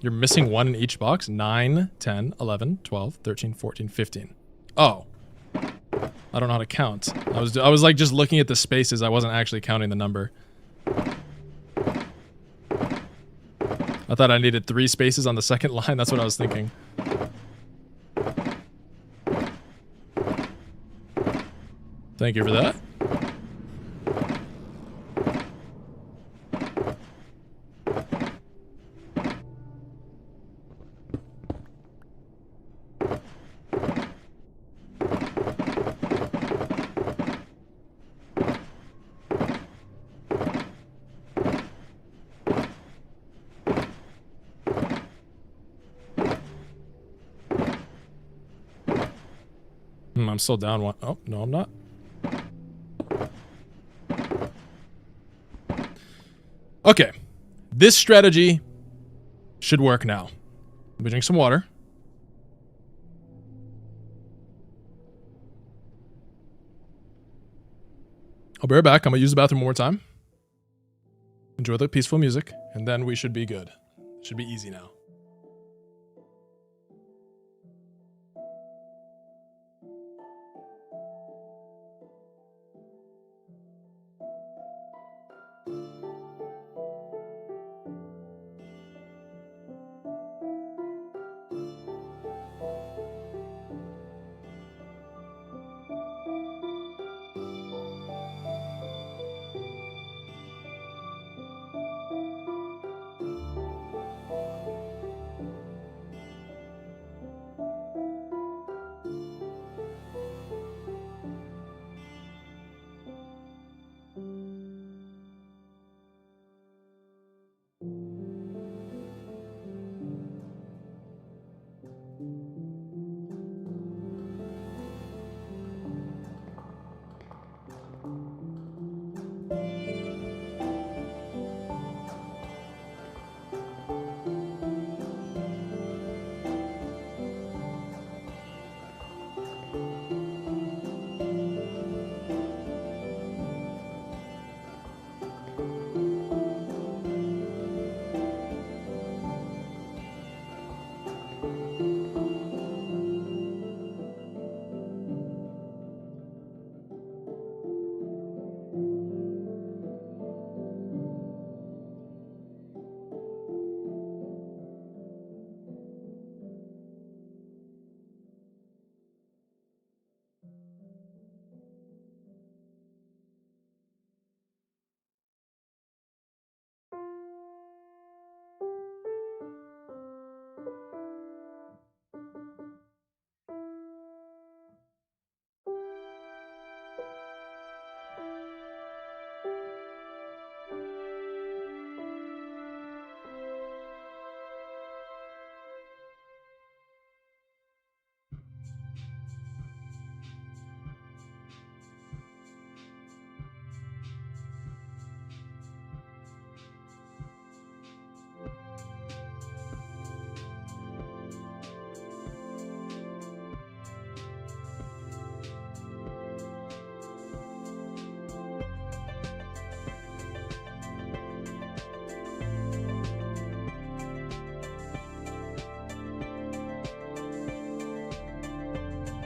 you're missing one in each box. 9, 10, 11, 12, 13, 14, 15. Oh. I don't know how to count. I was like just looking at the spaces. I wasn't actually counting the number. I thought I needed 3 spaces on the second line. That's what I was thinking. Thank you for that. I'm still down one. Oh, no, I'm not. Okay. This strategy should work now. Let me drink some water. I'll be right back. I'm gonna use the bathroom one more time. Enjoy the peaceful music, and then we should be good. Should be easy now.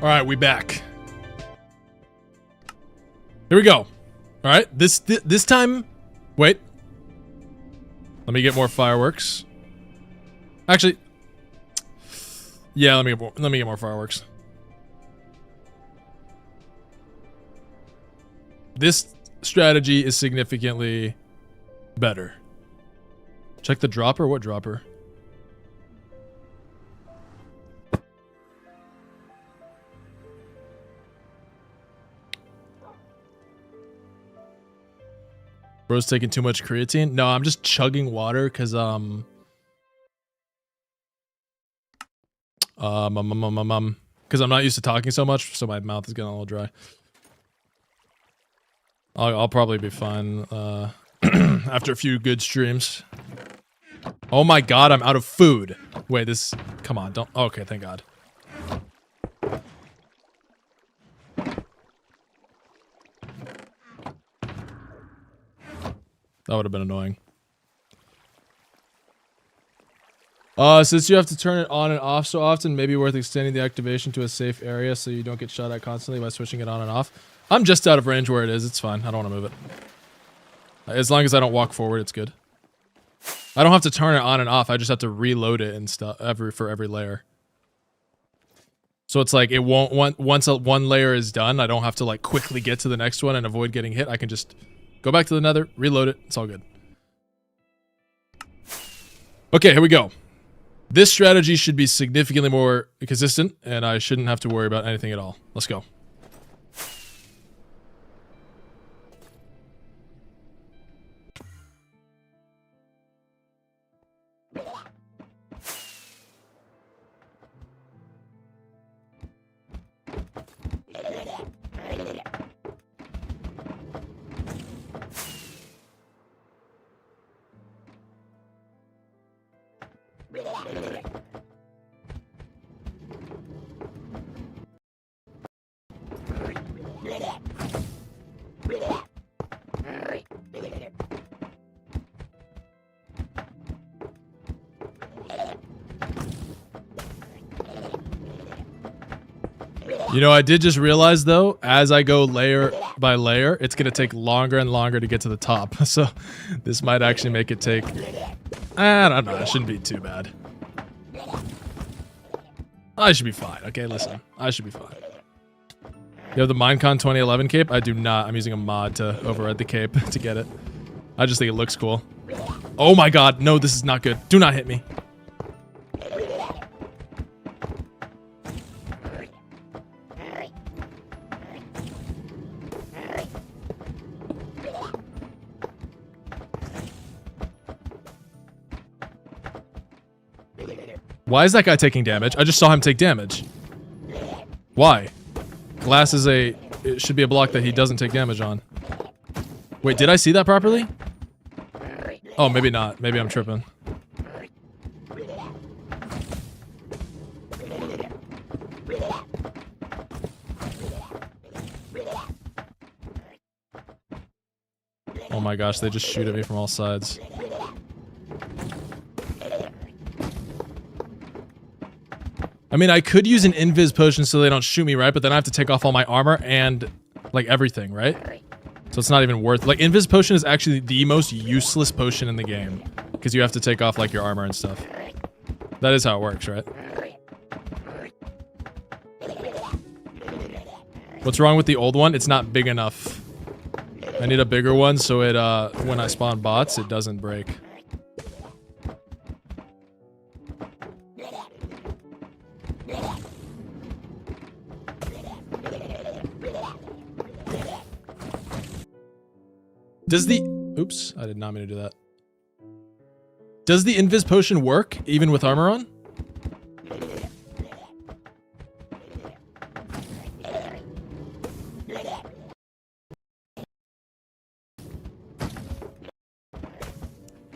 All right, we back. Here we go. All right, this time, wait. Let me get more fireworks. Actually, yeah, let me get more fireworks. This strategy is significantly better. Check the dropper. What dropper? Bro's taking too much creatine. No, I'm just chugging water because because I'm not used to talking so much, so my mouth is getting a little dry. I'll probably be fine after a few good streams. Oh my god, I'm out of food. Wait, this. Come on, don't. Okay, thank god. That would have been annoying. Since you have to turn it on and off so often, maybe worth extending the activation to a safe area so you don't get shot at constantly by switching it on and off. I'm just out of range where it is. It's fine. I don't want to move it. As long as I don't walk forward, it's good. I don't have to turn it on and off. I just have to reload it and stuff for every layer. So it's like it won't once one layer is done, I don't have to like quickly get to the next one and avoid getting hit. I can just go back to the nether, reload it. It's all good. Okay, here we go. This strategy should be significantly more consistent, and I shouldn't have to worry about anything at all. Let's go. You know, I did just realize though, as I go layer by layer, it's gonna take longer and longer to get to the top. So this might actually make it take, I don't know, it shouldn't be too bad. I should be fine. Okay, listen, I should be fine. You have the Minecon 2011 cape? I do not. I'm using a mod to override the cape to get it. I just think it looks cool. Oh my god, no, this is not good. Do not hit me. Why is that guy taking damage? I just saw him take damage. Why? Glass is it should be a block that he doesn't take damage on. Wait, did I see that properly? Oh, maybe not. Maybe I'm tripping. Oh my gosh, they just shoot at me from all sides. I mean, I could use an invis potion so they don't shoot me, right? But then I have to take off all my armor and, like, everything, right? So it's not even worth... Like, invis potion is actually the most useless potion in the game. Because you have to take off, like, your armor and stuff. That is how it works, right? What's wrong with the old one? It's not big enough. I need a bigger one so it, when I spawn bots, it doesn't break. Does the... Oops, I did not mean to do that. Does the invis potion work, even with armor on?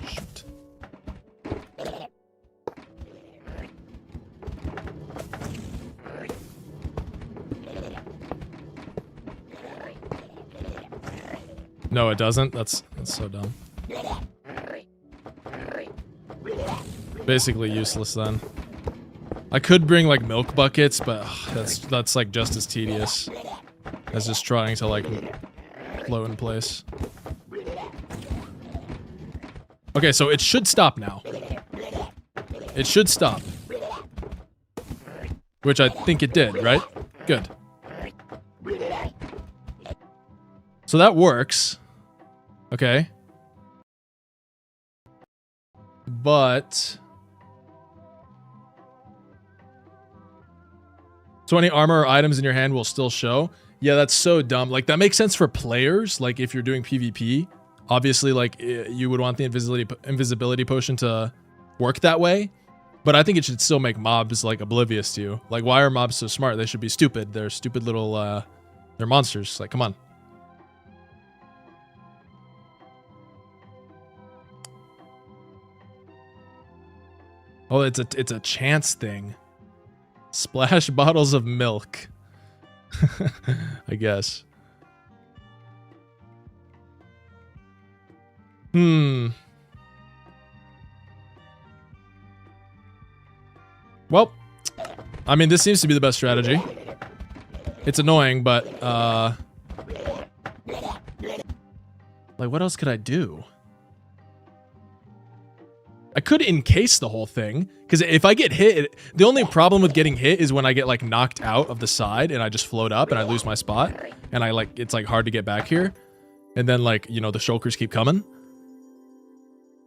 Shoot. No, it doesn't. That's so dumb. Basically useless then. I could bring like milk buckets, but ugh, that's like just as tedious as just trying to like float in place. Okay, so it should stop now. It should stop. Which I think it did, right? Good. So that works. Okay. But... So any armor or items in your hand will still show? Yeah, that's so dumb. Like, that makes sense for players. Like, if you're doing PvP, obviously, like, you would want the invisibility potion to work that way. But I think it should still make mobs, like, oblivious to you. Like, why are mobs so smart? They should be stupid. They're stupid little, they're monsters. Like, come on. Oh, it's a chance thing. Splash bottles of milk. I guess. Well, I mean, this seems to be the best strategy. It's annoying, but, like, what else could I do? I could encase the whole thing, because if I get hit, the only problem with getting hit is when I get, like, knocked out of the side, and I just float up, and I lose my spot, and it's, like, hard to get back here, and then, like, you know, the shulkers keep coming.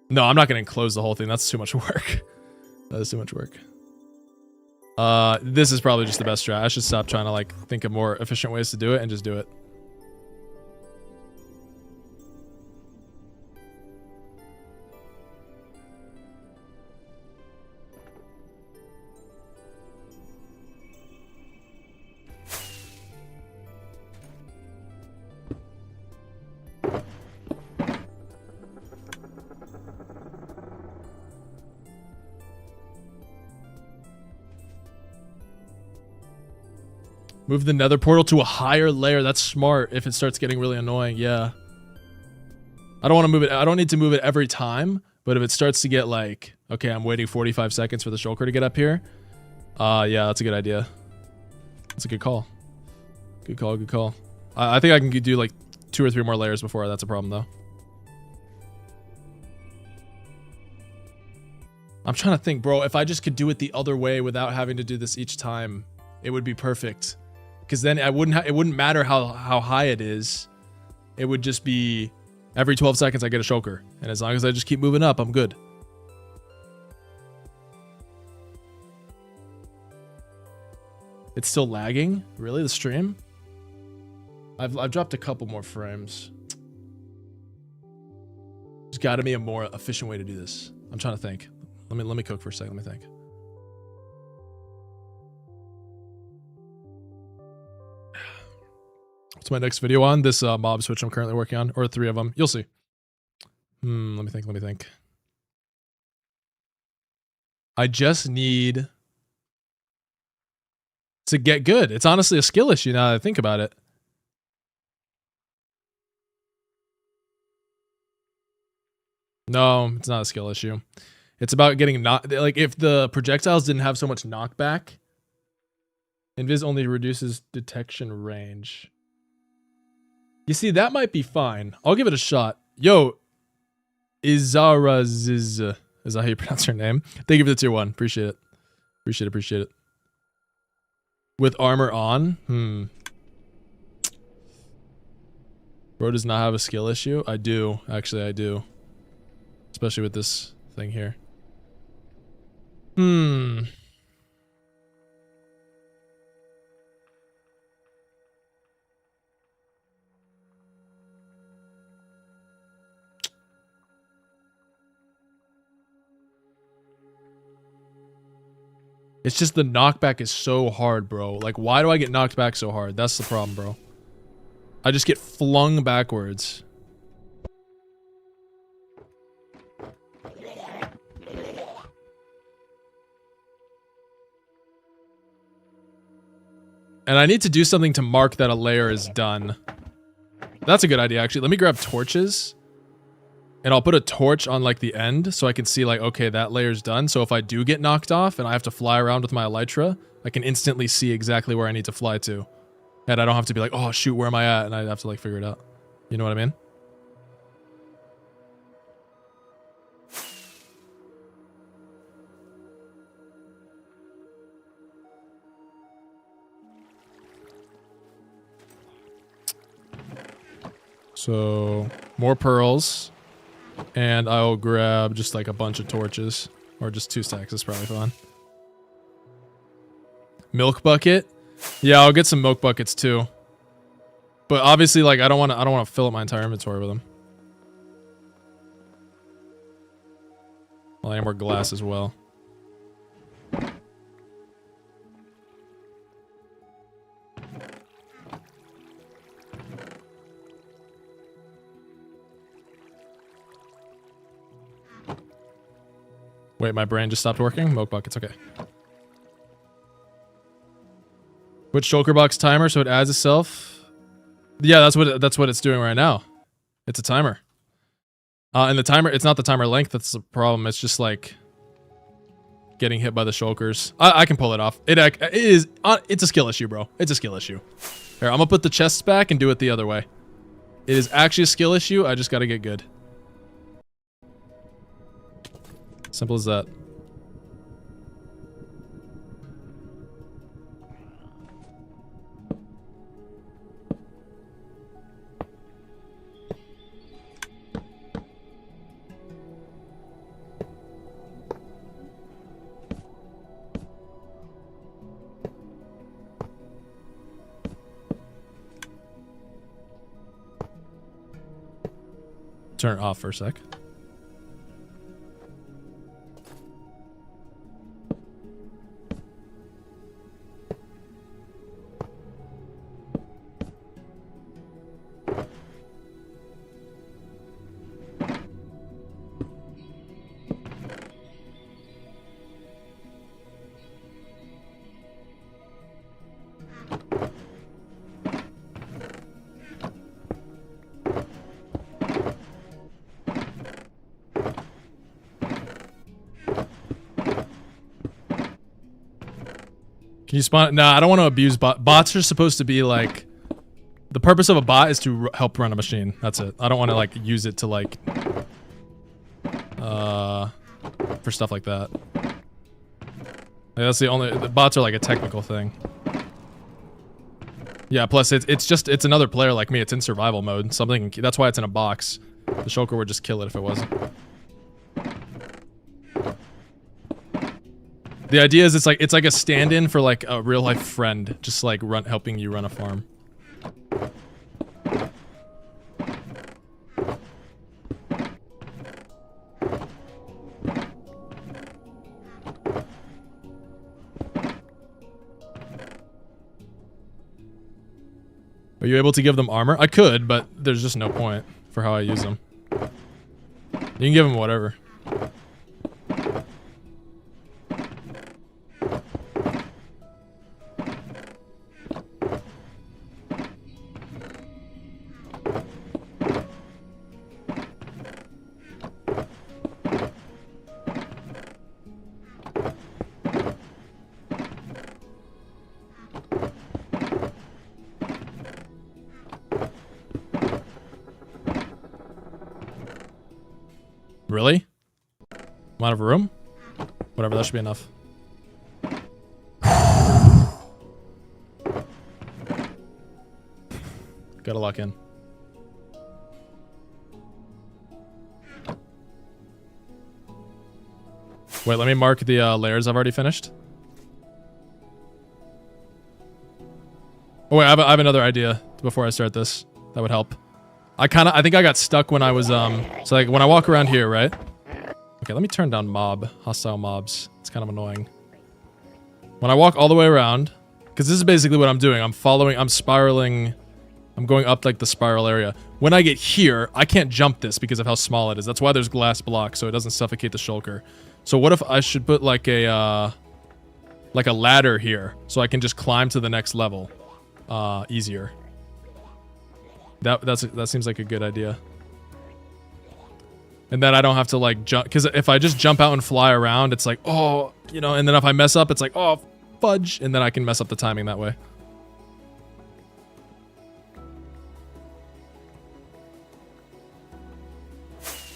No, I'm not gonna enclose the whole thing, that's too much work. That is too much work. This is probably just the best strat. I should stop trying to, like, think of more efficient ways to do it, and just do it. Move the nether portal to a higher layer. That's smart if it starts getting really annoying. Yeah. I don't want to move it. I don't need to move it every time. But if it starts to get like, okay, I'm waiting 45 seconds for the shulker to get up here. Yeah, that's a good idea. That's a good call. Good call, good call. I think I can do like 2 or 3 more layers before that's a problem though. I'm trying to think, bro, if I just could do it the other way without having to do this each time, it would be perfect. Because then it wouldn't matter how high it is. It would just be every 12 seconds I get a shulker. And as long as I just keep moving up, I'm good. It's still lagging? Really, the stream? I've dropped a couple more frames. There's got to be a more efficient way to do this. I'm trying to think. Let me cook for a second. Let me think. What's my next video on? This mob switch I'm currently working on, or 3 of them. You'll see. Let me think. Let me think. I just need to get good. It's honestly a skill issue now that I think about it. No, it's not a skill issue. It's about getting like if the projectiles didn't have so much knockback. Invis only reduces detection range. You see, that might be fine. I'll give it a shot. Yo, Izaraziz, is that how you pronounce her name? Thank you for the tier 1. Appreciate it. Appreciate it. With armor on? Bro does not have a skill issue? I do. Actually, I do. Especially with this thing here. It's just the knockback is so hard, bro. Like, why do I get knocked back so hard? That's the problem, bro. I just get flung backwards. And I need to do something to mark that a layer is done. That's a good idea, actually. Let me grab torches. And I'll put a torch on, like, the end so I can see, like, okay, that layer's done. So if I do get knocked off and I have to fly around with my elytra, I can instantly see exactly where I need to fly to. And I don't have to be like, oh, shoot, where am I at? And I have to, like, figure it out. You know what I mean? So, more pearls. And I'll grab just like a bunch of torches. Or just 2 stacks is probably fine. Milk bucket? Yeah, I'll get some milk buckets too. But obviously, like, I don't want to fill up my entire inventory with them. Well, I need more glass as well. Wait, my brain just stopped working? Milk buckets, okay. Which shulker box timer so it adds itself? Yeah, that's what it's doing right now. It's a timer. And the timer, it's not the timer length that's the problem. It's just like getting hit by the shulkers. I can pull it off. It's a skill issue, bro. It's a skill issue. Here, I'm gonna put the chests back and do it the other way. It is actually a skill issue. I just gotta get good. Simple as that. Turn it off for a sec. Can you spawn? Nah, I don't want to abuse bots are supposed to be like, the purpose of a bot is to help run a machine. That's it. I don't want to like use it to like, for stuff like that. Like, that's the only, the bots are like a technical thing. Yeah, plus it's another player like me. It's in survival mode. Something, that's why it's in a box. The shulker would just kill it if it wasn't. The idea is it's like a stand-in for like a real life friend, just like helping you run a farm. Are you able to give them armor? I could, but there's just no point for how I use them. You can give them whatever. Really? I'm out of room? Whatever, that should be enough. Gotta lock in. Wait, let me mark the layers I've already finished. Oh wait, I have another idea before I start this. That would help. I think I got stuck when I was, so like when I walk around here, right? Okay, let me turn down hostile mobs. It's kind of annoying. When I walk all the way around, because this is basically what I'm doing. I'm spiraling, I'm going up like the spiral area. When I get here, I can't jump this because of how small it is. That's why there's glass blocks, so it doesn't suffocate the shulker. So what if I should put like a ladder here, so I can just climb to the next level, easier. That seems like a good idea. And then I don't have to like jump, because if I just jump out and fly around, it's like, oh, you know, and then if I mess up, it's like, oh, fudge, and then I can mess up the timing that way.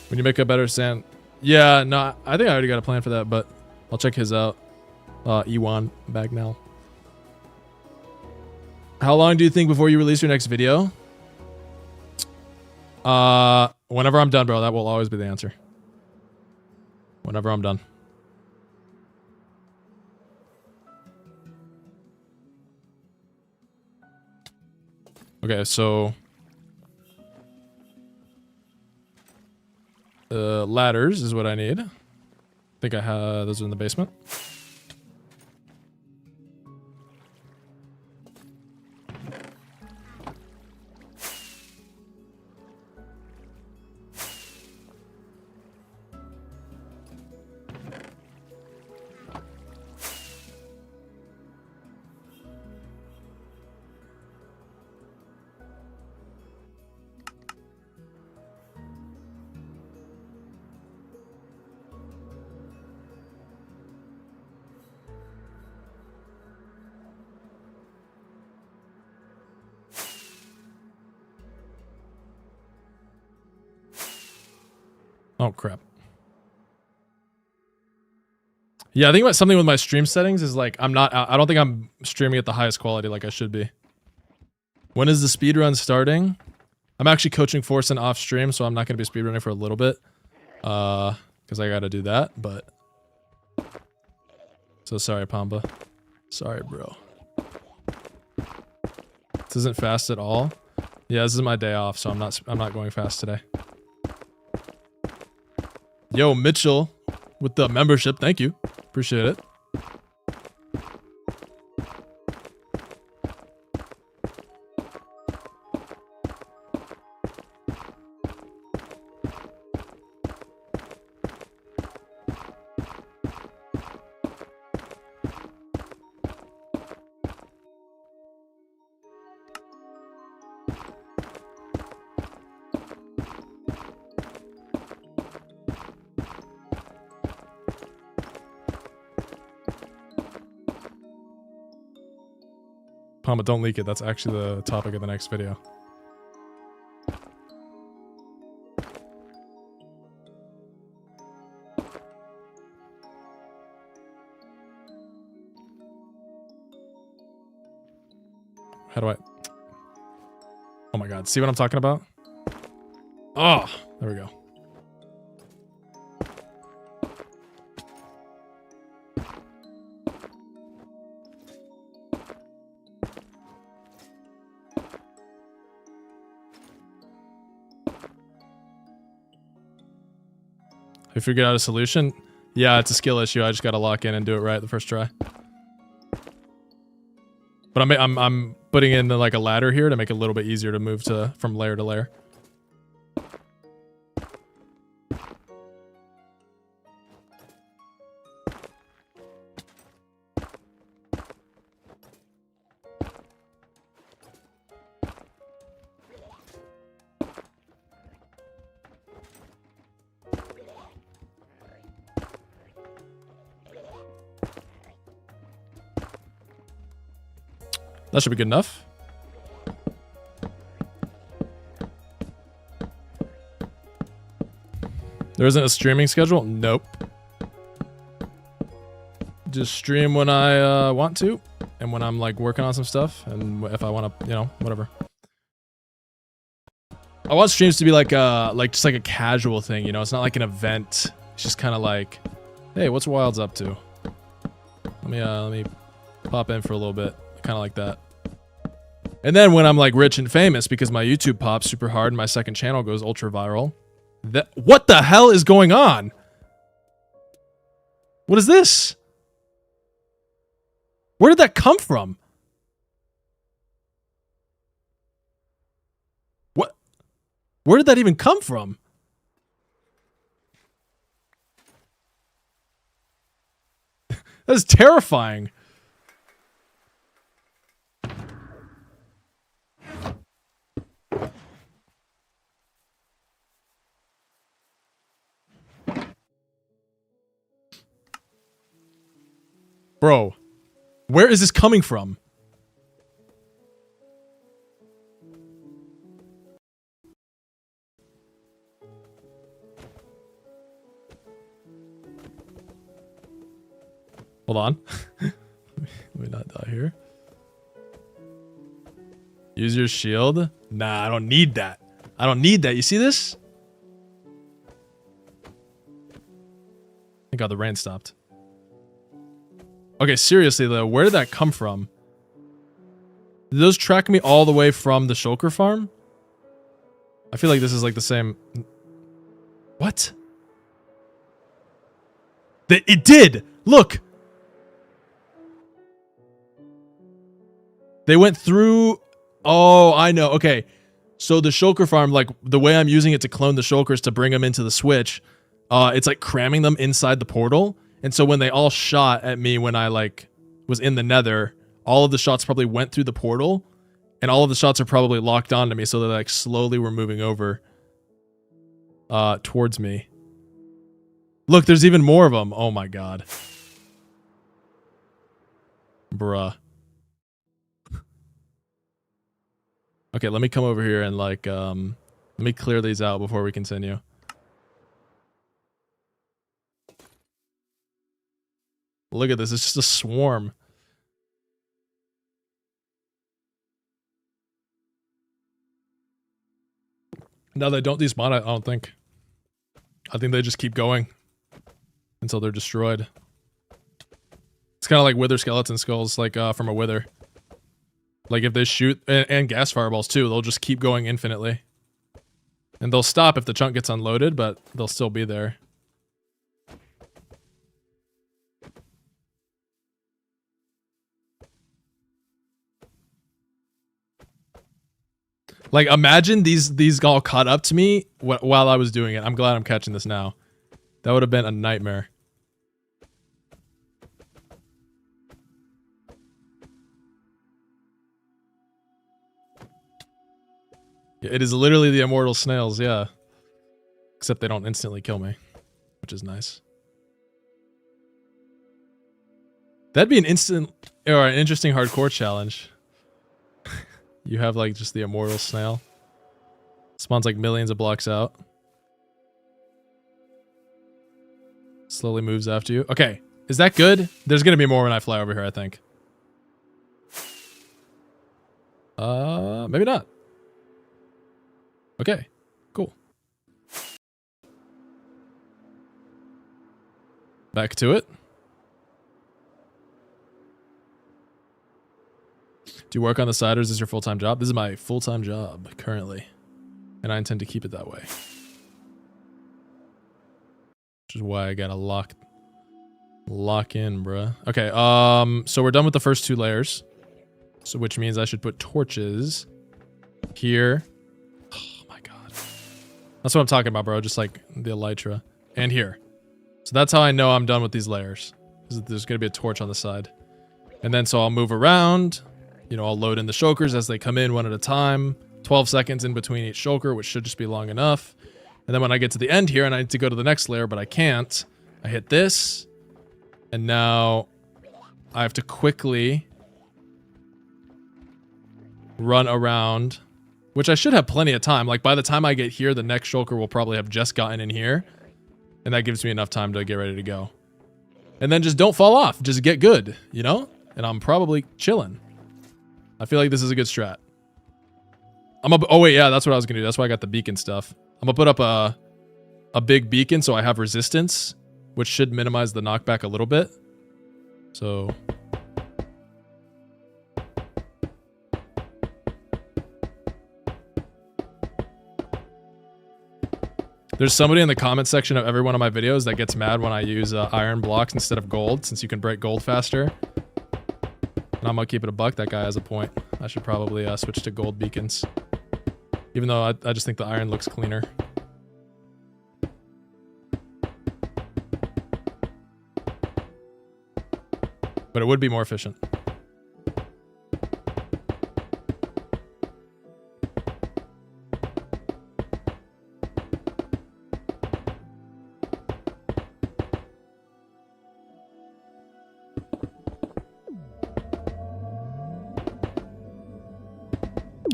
When you make a better sand, yeah, no, I think I already got a plan for that, but I'll check his out. Ewan Bagnell. How long do you think before you release your next video? Whenever I'm done, bro. That will always be the answer. Whenever I'm done. Okay, so ladders is what I need. I think I have those in the basement. Oh, crap. Yeah, I think about something with my stream settings is like, I don't think I'm streaming at the highest quality like I should be. When is the speedrun starting? I'm actually coaching Forsen off stream, so I'm not going to be speedrunning for a little bit. Because I got to do that, but... So sorry, Pamba. Sorry, bro. This isn't fast at all. Yeah, this is my day off, so I'm not going fast today. Yo, Mitchell, with the membership. Thank you. Appreciate it. Mama, don't leak it. That's actually the topic of the next video. How do I... Oh my god, see what I'm talking about? Oh, there we go. I figured out a solution. Yeah, it's a skill issue. I just gotta lock in and do it right the first try. But I'm putting in like a ladder here to make it a little bit easier to move from layer to layer. That should be good enough. There isn't a streaming schedule? Nope. Just stream when I want to, and when I'm like working on some stuff, and if I want to, you know, whatever. I want streams to be like just like a casual thing, you know. It's not like an event. It's just kind of like, hey, what's Wild's up to? Let me pop in for a little bit. Kind of like that. And then when I'm like rich and famous because my YouTube pops super hard and my second channel goes ultra viral. What the hell is going on? What is this? Where did that come from? What? Where did that even come from? That is terrifying. Bro, where is this coming from? Hold on. Let me not die here. Use your shield? Nah, I don't need that. I don't need that. You see this? Thank God the rain stopped. Okay, seriously though, where did that come from? Did those track me all the way from the shulker farm? I feel like this is like the same... What? It did! Look! They went through... Oh, I know. Okay. So the shulker farm, like the way I'm using it to clone the shulkers to bring them into the switch, it's like cramming them inside the portal. And so when they all shot at me when I like was in the nether, all of the shots probably went through the portal and all of the shots are probably locked onto me. So they like slowly were moving over towards me. Look, there's even more of them. Oh my God. Bruh. Okay, let me come over here and like, let me clear these out before we continue. Look at this, it's just a swarm. No, they don't despawn, I don't think. I think they just keep going until they're destroyed. It's kind of like wither skeleton skulls, like from a wither. Like if they shoot, and gas fireballs too, they'll just keep going infinitely. And they'll stop if the chunk gets unloaded, but they'll still be there. Like imagine these all caught up to me while I was doing it. I'm glad I'm catching this now. That would have been a nightmare. It is literally the immortal snails, yeah. Except they don't instantly kill me, which is nice. That'd be an instant or an interesting hardcore challenge. You have like just the immortal snail. Spawns like millions of blocks out. Slowly moves after you. Okay, is that good? There's gonna be more when I fly over here, I think. Maybe not. Okay, cool. Back to it. Do you work on the side or is this your full-time job? This is my full-time job currently. And I intend to keep it that way. Which is why I gotta lock in, bruh. Okay, so we're done with the first 2 layers. So which means I should put torches here. Oh my god. That's what I'm talking about, bro. Just like the elytra. And here. So that's how I know I'm done with these layers. There's gonna be a torch on the side. And then so I'll move around. You know, I'll load in the shulkers as they come in one at a time. 12 seconds in between each shulker, which should just be long enough. And then when I get to the end here and I need to go to the next layer, but I can't, I hit this. And now I have to quickly run around, which I should have plenty of time. Like by the time I get here, the next shulker will probably have just gotten in here. And that gives me enough time to get ready to go. And then just don't fall off. Just get good, you know? And I'm probably chilling. I feel like this is a good strat. Oh wait, yeah, that's what I was gonna do. That's why I got the beacon stuff. I'm gonna put up a big beacon so I have resistance, which should minimize the knockback a little bit. So there's somebody in the comment section of every one of my videos that gets mad when I use iron blocks instead of gold, since you can break gold faster. And I'm gonna keep it a buck. That guy has a point. I should probably switch to gold beacons. Even though I just think the iron looks cleaner. But it would be more efficient.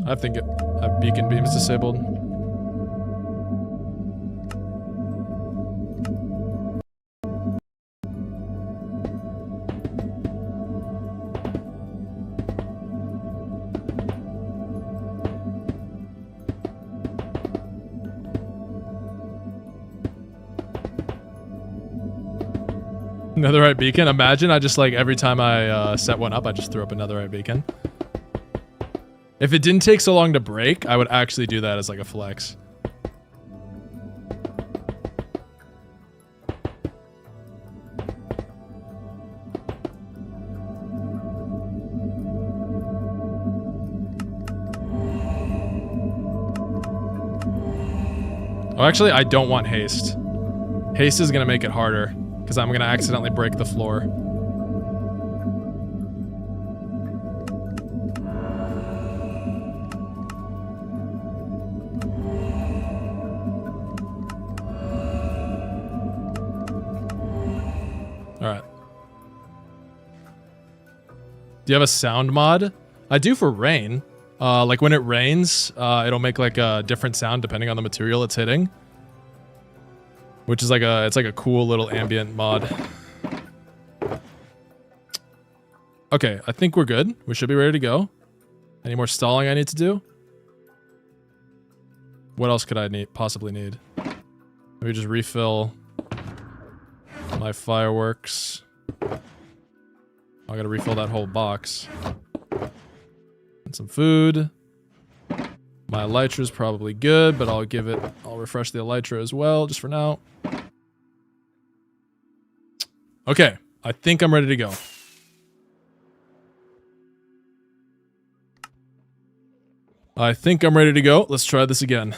I think beacon beam is disabled. Netherite beacon. Imagine I just like every time I set one up, I just threw up a netherite beacon. If it didn't take so long to break, I would actually do that as like a flex. Oh, actually, I don't want haste. Haste is going to make it harder because I'm going to accidentally break the floor. Do you have a sound mod? I do for rain. Like when it rains, it'll make like a different sound depending on the material it's hitting. Which is like it's like a cool little ambient mod. Okay, I think we're good. We should be ready to go. Any more stalling I need to do? What else could I possibly need? Maybe just refill my fireworks. I gotta refill that whole box. And some food. My elytra is probably good, but I'll refresh the elytra as well, just for now. Okay, I think I'm ready to go. I think I'm ready to go. Let's try this again.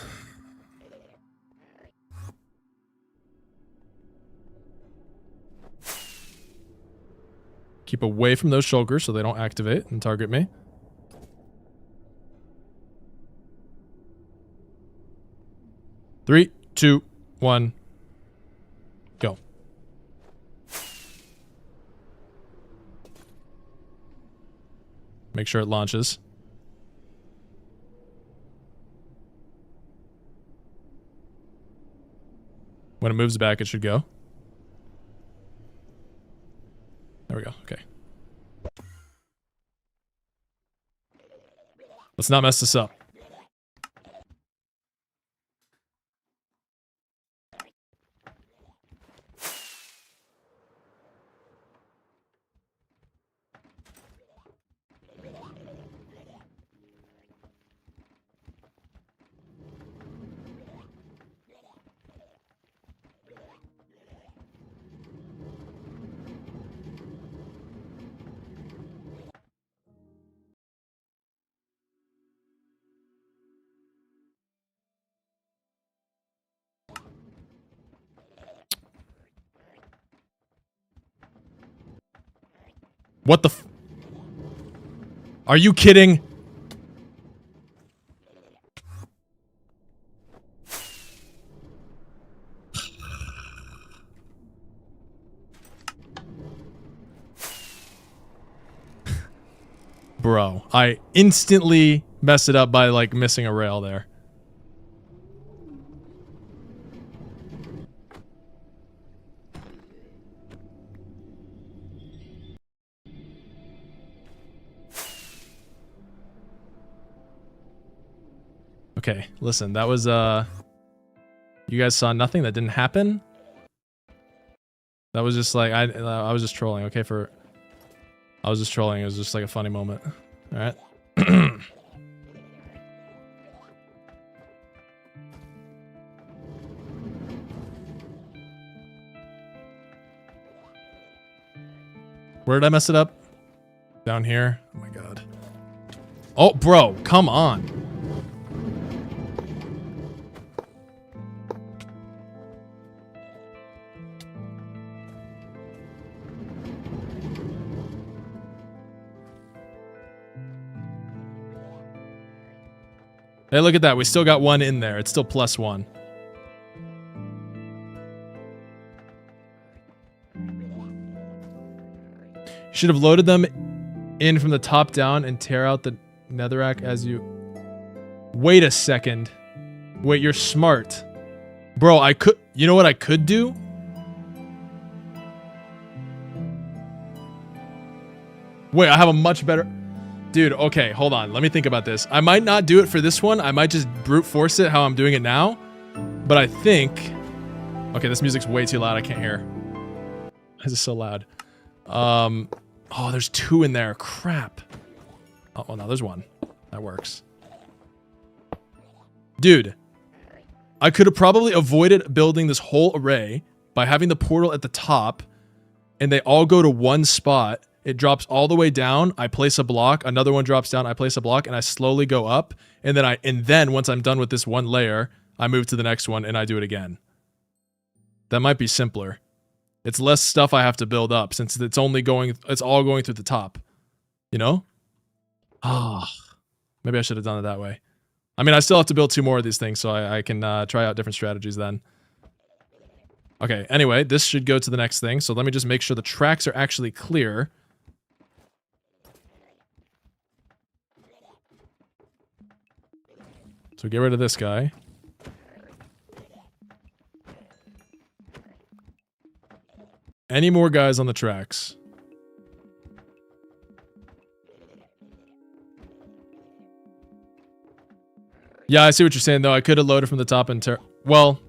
Keep away from those shulkers so they don't activate and target me. Three, two, one, go. Make sure it launches. When it moves back, it should go. There we go. Okay. Let's not mess this up. What the f- Are you kidding? Bro, I instantly messed it up by like missing a rail there. Okay, listen, that was you guys saw nothing that didn't happen. That was just like I was just trolling, okay, I was just trolling. It was just like a funny moment. All right. Where did I mess it up? Down here. Oh my god. Oh, bro, come on. Hey, look at that. We still got one in there. It's still +1. Should have loaded them in from the top down and tear out the netherrack as you... Wait a second. Wait, you're smart. Bro, I could... You know what I could do? Wait, I have a much better... Dude, okay, hold on. Let me think about this. I might not do it for this one. I might just brute force it how I'm doing it now. But I think... Okay, this music's way too loud. I can't hear. This is so loud. Oh, there's 2 in there. Crap. Oh, no, there's 1. That works. Dude. I could have probably avoided building this whole array by having the portal at the top. And they all go to one spot. It drops all the way down. I place a block. Another one drops down. I place a block, and I slowly go up. And then once I'm done with this one layer, I move to the next one and I do it again. That might be simpler. It's less stuff I have to build up since it's all going through the top. You know? Ah, maybe I should have done it that way. I mean, I still have to build 2 more of these things, so I can try out different strategies then. Okay. Anyway, this should go to the next thing. So let me just make sure the tracks are actually clear. So get rid of this guy. Any more guys on the tracks? Yeah, I see what you're saying, though. I could have loaded from the top and well,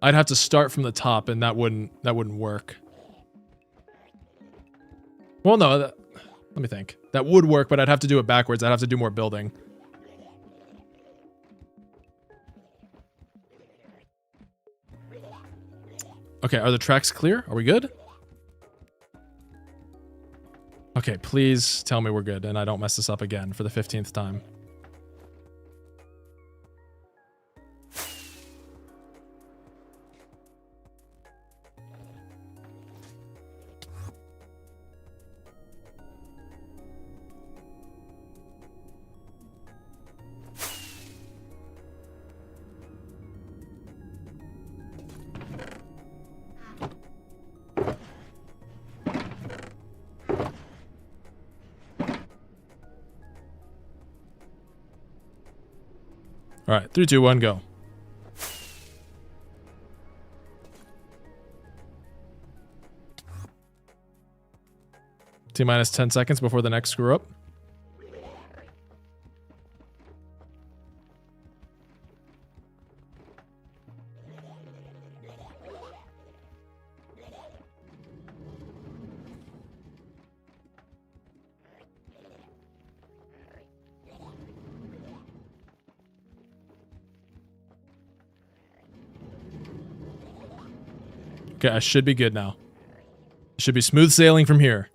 I'd have to start from the top, and that wouldn't work. Well, no. Let me think. That would work, but I'd have to do it backwards. I'd have to do more building. Okay, are the tracks clear? Are we good? Okay, please tell me we're good and I don't mess this up again for the 15th time. All right, 3, 2, 1, go. T-minus 10 seconds before the next screw up. Okay, I should be good now. It should be smooth sailing from here.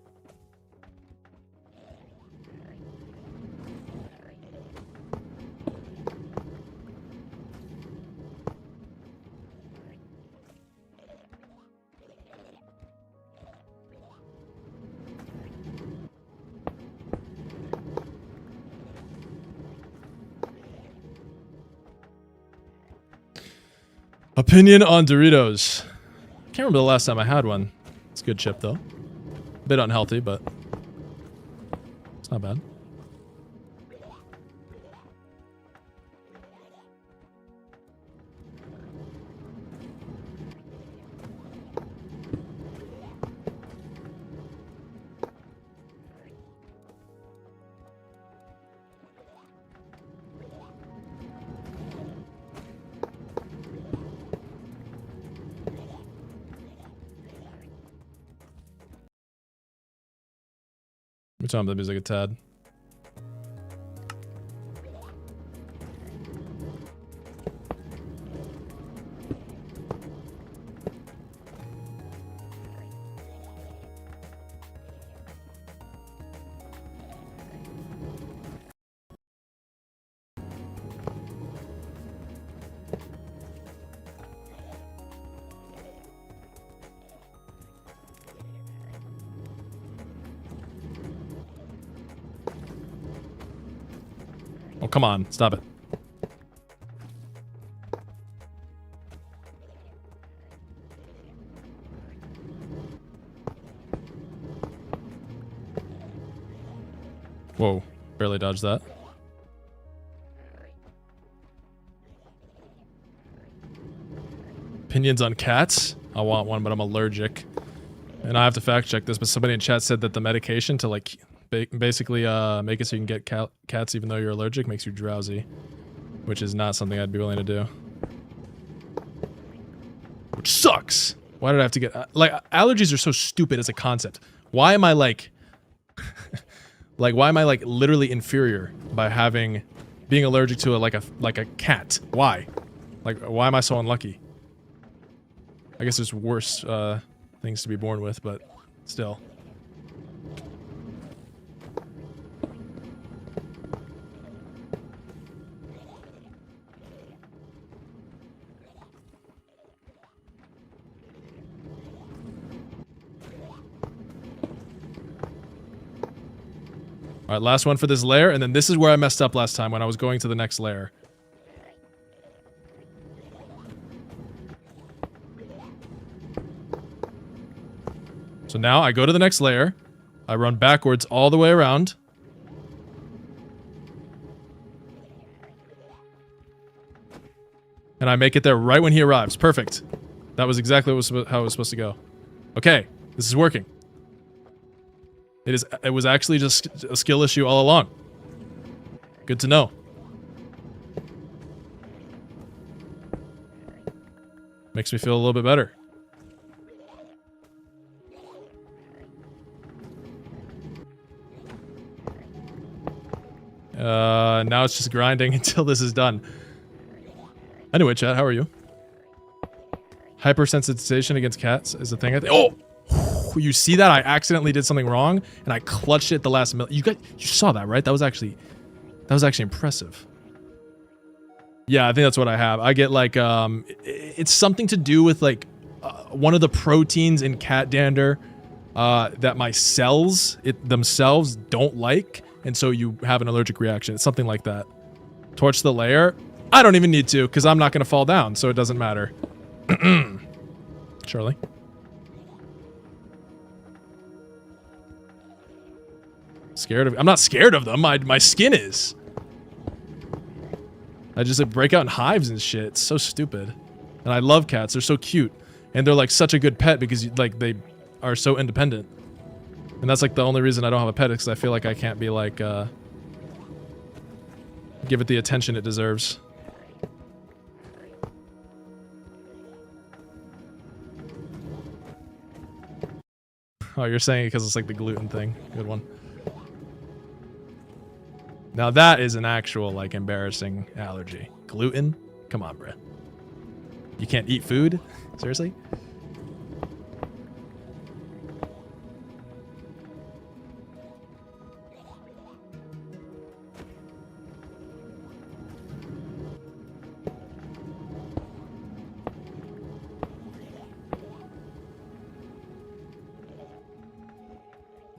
Opinion on Doritos. Can't remember the last time I had one. It's a good chip though. A bit unhealthy, but it's not bad. Let me turn up the music a tad. Oh, come on. Stop it. Whoa. Barely dodged that. Opinions on cats? I want one, but I'm allergic. And I have to fact check this, but somebody in chat said that the medication to like basically make it so you can get cats even though you're allergic makes you drowsy, which is not something I'd be willing to do. Which sucks. Why did I have to get like allergies are so stupid as a concept. Why am I like why am I like literally inferior by being allergic to like a cat? Why? Like why am I so unlucky? I guess there's worse things to be born with, but still. Alright, last one for this layer, and then this is where I messed up last time when I was going to the next layer. So now I go to the next layer, I run backwards all the way around. And I make it there right when he arrives. Perfect. That was exactly how it was supposed to go. Okay, this is working. It was actually just a skill issue all along. Good to know. Makes me feel a little bit better. Now it's just grinding until this is done. Anyway, chat, how are you? Hypersensitization against cats is a thing. Oh! You see that? I accidentally did something wrong, and I clutched it at the last minute. You saw that, right? That was actually impressive. Yeah, I think that's what I have. I get like, it's something to do with like, one of the proteins in cat dander, that my cells themselves don't like, and so you have an allergic reaction. It's something like that. Torch the layer? I don't even need to, because I'm not going to fall down, so it doesn't matter. Charlie? Scared of? I'm not scared of them. My skin is. I just like, break out in hives and shit. It's so stupid. And I love cats. They're so cute, and they're like such a good pet because like they are so independent. And that's like the only reason I don't have a pet, because I feel like I can't be like, give it the attention it deserves. Oh, you're saying it because it's like the gluten thing. Good one. Now that is an actual like embarrassing allergy. Gluten? Come on, bruh. You can't eat food? Seriously?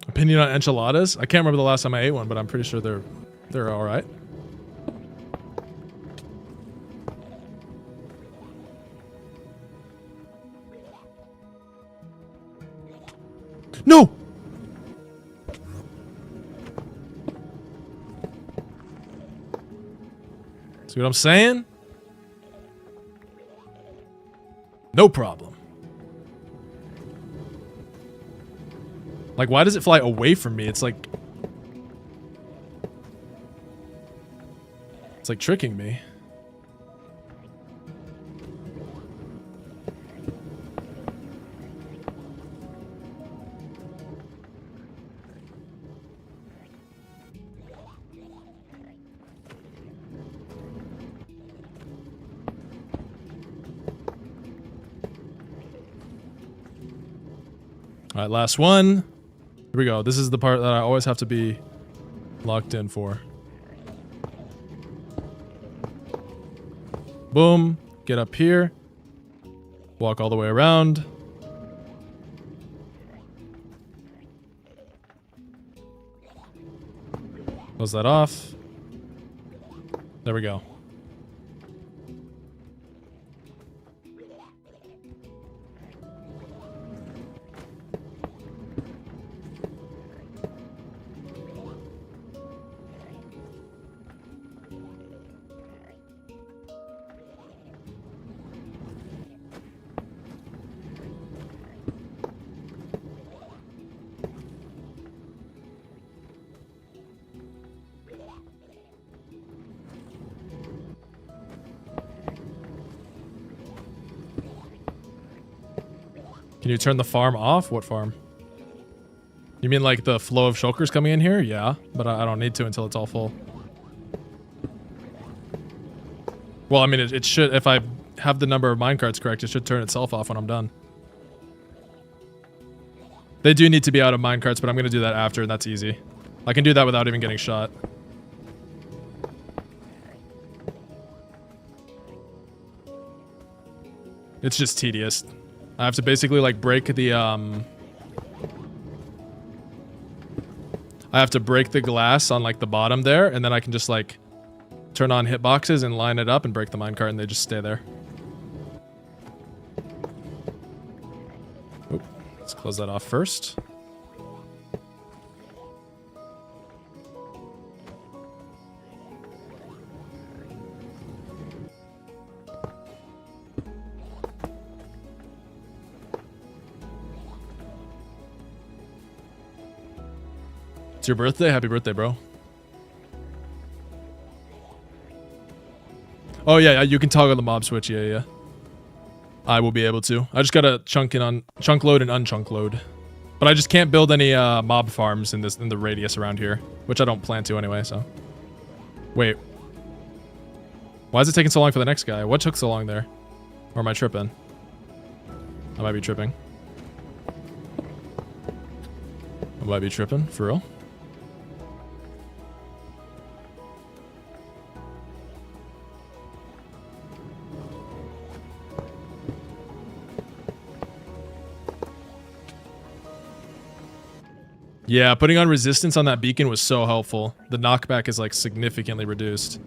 Opinion on enchiladas? I can't remember the last time I ate one, but I'm pretty sure they're all right. No! See what I'm saying? No problem. Like, why does it fly away from me? It's like tricking me. All right, last one. Here we go. This is the part that I always have to be locked in for. Boom. Get up here. Walk all the way around. Close that off. There we go. Can you turn the farm off? What farm? You mean like the flow of shulkers coming in here? Yeah, but I don't need to until it's all full. Well, I mean, it should, if I have the number of minecarts correct, it should turn itself off when I'm done. They do need to be out of minecarts, but I'm going to do that after, and that's easy. I can do that without even getting shot. It's just tedious. I have to basically like break the I have to break the glass on like the bottom there, and then I can just like turn on hitboxes and line it up and break the minecart, and they just stay there. Oop. Let's close that off first. It's your birthday? Happy birthday, bro. Oh, yeah, you can toggle the mob switch. Yeah. I will be able to. I just gotta chunk load and unchunk load. But I just can't build any mob farms in the radius around here, which I don't plan to anyway, so. Wait. Why is it taking so long for the next guy? What took so long there? Or am I tripping? I might be tripping. I might be tripping, for real. Yeah, putting on resistance on that beacon was so helpful. The knockback is like significantly reduced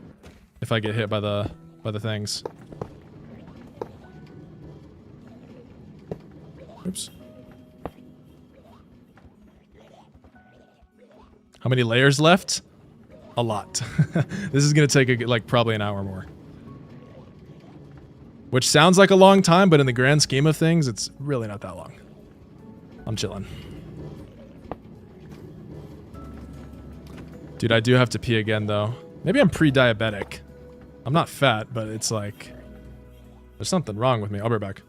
if I get hit by the things. Oops. How many layers left? A lot. This is gonna take like probably an hour more. Which sounds like a long time, but in the grand scheme of things, it's really not that long. I'm chilling. Dude, I do have to pee again, though. Maybe I'm pre-diabetic. I'm not fat, but it's like... there's something wrong with me. I'll be right back.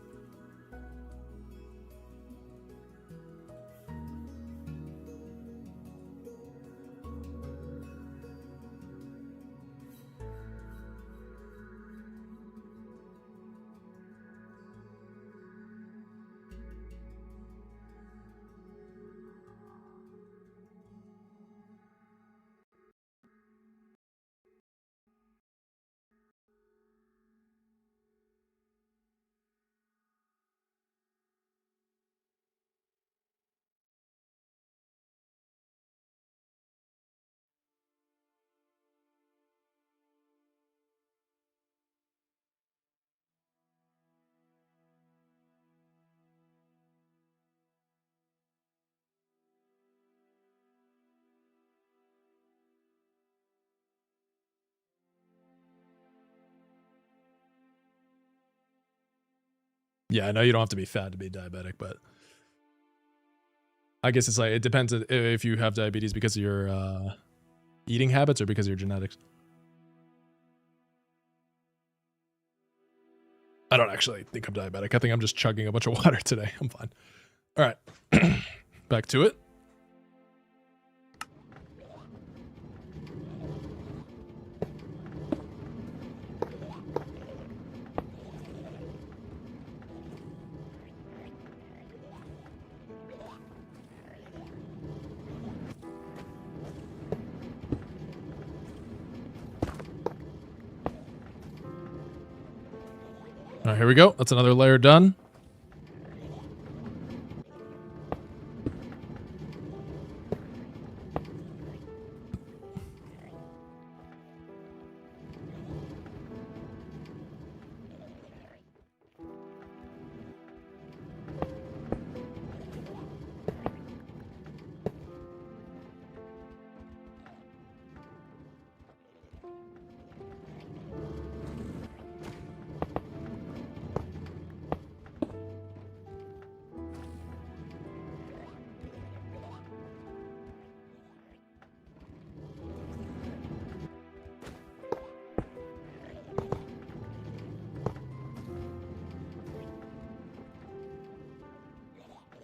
Yeah, I know you don't have to be fat to be diabetic, but I guess it's like, it depends if you have diabetes because of your eating habits or because of your genetics. I don't actually think I'm diabetic. I think I'm just chugging a bunch of water today. I'm fine. All right. Back to it. All right, here we go. That's another layer done.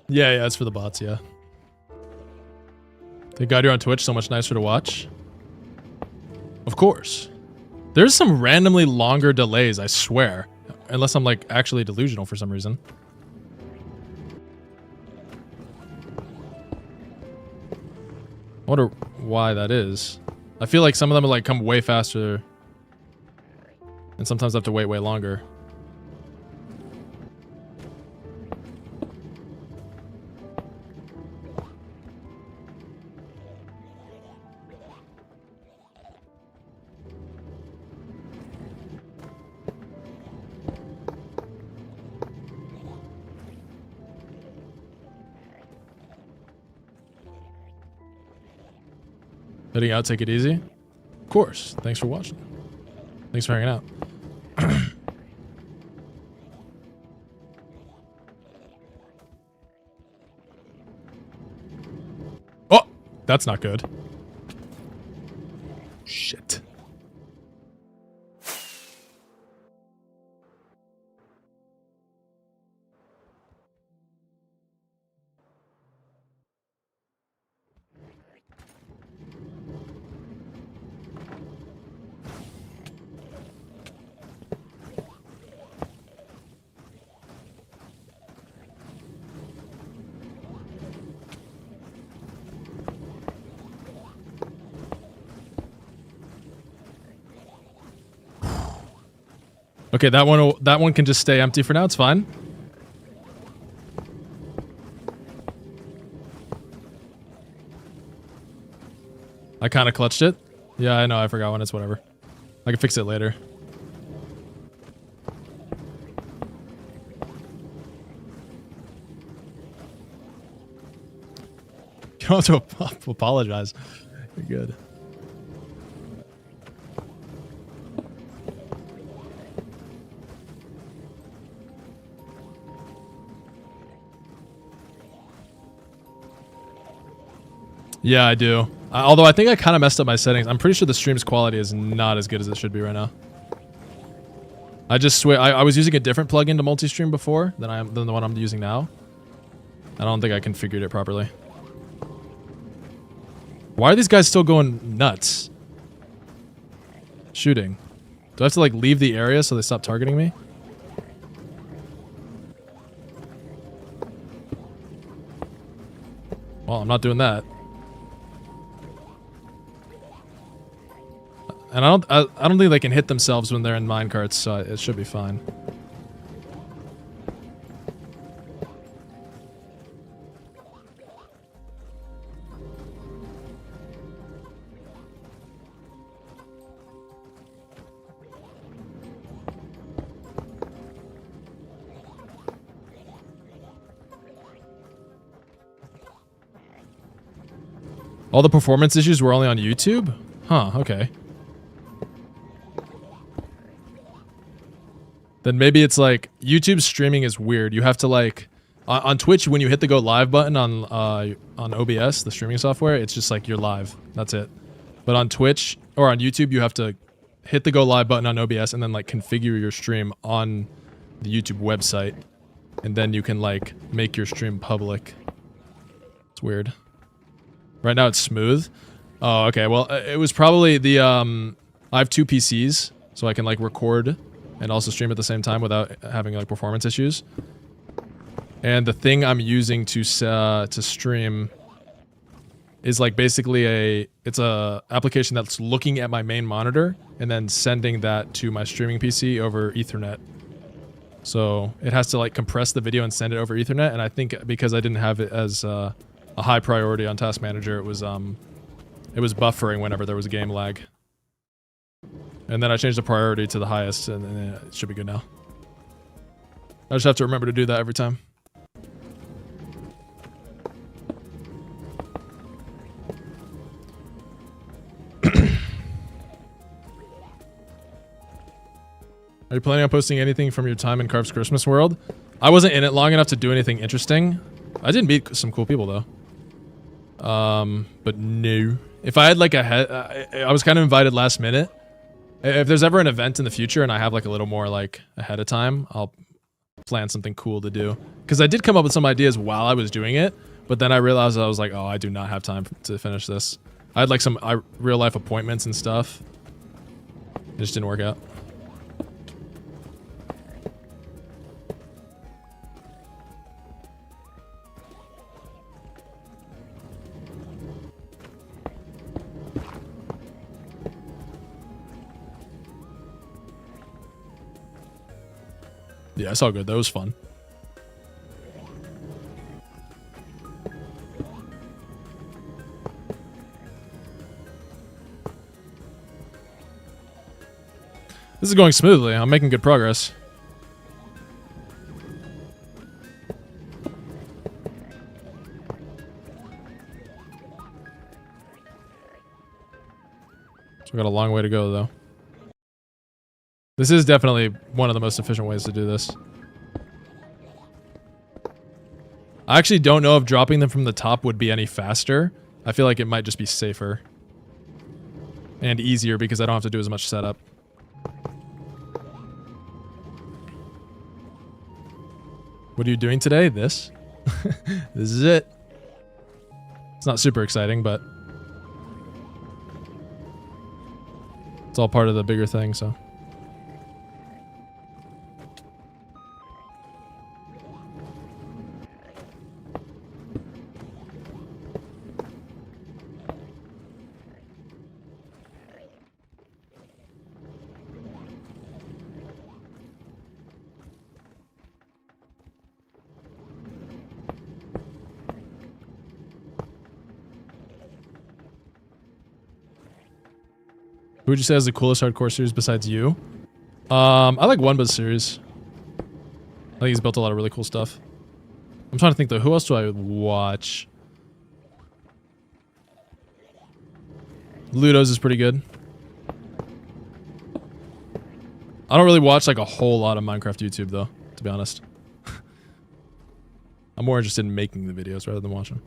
Yeah, it's for the bots, yeah. Thank God you're on Twitch, so much nicer to watch. Of course. There's some randomly longer delays, I swear. Unless I'm like actually delusional for some reason. I wonder why that is. I feel like some of them like come way faster. And sometimes I have to wait way longer. Heading out, take it easy. Of course. Thanks for watching. Thanks for hanging out. Oh, that's not good. Shit. Okay, that one can just stay empty for now. It's fine. I kind of clutched it. Yeah, I know. I forgot when. It's whatever. I can fix it later. You don't have to apologize. You're good. Yeah, I do. Although I think I kind of messed up my settings. I'm pretty sure the stream's quality is not as good as it should be right now. I just swear I was using a different plugin to multi-stream before than the one I'm using now. I don't think I configured it properly. Why are these guys still going nuts? Shooting. Do I have to like leave the area so they stop targeting me? Well, I'm not doing that. And I don't think they can hit themselves when they're in minecarts, so it should be fine. All the performance issues were only on YouTube? Huh, okay. Then maybe it's like YouTube streaming is weird. You have to like on Twitch when you hit the go live button on OBS, the streaming software, it's just like you're live. That's it. But on Twitch or on YouTube, you have to hit the go live button on OBS and then like configure your stream on the YouTube website, and then you can like make your stream public. It's weird. Right now it's smooth. Oh, okay. Well, it was probably the I have 2 PCs, so I can like record and also stream at the same time without having like performance issues. And the thing I'm using to stream is like basically it's a application that's looking at my main monitor and then sending that to my streaming PC over Ethernet. So it has to like compress the video and send it over Ethernet. And I think because I didn't have it as a high priority on Task Manager, it was buffering whenever there was a game lag. And then I changed the priority to the highest, and it should be good now. I just have to remember to do that every time. Are you planning on posting anything from your time in Carp's Christmas World? I wasn't in it long enough to do anything interesting. I did meet some cool people though. But no. If I had like I was kind of invited last minute. If there's ever an event in the future and I have like a little more like ahead of time, I'll plan something cool to do. Because I did come up with some ideas while I was doing it, but then I realized I was like, oh, I do not have time to finish this. I had like some real life appointments and stuff. It just didn't work out. Yeah, it's all good. That was fun. This is going smoothly. I'm making good progress. So we got a long way to go, though. This is definitely one of the most efficient ways to do this. I actually don't know if dropping them from the top would be any faster. I feel like it might just be safer. And easier because I don't have to do as much setup. What are you doing today? This? This is it. It's not super exciting, but it's all part of the bigger thing, so. Who would you say is the coolest hardcore series besides you? I like Wunba's series. I think he's built a lot of really cool stuff. I'm trying to think though, who else do I watch? Ludo's is pretty good. I don't really watch like a whole lot of Minecraft YouTube though, to be honest. I'm more interested in making the videos rather than watching.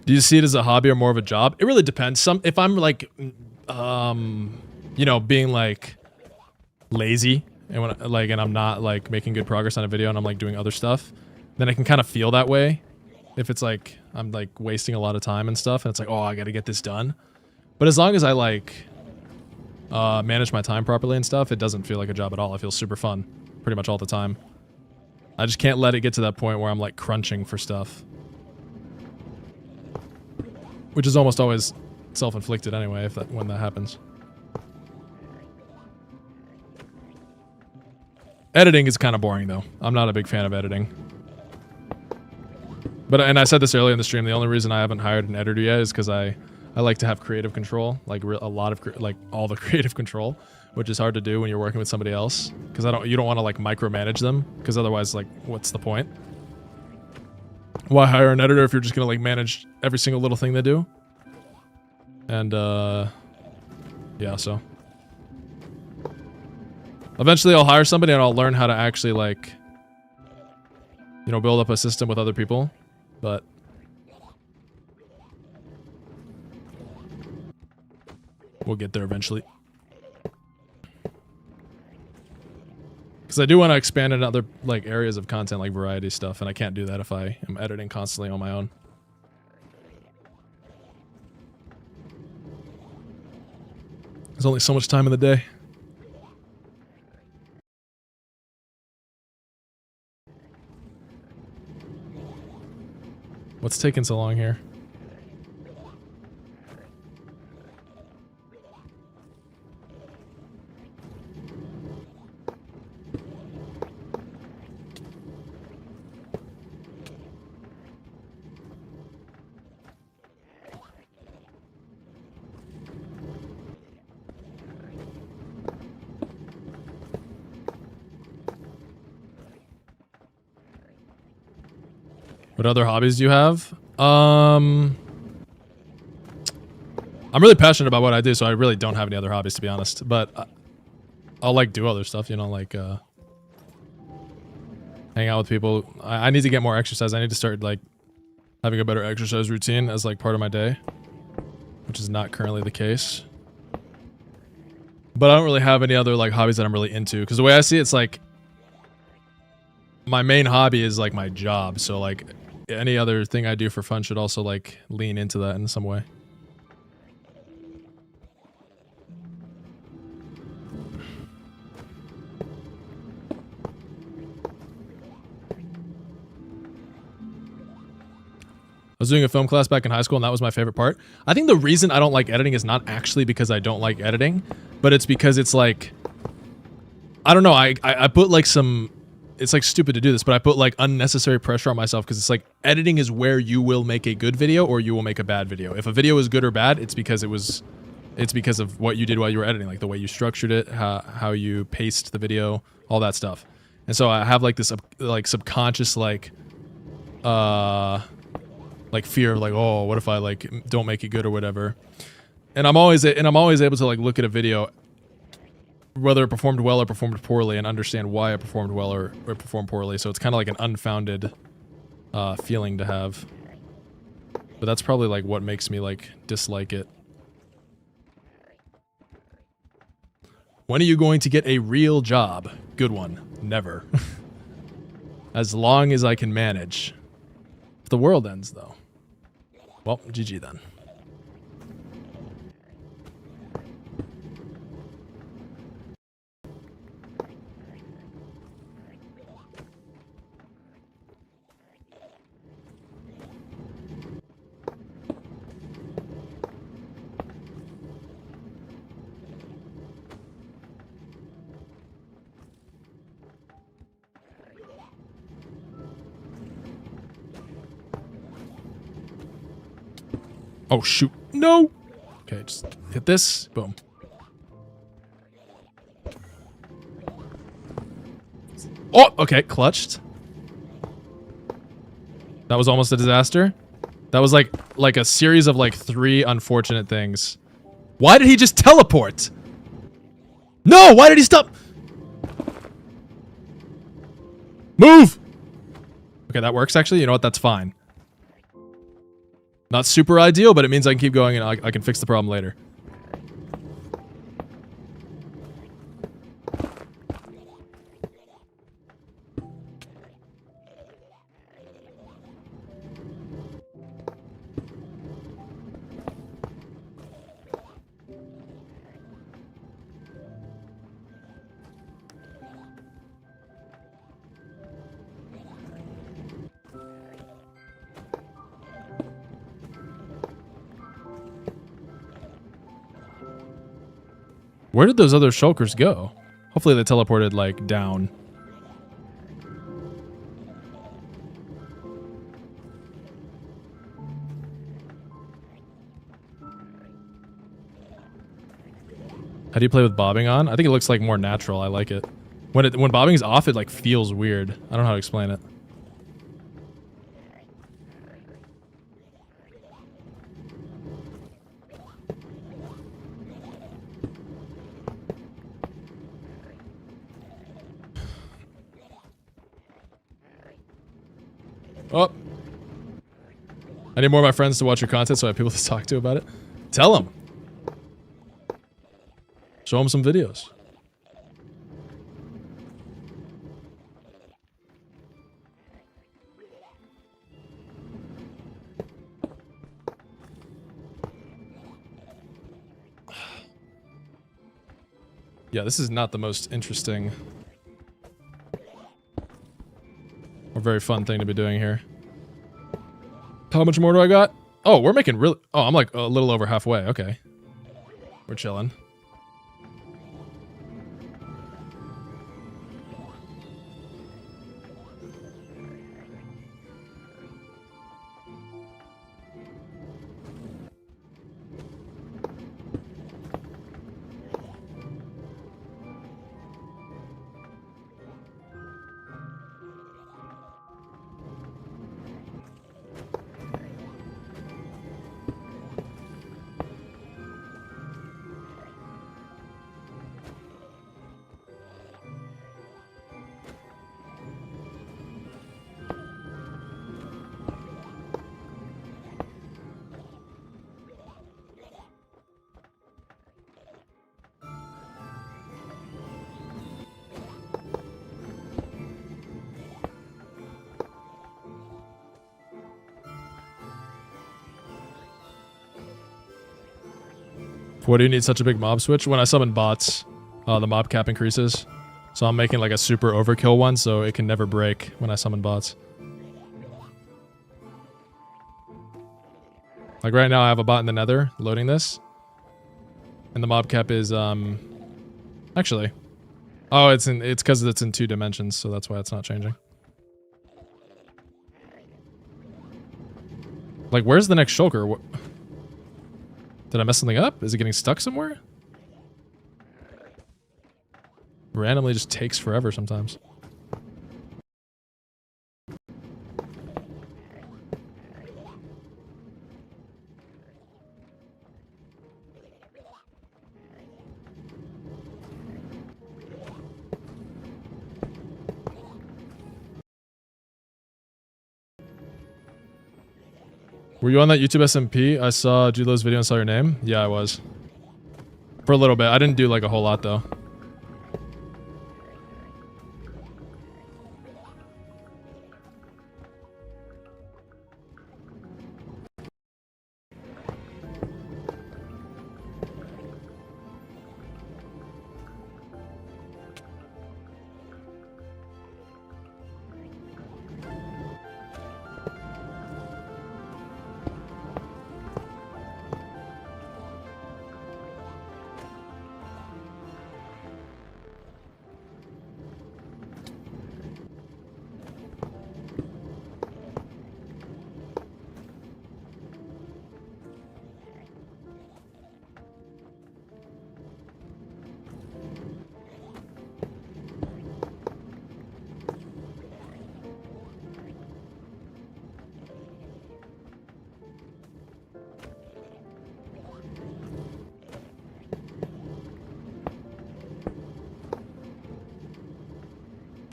Do you see it as a hobby or more of a job? It really depends. If I'm like, you know, being like lazy and and I'm not like making good progress on a video and I'm like doing other stuff, then I can kind of feel that way. If it's like I'm like wasting a lot of time and stuff, and it's like, oh, I got to get this done. But as long as I like manage my time properly and stuff, it doesn't feel like a job at all. It feels super fun pretty much all the time. I just can't let it get to that point where I'm like crunching for stuff. Which is almost always self-inflicted anyway, when that happens. Editing is kind of boring though. I'm not a big fan of editing. And I said this earlier in the stream, the only reason I haven't hired an editor yet is because I like to have creative control, like all the creative control, which is hard to do when you're working with somebody else, because you don't want to like micromanage them, because otherwise like what's the point? Why hire an editor if you're just gonna like manage every single little thing they do? And yeah, so eventually I'll hire somebody and I'll learn how to actually like, you know, build up a system with other people, but we'll get there eventually. Because I do want to expand in other like areas of content, like variety stuff, and I can't do that if I am editing constantly on my own. There's only so much time in the day. What's taking so long here? What other hobbies do you have? I'm really passionate about what I do, so I really don't have any other hobbies, to be honest. But I'll like do other stuff, you know, like hang out with people. I need to get more exercise. I need to start like having a better exercise routine as like part of my day, which is not currently the case. But I don't really have any other like hobbies that I'm really into, because the way I see it, it's like my main hobby is like my job, so like any other thing I do for fun should also like lean into that in some way. I was doing a film class back in high school and that was my favorite part. I think the reason I don't like editing is not actually because I don't like editing, but it's because it's like, I don't know, I put like some, it's like stupid to do this, but I put like unnecessary pressure on myself, because it's like editing is where you will make a good video or you will make a bad video. If a video is good or bad, it's because of what you did while you were editing, like the way you structured it, how you paced the video, all that stuff. And so I have like this like subconscious like fear of like, oh, what if I like don't make it good or whatever. And I'm always able to like look at a video, whether it performed well or performed poorly, and understand why it performed well or performed poorly. So it's kind of like an unfounded feeling to have. But that's probably like what makes me like dislike it. When are you going to get a real job? Good one. Never. As long as I can manage. If the world ends though. Well, GG then. Oh, shoot. No! Okay, just hit this. Boom. Oh, okay, clutched. That was almost a disaster. That was like a series of like 3 unfortunate things. Why did he just teleport? No, why did he stop? Move! Okay, that works actually. You know what? That's fine. Not super ideal, but it means I can keep going and I can fix the problem later. Where did those other shulkers go? Hopefully they teleported, like, down. How do you play with bobbing on? I think it looks like more natural. I like it. When bobbing's off, it like feels weird. I don't know how to explain it. Oh. I need more of my friends to watch your content so I have people to talk to about it. Tell them. Show them some videos. Yeah, this is not the most interesting or very fun thing to be doing here. How much more do I got? Oh, we're making really... Oh, I'm like a little over halfway. Okay. We're chilling. Why do you need such a big mob switch? When I summon bots, the mob cap increases. So I'm making like a super overkill one so it can never break when I summon bots. Like right now I have a bot in the nether loading this. And the mob cap is, actually. Oh, it's because it's in 2 dimensions, so that's why it's not changing. Like, where's the next shulker? Did I mess something up? Is it getting stuck somewhere? Randomly just takes forever sometimes. Were you on that YouTube SMP? I saw Julo's video and saw your name. Yeah, I was. For a little bit. I didn't do like a whole lot though.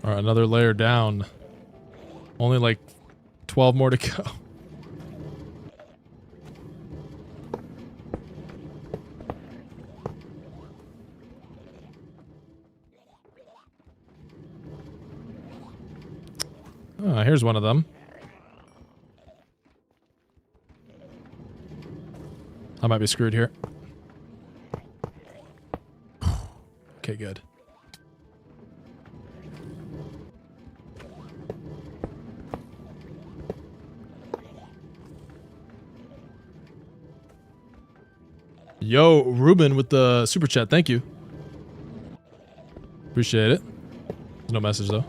Alright, another layer down. Only like 12 more to go. Here's one of them. I might be screwed here. Okay, good. Yo, Ruben with the super chat. Thank you. Appreciate it. There's no message though.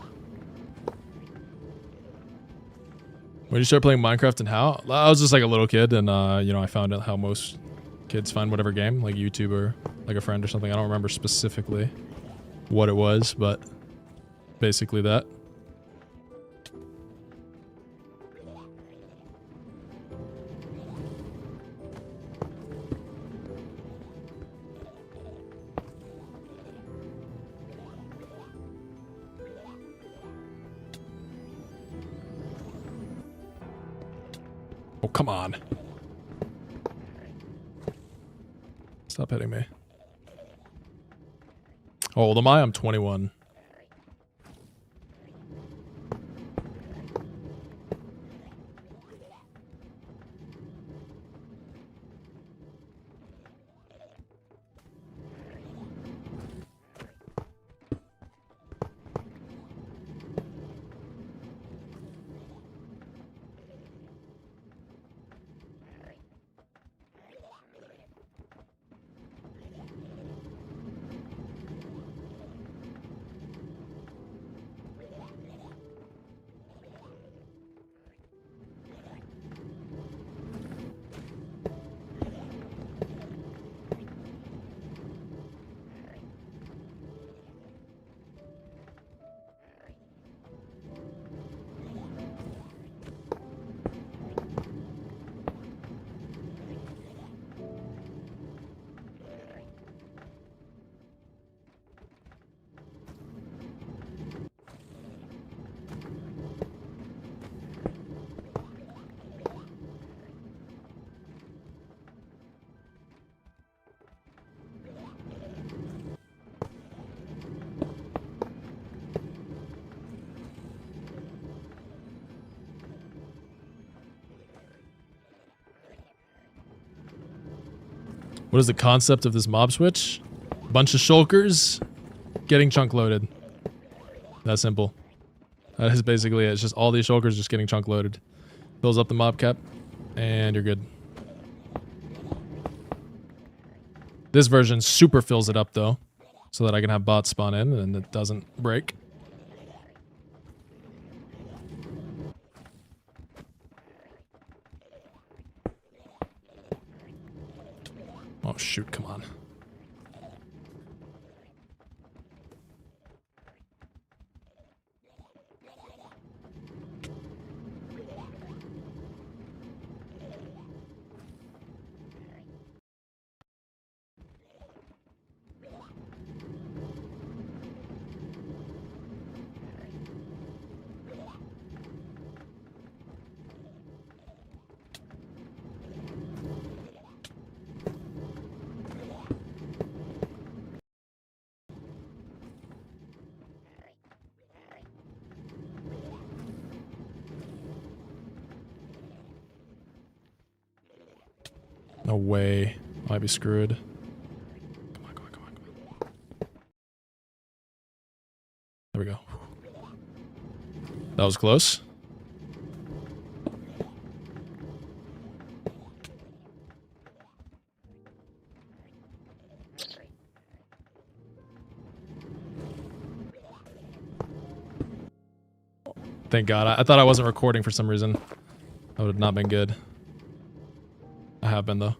When did you start playing Minecraft and how? I was just like a little kid and you know, I found out how most kids find whatever game, like YouTube or like a friend or something. I don't remember specifically what it was, but basically that. Oh, come on. Stop hitting me. How old am I? I'm 21. What is the concept of this mob switch? Bunch of shulkers getting chunk loaded. That simple. That is basically it. It's just all these shulkers just getting chunk loaded. Fills up the mob cap, and you're good. This version super fills it up though, so that I can have bots spawn in and it doesn't break. Oh shoot, come on. No way. Might be screwed. Come on, come on, come on, come on. There we go. That was close. Thank God. I thought I wasn't recording for some reason. That would have not been good. I have been though.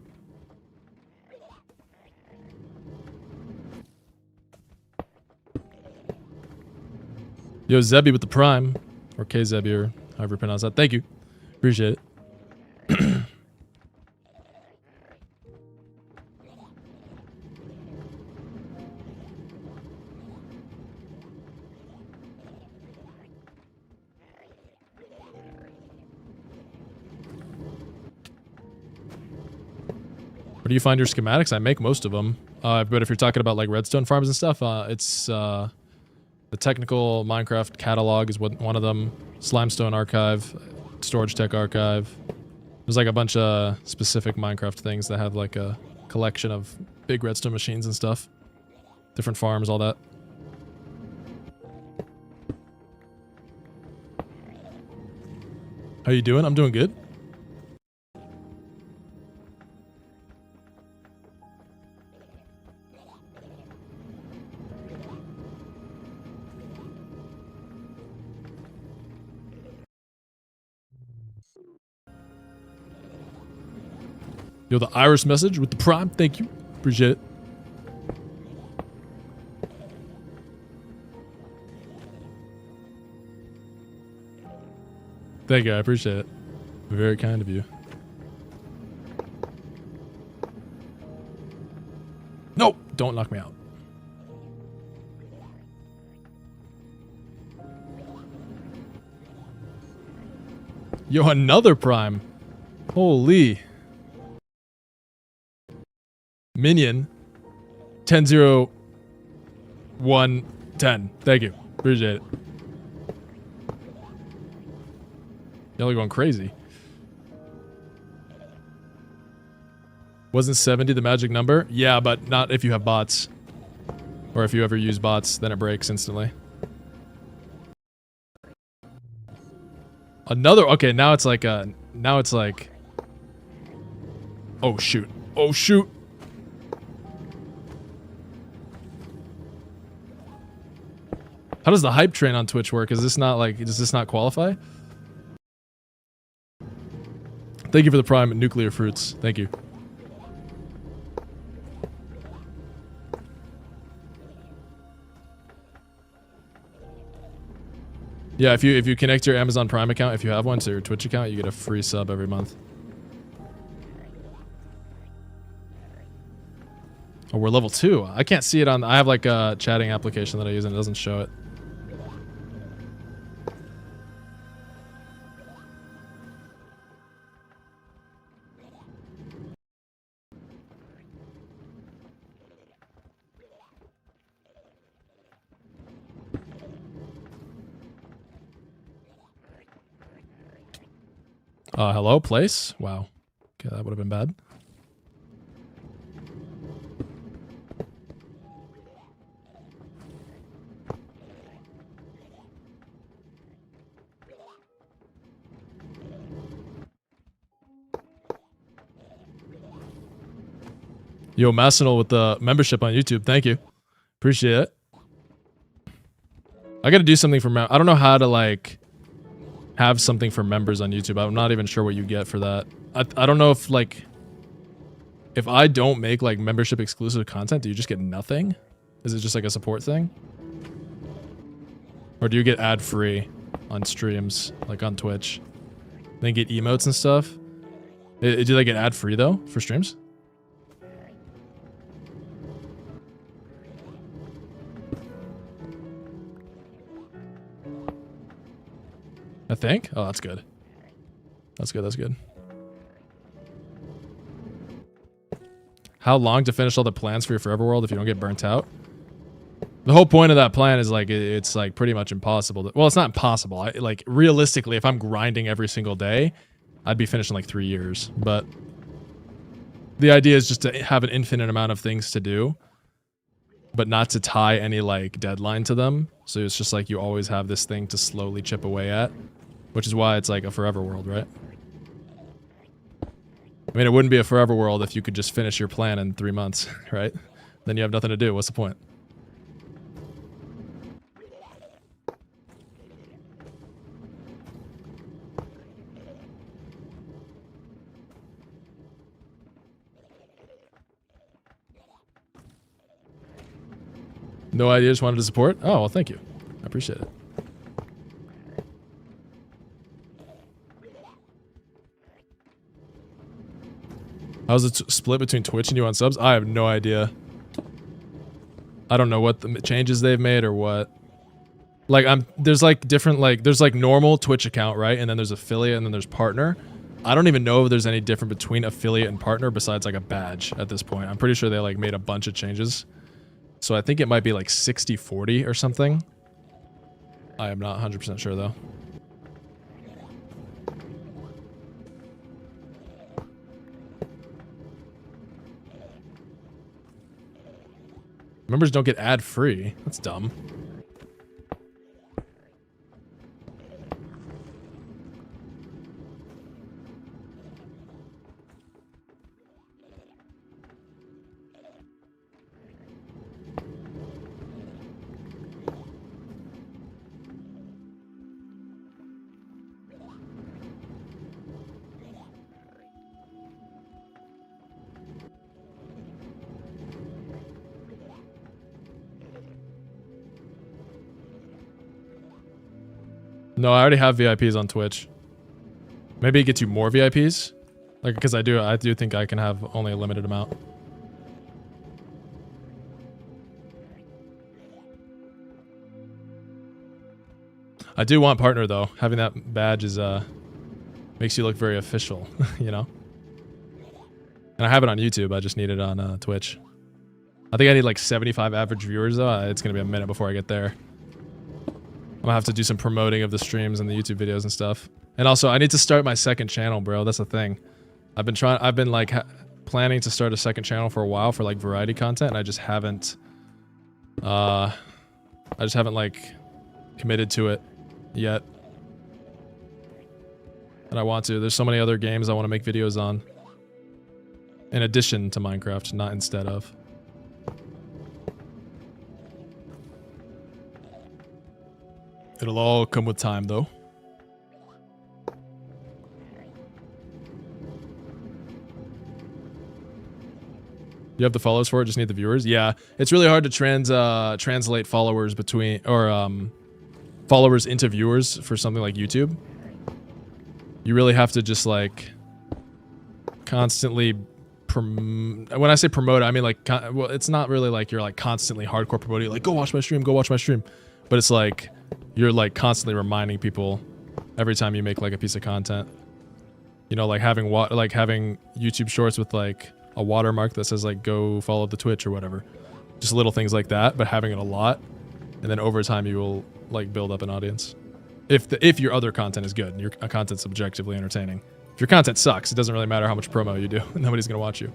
Yo, Zebby with the Prime. Or K-Zebby, or however you pronounce that. Thank you. Appreciate it. Where do you find your schematics? I make most of them. But if you're talking about like redstone farms and stuff, it's The technical Minecraft catalog is one of them. Slimestone archive, Storage Tech archive. There's like a bunch of specific Minecraft things that have like a collection of big redstone machines and stuff. Different farms, all that. How you doing? I'm doing good. Yo, the Iris message with the Prime. Thank you. Appreciate it. Thank you. I appreciate it. Very kind of you. No, don't knock me out. Yo, another Prime. Holy. Minion 10-0-1-10. Thank you. Appreciate it. Y'all are going crazy. Wasn't 70 the magic number? Yeah, but not if you have bots. Or if you ever use bots, then it breaks instantly. Another, okay, now it's like, oh shoot. Oh shoot. How does the hype train on Twitch work? Is this not like, does this not qualify? Thank you for the Prime Nuclear Fruits. Thank you. Yeah, if you connect your Amazon Prime account, if you have one, to your Twitch account, you get a free sub every month. Oh, we're level 2. I can't see it on, I have like a chatting application that I use and it doesn't show it. Hello, place? Wow. Okay, that would have been bad. Yo, Massenal with the membership on YouTube. Thank you. Appreciate it. I gotta do something for I don't know how to like have something for members on YouTube. I'm not even sure what you get for that. I don't know if like if I don't make like membership exclusive content, do you just get nothing? Is it just like a support thing? Or do you get ad free on streams like on Twitch? Then get emotes and stuff? Do they get ad free though for streams? I think? Oh, that's good. That's good, that's good. How long to finish all the plans for your Forever World if you don't get burnt out? The whole point of that plan is like, it's like pretty much impossible. Well, it's not impossible. Like realistically, if I'm grinding every single day, I'd be finished in like 3 years. But the idea is just to have an infinite amount of things to do, but not to tie any like deadline to them. So it's just like you always have this thing to slowly chip away at. Which is why it's like a Forever World, right? I mean, it wouldn't be a Forever World if you could just finish your plan in 3 months, right? Then you have nothing to do. What's the point? No idea, just wanted to support? Oh, well, thank you. I appreciate it. How's it split between Twitch and you on subs? I have no idea. I don't know what the changes they've made or what. Like there's like different there's like normal Twitch account, right? And then there's affiliate and then there's partner. I don't even know if there's any different between affiliate and partner besides like a badge at this point. I'm pretty sure they like made a bunch of changes. So I think it might be like 60-40 or something. I am not 100% sure though. Members don't get ad free. That's dumb. No, I already have VIPs on Twitch. Maybe it gets you more VIPs, like because I do think I can have only a limited amount. I do want partner though. Having that badge is makes you look very official, you know. And I have it on YouTube. I just need it on Twitch. I think I need like 75 average viewers though. It's gonna be a minute before I get there. I'm gonna have to do some promoting of the streams and the YouTube videos and stuff. And also, I need to start my second channel, bro. That's the thing. I've been like planning to start a second channel for a while for like variety content, and I just haven't like committed to it yet. And I want to. There's so many other games I want to make videos on. In addition to Minecraft, not instead of. It'll all come with time, though. You have the followers for it, just need the viewers? Yeah, it's really hard to translate followers between, or followers into viewers for something like YouTube. You really have to just like constantly when I say promote, I mean like, well, it's not really like you're like constantly hardcore promoting, like go watch my stream, go watch my stream. But it's like, you're like constantly reminding people every time you make like a piece of content. You know, like having YouTube shorts with like a watermark that says like go follow the Twitch or whatever. Just little things like that, but having it a lot. And then over time you will like build up an audience. If your other content is good and your content's objectively entertaining. If your content sucks, it doesn't really matter how much promo you do. Nobody's gonna watch you.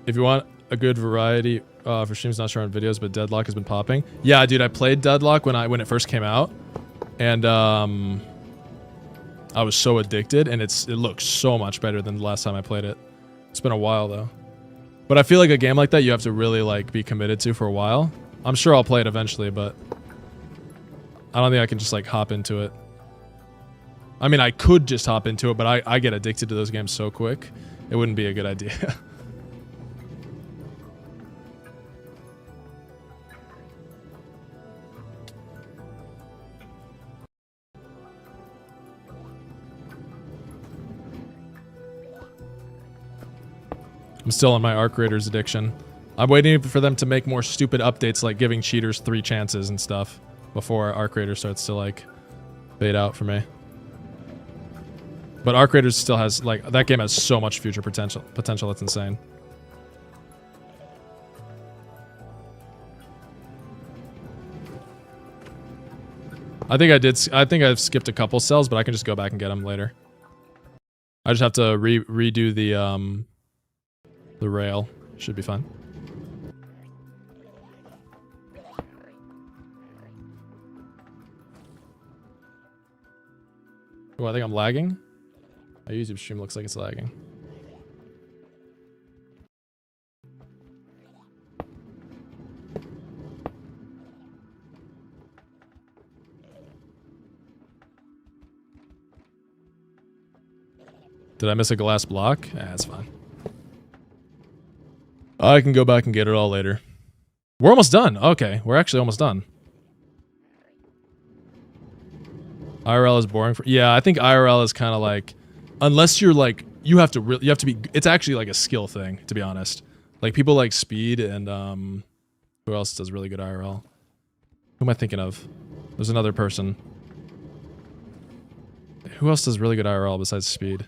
If you want a good variety for streams, not sure on videos, but Deadlock has been popping. Yeah, dude, I played Deadlock when it first came out, and I was so addicted, and it looks so much better than the last time I played it. It's been a while though, but I feel like a game like that you have to really like be committed to for a while. I'm sure I'll play it eventually, but I don't think I can just like hop into it. I mean, I could just hop into it, but I get addicted to those games so quick, it wouldn't be a good idea. I'm still on my Arc Raiders addiction. I'm waiting for them to make more stupid updates like giving cheaters 3 chances and stuff before Arc Raiders starts to like fade out for me. But Arc Raiders still has like, that game has so much future potential. That's insane. I think I've skipped a couple cells, but I can just go back and get them later. I just have to redo the rail. Should be fine. Oh, I think I'm lagging. My YouTube stream looks like it's lagging. Did I miss a glass block? That's fine. I can go back and get it all later. We're almost done. Okay, we're actually almost done. IRL is boring for, yeah, I think IRL is kind of like, unless you're like, you have to be, it's actually like a skill thing, to be honest. Like people like Speed and who else does really good IRL? Who am I thinking of? There's another person. Who else does really good IRL besides Speed?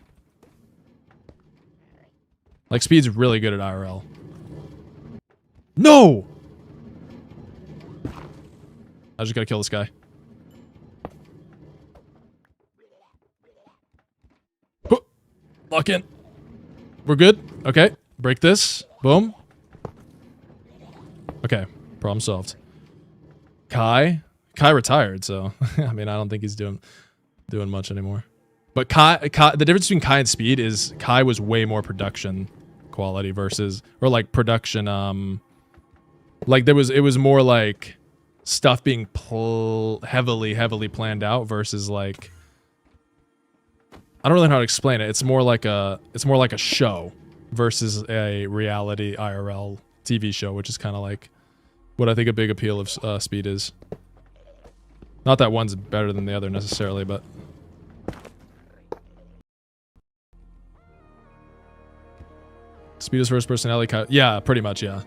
Like Speed's really good at IRL. No! I just gotta kill this guy. Lock in. We're good. Okay. Break this. Boom. Okay. Problem solved. Kai retired, so I mean I don't think he's doing much anymore. But Kai, the difference between Kai and Speed is Kai was way more production quality versus, or like production, like it was more like stuff being heavily planned out versus like, I don't really know how to explain it. It's more like a show versus a reality IRL TV show, which is kind of like what I think a big appeal of Speed is. Not that one's better than the other necessarily, but Speed is first personality. Yeah, pretty much, yeah.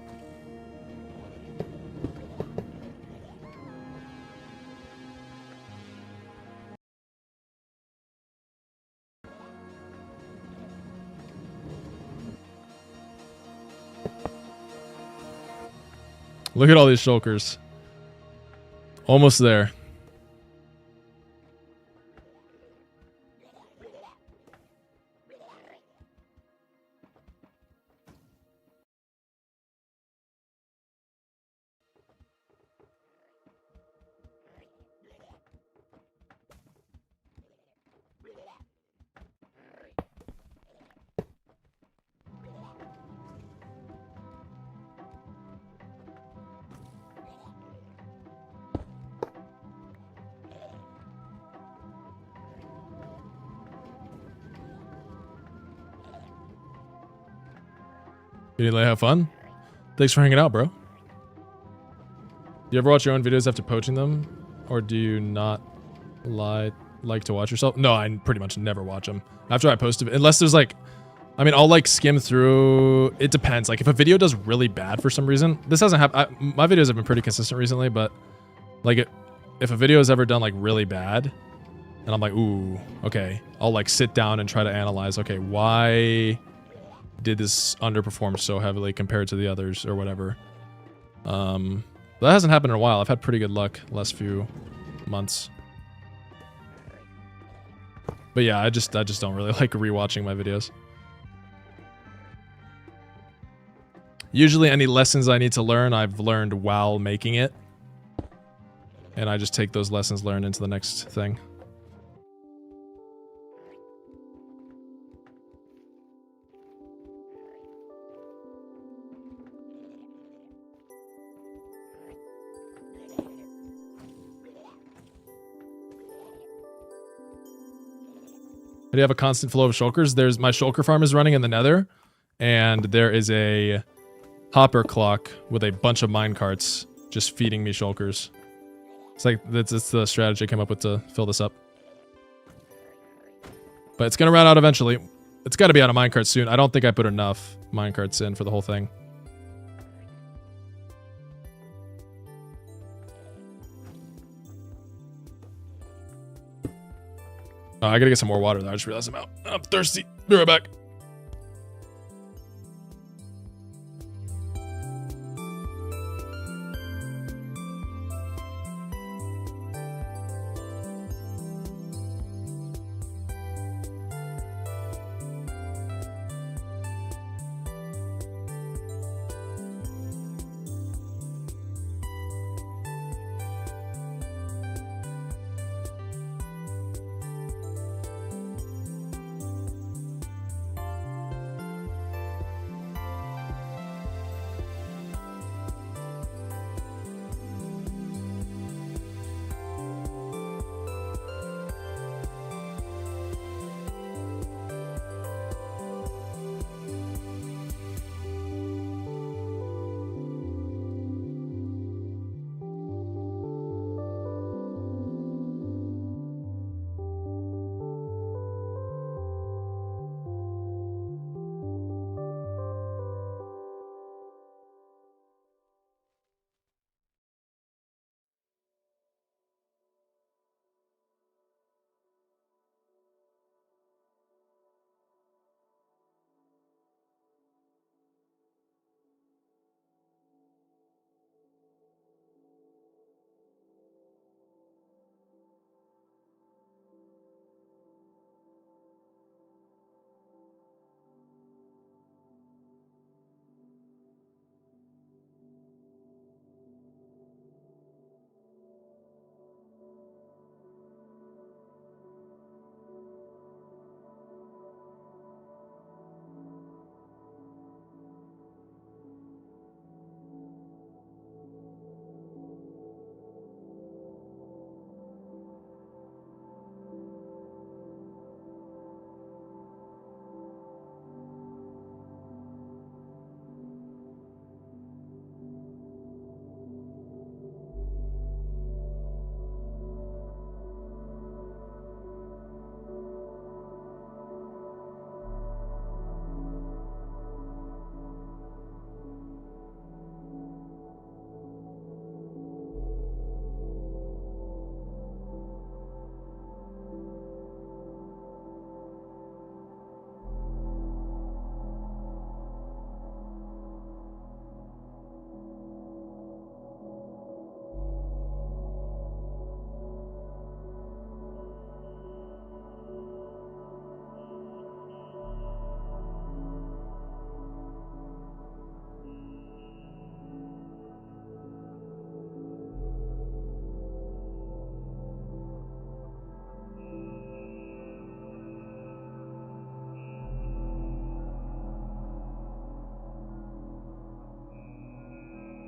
Look at all these shulkers. Almost there. Did you have fun? Thanks for hanging out, bro. You ever watch your own videos after poaching them? Or do you not like to watch yourself? No, I pretty much never watch them. After I post it, unless there's like, I mean, I'll like skim through. It depends. Like if a video does really bad for some reason, this hasn't happened. My videos have been pretty consistent recently, but like if a video has ever done like really bad, and I'm like, ooh, okay, I'll like sit down and try to analyze, okay, why did this underperform so heavily compared to the others or whatever. That hasn't happened in a while. I've had pretty good luck the last few months. But yeah, I just don't really like rewatching my videos. Usually any lessons I need to learn, I've learned while making it. And I just take those lessons learned into the next thing. Do you have a constant flow of shulkers? There's my shulker farm is running in the nether, and there is a hopper clock with a bunch of minecarts just feeding me shulkers. It's like, that's the strategy I came up with to fill this up. But it's gonna run out eventually. It's gotta be out of minecart soon. I don't think I put enough minecarts in for the whole thing. Oh, I gotta get some more water though. I just realized I'm out. I'm thirsty. Be right back.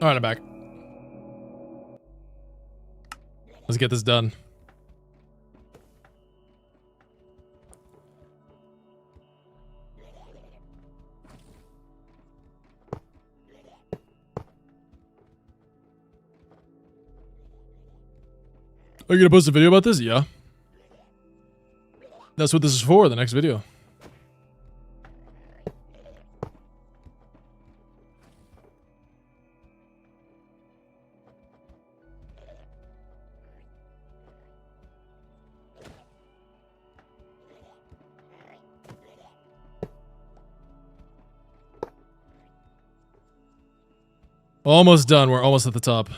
All right, I'm back. Let's get this done. Are you gonna post a video about this? Yeah. That's what this is for, the next video. Almost done. We're almost at the top.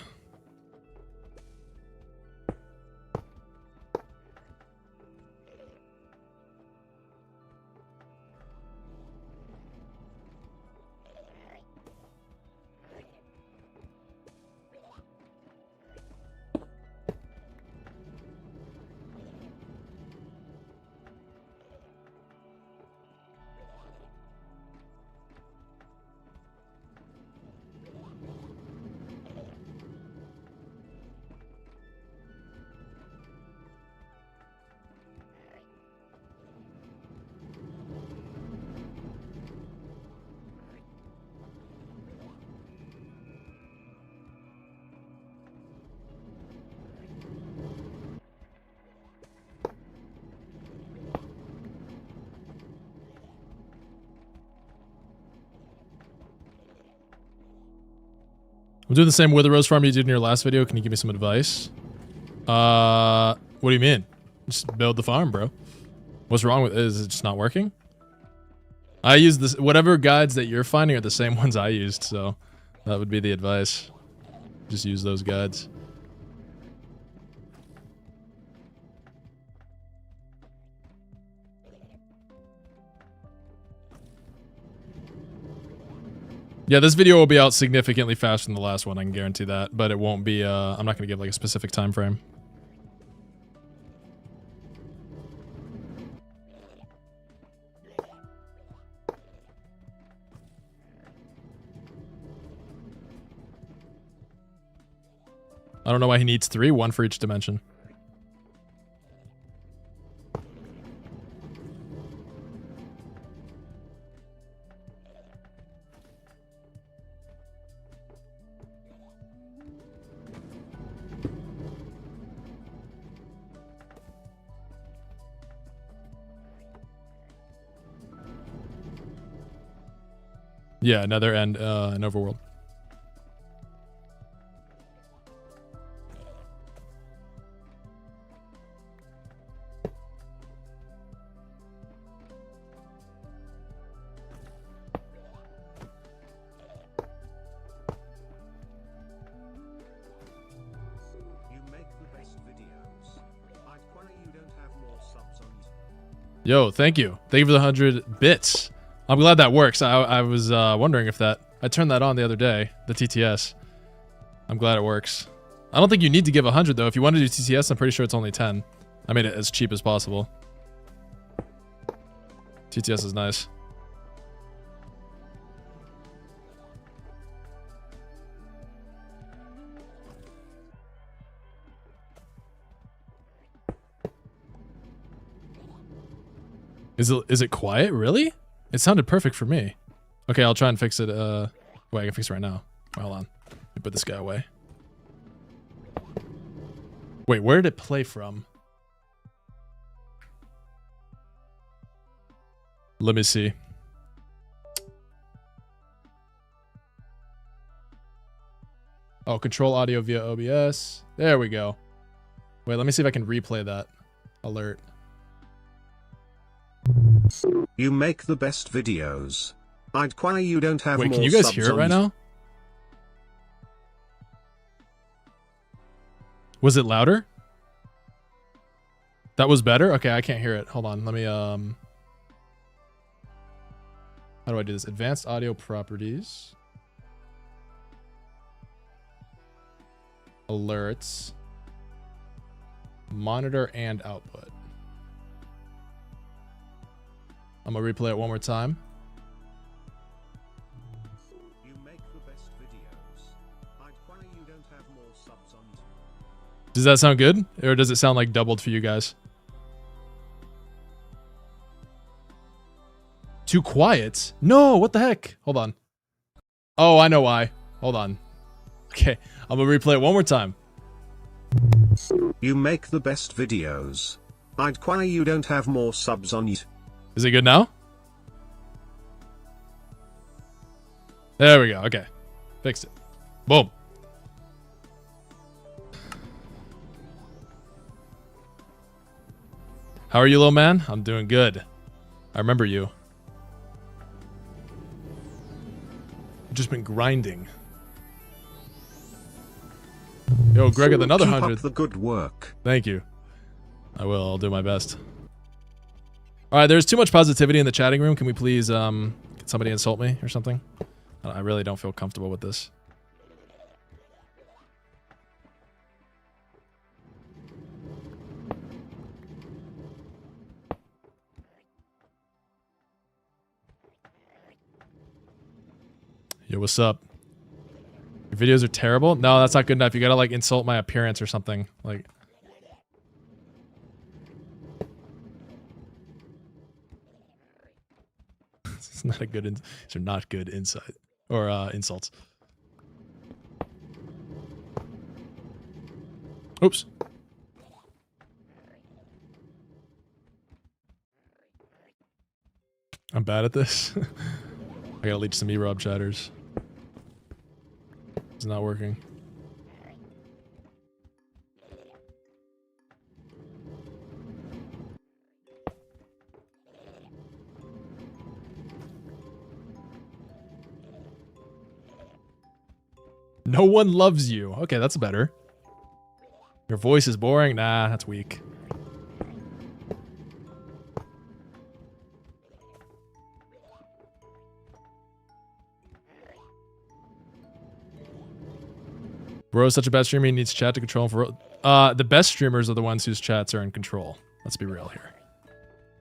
I'm doing the same Wither Rose farm you did in your last video. Can you give me some advice? What do you mean? Just build the farm, bro. What's wrong with it? Is it just not working? I use this. Whatever guides that you're finding are the same ones I used, so that would be the advice. Just use those guides. Yeah, this video will be out significantly faster than the last one, I can guarantee that. But it won't be, I'm not going to give like a specific time frame. I don't know why he needs 3, 1 for each dimension. Yeah, Nether and an Overworld. Yo, thank you. Thank you for the 100 bits. I'm glad that works. I was wondering if that... I turned that on the other day, the TTS. I'm glad it works. I don't think you need to give 100 though. If you want to do TTS, I'm pretty sure it's only 10. I made it as cheap as possible. TTS is nice. Is it quiet? Really? It sounded perfect for me. Okay, I'll try and fix it. Wait, I can fix it right now. Wait, hold on. Let me put this guy away. Wait, where did it play from? Let me see. Oh, control audio via OBS. There we go. Wait, let me see if I can replay that alert. You make the best videos. I'd quite you don't have Wait, more can you guys subs hear it on right now? Was it louder? That was better? Okay, I can't hear it. Hold on. Let me how do I do this? Advanced audio properties. Alerts. Monitor and output. I'm gonna replay it one more time. You make the best videos. Does that sound good? Or does it sound like doubled for you guys? Too quiet? No, what the heck? Hold on. Oh, I know why. Hold on. Okay, I'm gonna replay it one more time. You make the best videos. I'd why you don't have more subs on YouTube. Is it good now? There we go. Okay. Fixed it. Boom. How are you, little man? I'm doing good. I remember you. I've just been grinding. Yo, Greg, with another Keep 100. up the good work. Thank you. I will. I'll do my best. All right, there's too much positivity in the chatting room. Can we please, can somebody insult me or something? I really don't feel comfortable with this. Yo, what's up? Your videos are terrible? No, that's not good enough. You gotta, like, insult my appearance or something. Like... It's not a good... These are not good insight. Or, insults. Oops. I'm bad at this. I gotta leech some E-Rob chatters. It's not working. No one loves you. Okay, that's better. Your voice is boring? Nah, that's weak. Bro is such a bad streamer, he needs chat to control him for... the best streamers are the ones whose chats are in control. Let's be real here.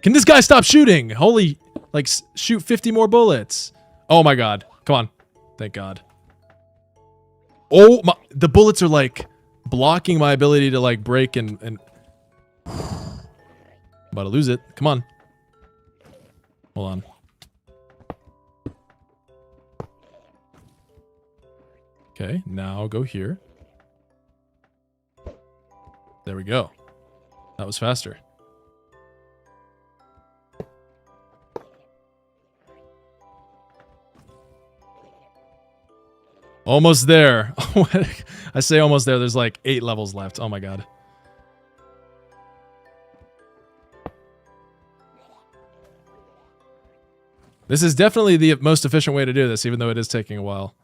Can this guy stop shooting? Holy... Like, shoot 50 more bullets. Oh my god. Come on. Thank god. Oh my... The bullets are, like, blocking my ability to, like, break and... I'm about to lose it. Come on. Hold on. Okay, now go here. There we go. That was faster. Almost there. I say almost there. There's like 8 levels left. Oh my god. This is definitely the most efficient way to do this, even though it is taking a while.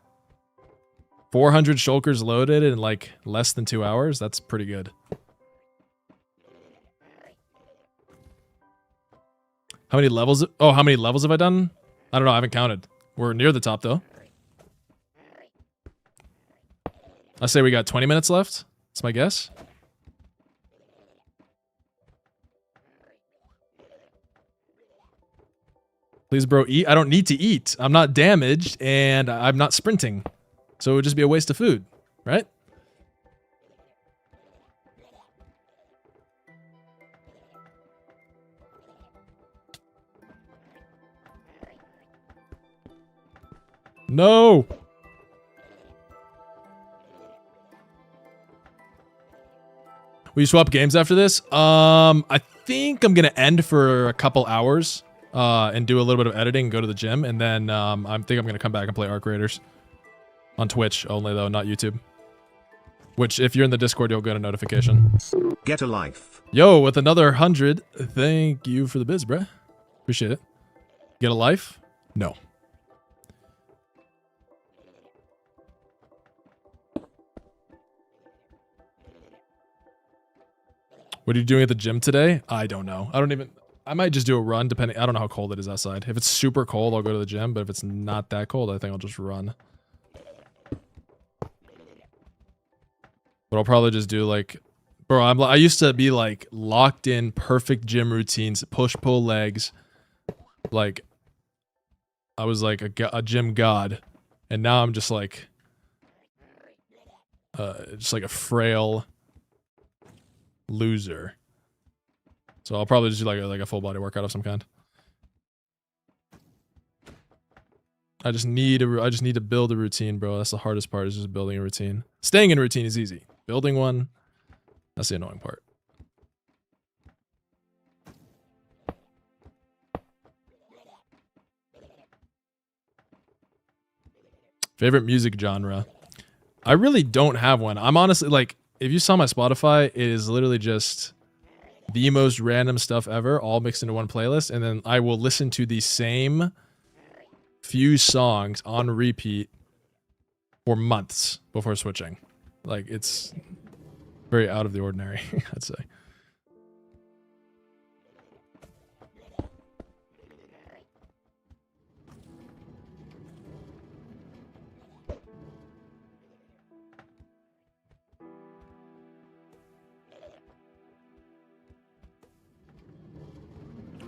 400 shulkers loaded in like less than 2 hours. That's pretty good. How many levels? Oh, how many levels have I done? I don't know. I haven't counted. We're near the top though. I say we got 20 minutes left. That's my guess. Please, bro, eat. I don't need to eat. I'm not damaged and I'm not sprinting. So it would just be a waste of food, right? No! Will you swap games after this? I think I'm gonna end for a couple hours and do a little bit of editing and go to the gym, and then I think I'm gonna come back and play Arc Raiders. On Twitch only though, not YouTube. Which, if you're in the Discord, you'll get a notification. Get a life. Yo, with another 100. Thank you for the biz, bruh. Appreciate it. Get a life? No. What are you doing at the gym today? I don't know. I might just do a run depending. I don't know how cold it is outside. If it's super cold, I'll go to the gym. But if it's not that cold, I think I'll just run. But I'll probably just do like, bro, I used to be like locked in perfect gym routines, push pull legs. Like I was like a gym god. And now I'm just like a frail loser. So I'll probably just do like a full body workout of some kind. I just need to build a routine, bro. That's the hardest part, is just building a routine. Staying in a routine is easy. Building one, that's the annoying part. Favorite music genre? I really don't have one. I'm honestly, like, if you saw my Spotify, it is literally just the most random stuff ever, all mixed into one playlist, and then I will listen to the same few songs on repeat for months before switching. Like, it's very out of the ordinary, I'd say.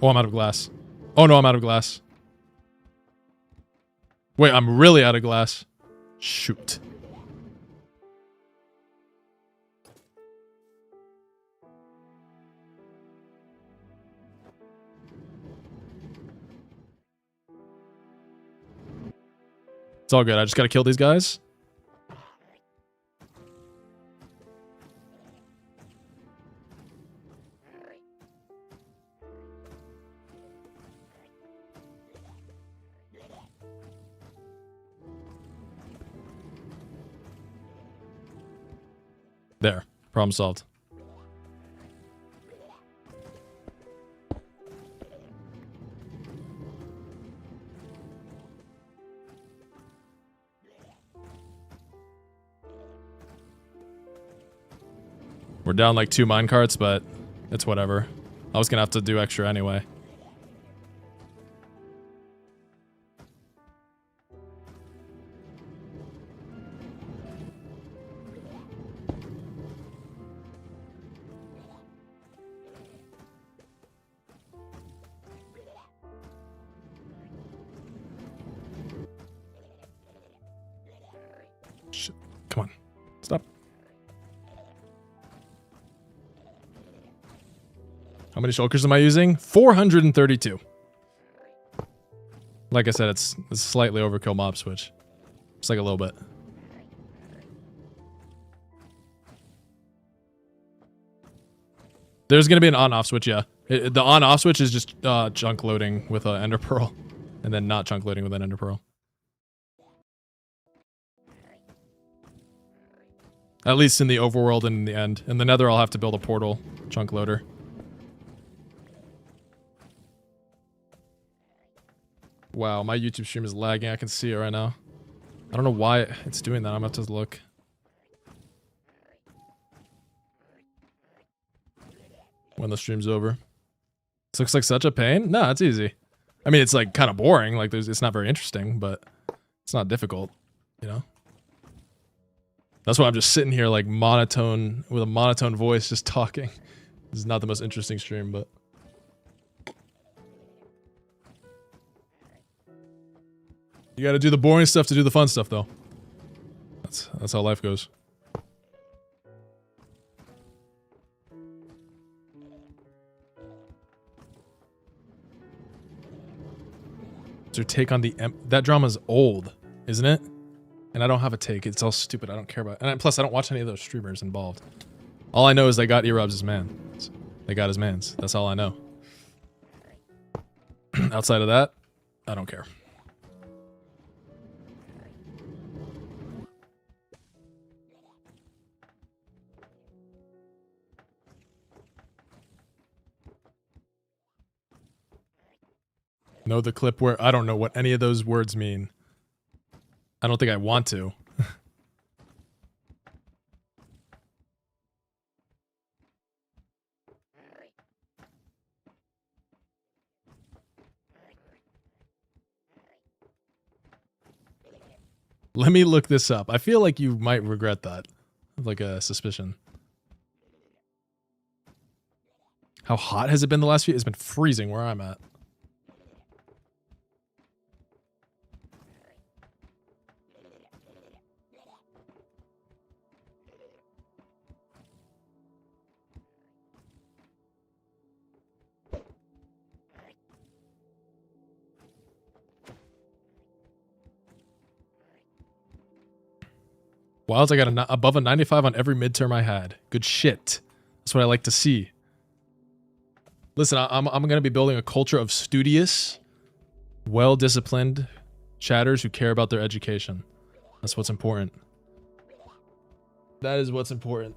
Oh, I'm out of glass. Oh no, I'm out of glass. Wait, I'm really out of glass. Shoot. It's all good. I just gotta kill these guys. There. Problem solved. We're down like 2 minecarts, but it's whatever. I was gonna have to do extra anyway. Shit. Come on. Stop. How many shulkers am I using? 432. Like I said, it's slightly overkill mob switch. Just like a little bit. There's going to be an on-off switch, yeah. The on-off switch is just chunk loading with an Ender Pearl. And then not chunk loading with an Ender Pearl. At least in the overworld and in the end. In the nether, I'll have to build a portal chunk loader. Wow, my YouTube stream is lagging. I can see it right now. I don't know why it's doing that. I'm about to look. When the stream's over. This looks like such a pain. No, it's easy. I mean, it's like kind of boring. Like, it's not very interesting, but it's not difficult, you know? That's why I'm just sitting here like monotone, with a monotone voice, just talking. This is not the most interesting stream, but... You gotta do the boring stuff to do the fun stuff, though. That's how life goes. What's your take on the... That drama's old, isn't it? And I don't have a take. It's all stupid. I don't care about it. And plus, I don't watch any of those streamers involved. All I know is they got Erob's man. They got his mans. That's all I know. Outside of that, I don't care. Know the clip where... I don't know what any of those words mean. I don't think I want to. Let me look this up. I feel like you might regret that. Like a suspicion. How hot has it been the last few? It's been freezing where I'm at. Wilds, I got above a 95 on every midterm I had. Good shit. That's what I like to see. Listen, I'm going to be building a culture of studious, well-disciplined chatters who care about their education. That's what's important. That is what's important.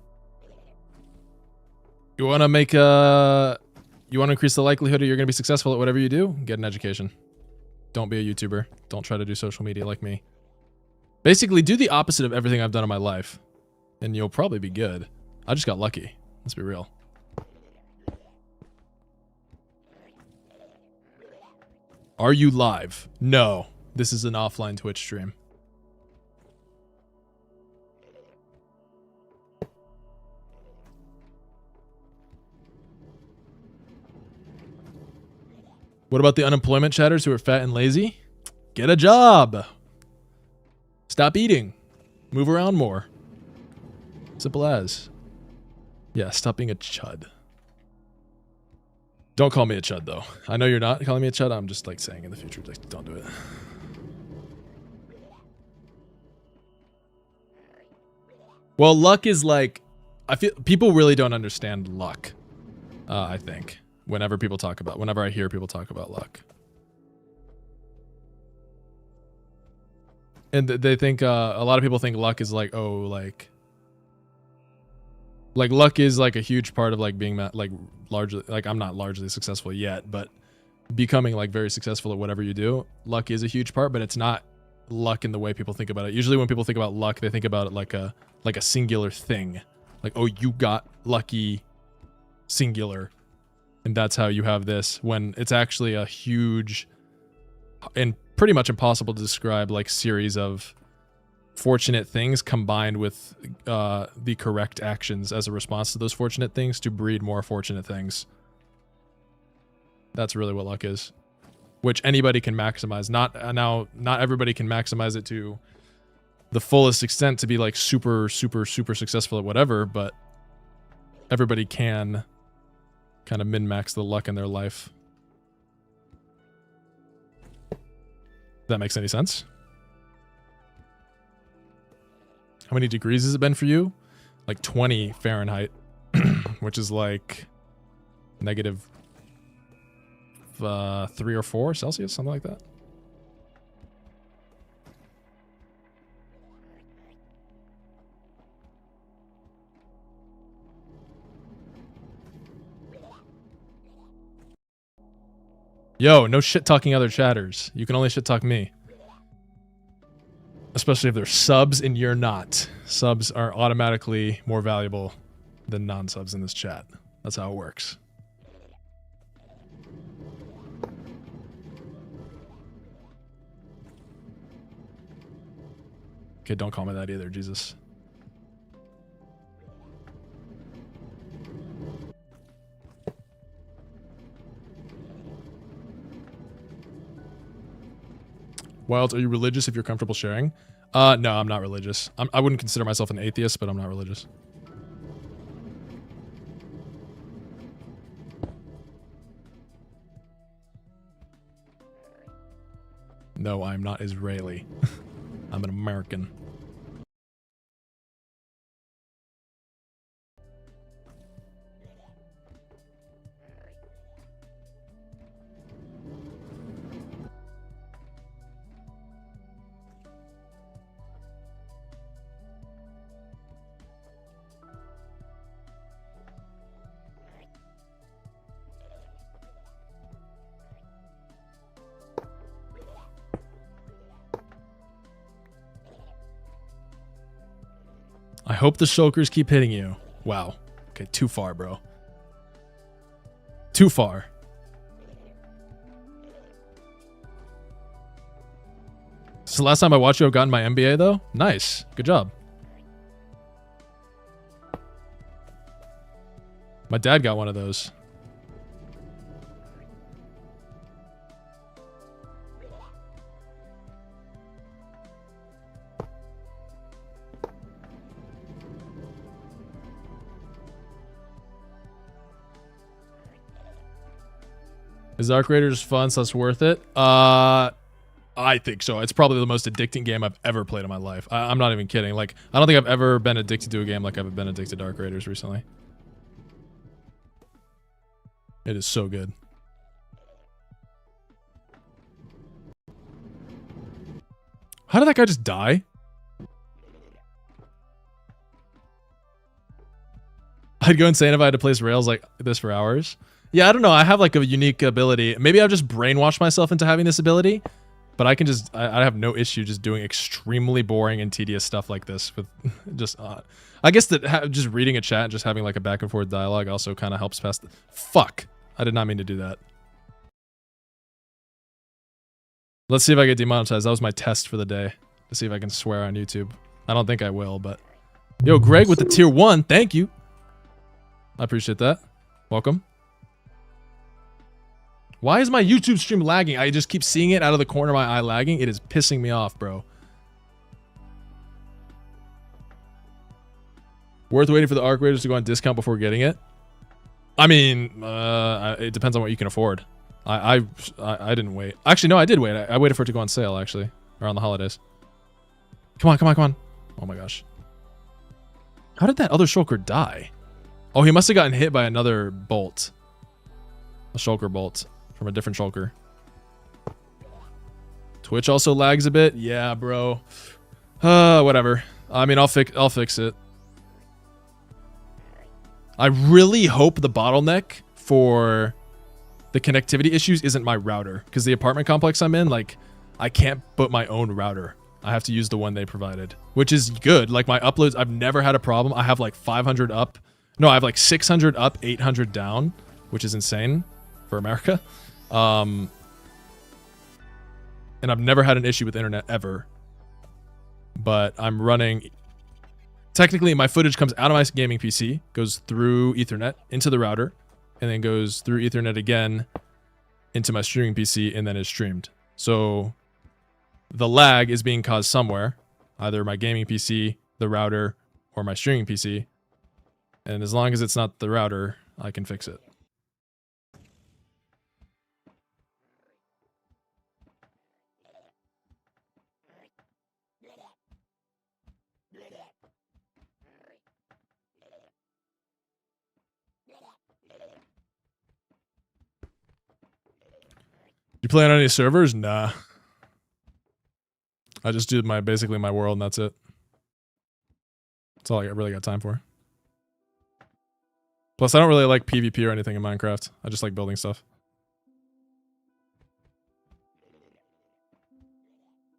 You want to make you want to increase the likelihood that you're going to be successful at whatever you do? Get an education. Don't be a YouTuber. Don't try to do social media like me. Basically, do the opposite of everything I've done in my life, and you'll probably be good. I just got lucky. Let's be real. Are you live? No. This is an offline Twitch stream. What about the unemployment chatters who are fat and lazy? Get a job. Stop eating. Move around more. Simple as. Yeah, stop being a chud. Don't call me a chud, though. I know you're not calling me a chud. I'm just like saying in the future, like, don't do it. Well, luck is like, I feel people really don't understand luck. I think whenever I hear people talk about luck, and they think a lot of people think luck is like, oh, like luck is like a huge part of like being like largely, like I'm not largely successful yet, but becoming like very successful at whatever you do, luck is a huge part, but it's not luck in the way people think about it. Usually when people think about luck, they think about it like a singular thing. Like, oh, you got lucky, singular. And that's how you have this, when it's actually a huge and pretty much impossible to describe like series of fortunate things combined with the correct actions as a response to those fortunate things to breed more fortunate things. That's really what luck is, which anybody can maximize. Not everybody can maximize it to the fullest extent to be like super successful at whatever, but everybody can kind of min-max the luck in their life. That makes any sense? How many degrees has it been for you? Like 20 Fahrenheit, which is like negative 3 or 4 Celsius, something like that. Yo, no shit talking other chatters. You can only shit talk me. Especially if they're subs and you're not. Subs are automatically more valuable than non-subs in this chat. That's how it works. Okay, don't call me that either, Jesus. Wilds, are you religious if you're comfortable sharing? No, I'm not religious. I wouldn't consider myself an atheist, but I'm not religious. No, I'm not Israeli. I'm an American. I hope the shulkers keep hitting you. Wow. Okay, too far, bro. Too far. This is the last time I watched you have gotten my MBA, though? Nice. Good job. My dad got one of those. Is Arc Raiders fun, so it's worth it? I I think so. It's probably the most addicting game I've ever played in my life. I'm not even kidding. Like, I don't think I've ever been addicted to a game like I've been addicted to Dark Raiders recently. It is so good. How did that guy just die? I'd go insane if I had to place rails like this for hours. Yeah, I don't know. I have like a unique ability. Maybe I've just brainwashed myself into having this ability, but I can just, I have no issue just doing extremely boring and tedious stuff like this with just, I guess that just reading a chat and just having like a back and forth dialogue also kind of helps pass the, fuck. I did not mean to do that. Let's see if I get demonetized. That was my test for the day to see if I can swear on YouTube. I don't think I will, but yo, Greg with the tier 1. Thank you. I appreciate that. Welcome. Why is my YouTube stream lagging? I just keep seeing it out of the corner of my eye lagging. It is pissing me off, bro. Worth waiting for the Arc Raiders to go on discount before getting it? I mean, it depends on what you can afford. I didn't wait. Actually, no, I did wait. I waited for it to go on sale, actually, around the holidays. Come on, come on, come on. Oh my gosh. How did that other shulker die? Oh, he must have gotten hit by another bolt. A shulker bolt from a different shulker. Twitch also lags a bit. Yeah, bro. Whatever. I mean, I'll fix it. I really hope the bottleneck for the connectivity issues isn't my router, because the apartment complex I'm in, like, I can't put my own router. I have to use the one they provided, which is good. Like, my uploads, I've never had a problem. I have like 500 up. No, I have like 600 up, 800 down, which is insane for America. And I've never had an issue with internet ever. But I'm running... Technically, my footage comes out of my gaming PC, goes through Ethernet into the router, and then goes through Ethernet again into my streaming PC, and then is streamed. So the lag is being caused somewhere, either my gaming PC, the router, or my streaming PC. And as long as it's not the router, I can fix it. You play on any servers? Nah. I just do basically my world and that's it. That's all I really got time for. Plus, I don't really like PvP or anything in Minecraft. I just like building stuff.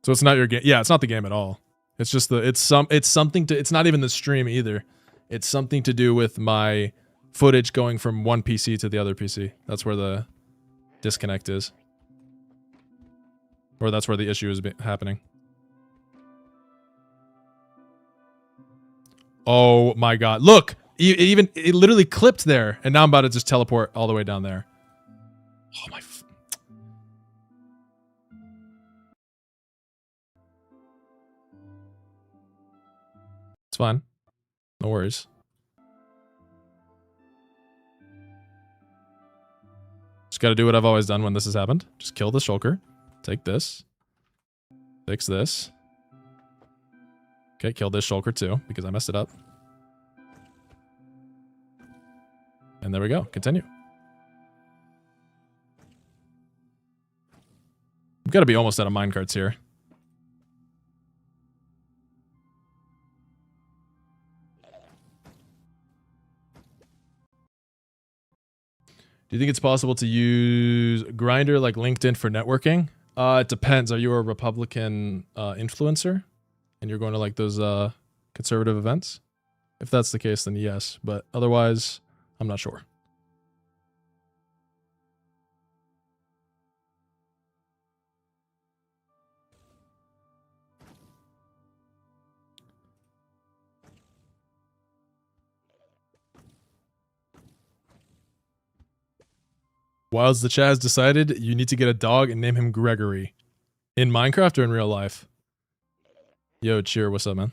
So it's not your game. Yeah, it's not the game at all. It's just it's something to, it's not even the stream either. It's something to do with my footage going from one PC to the other PC. That's where the disconnect is. Or that's where the issue is happening. Oh my god. Look! It literally clipped there, and now I'm about to just teleport all the way down there. Oh my... It's fine. No worries. Just gotta do what I've always done when this has happened. Just kill the shulker. Take this. Fix this. Okay, kill this shulker too, because I messed it up. And there we go. Continue. We've got to be almost out of minecarts here. Do you think it's possible to use Grindr like LinkedIn for networking? It depends. Are you a Republican influencer? And you're going to like those conservative events? If that's the case, then yes. But otherwise, I'm not sure. Wilds the Chaz decided you need to get a dog and name him Gregory. In Minecraft or in real life? Yo, Cheer, what's up, man?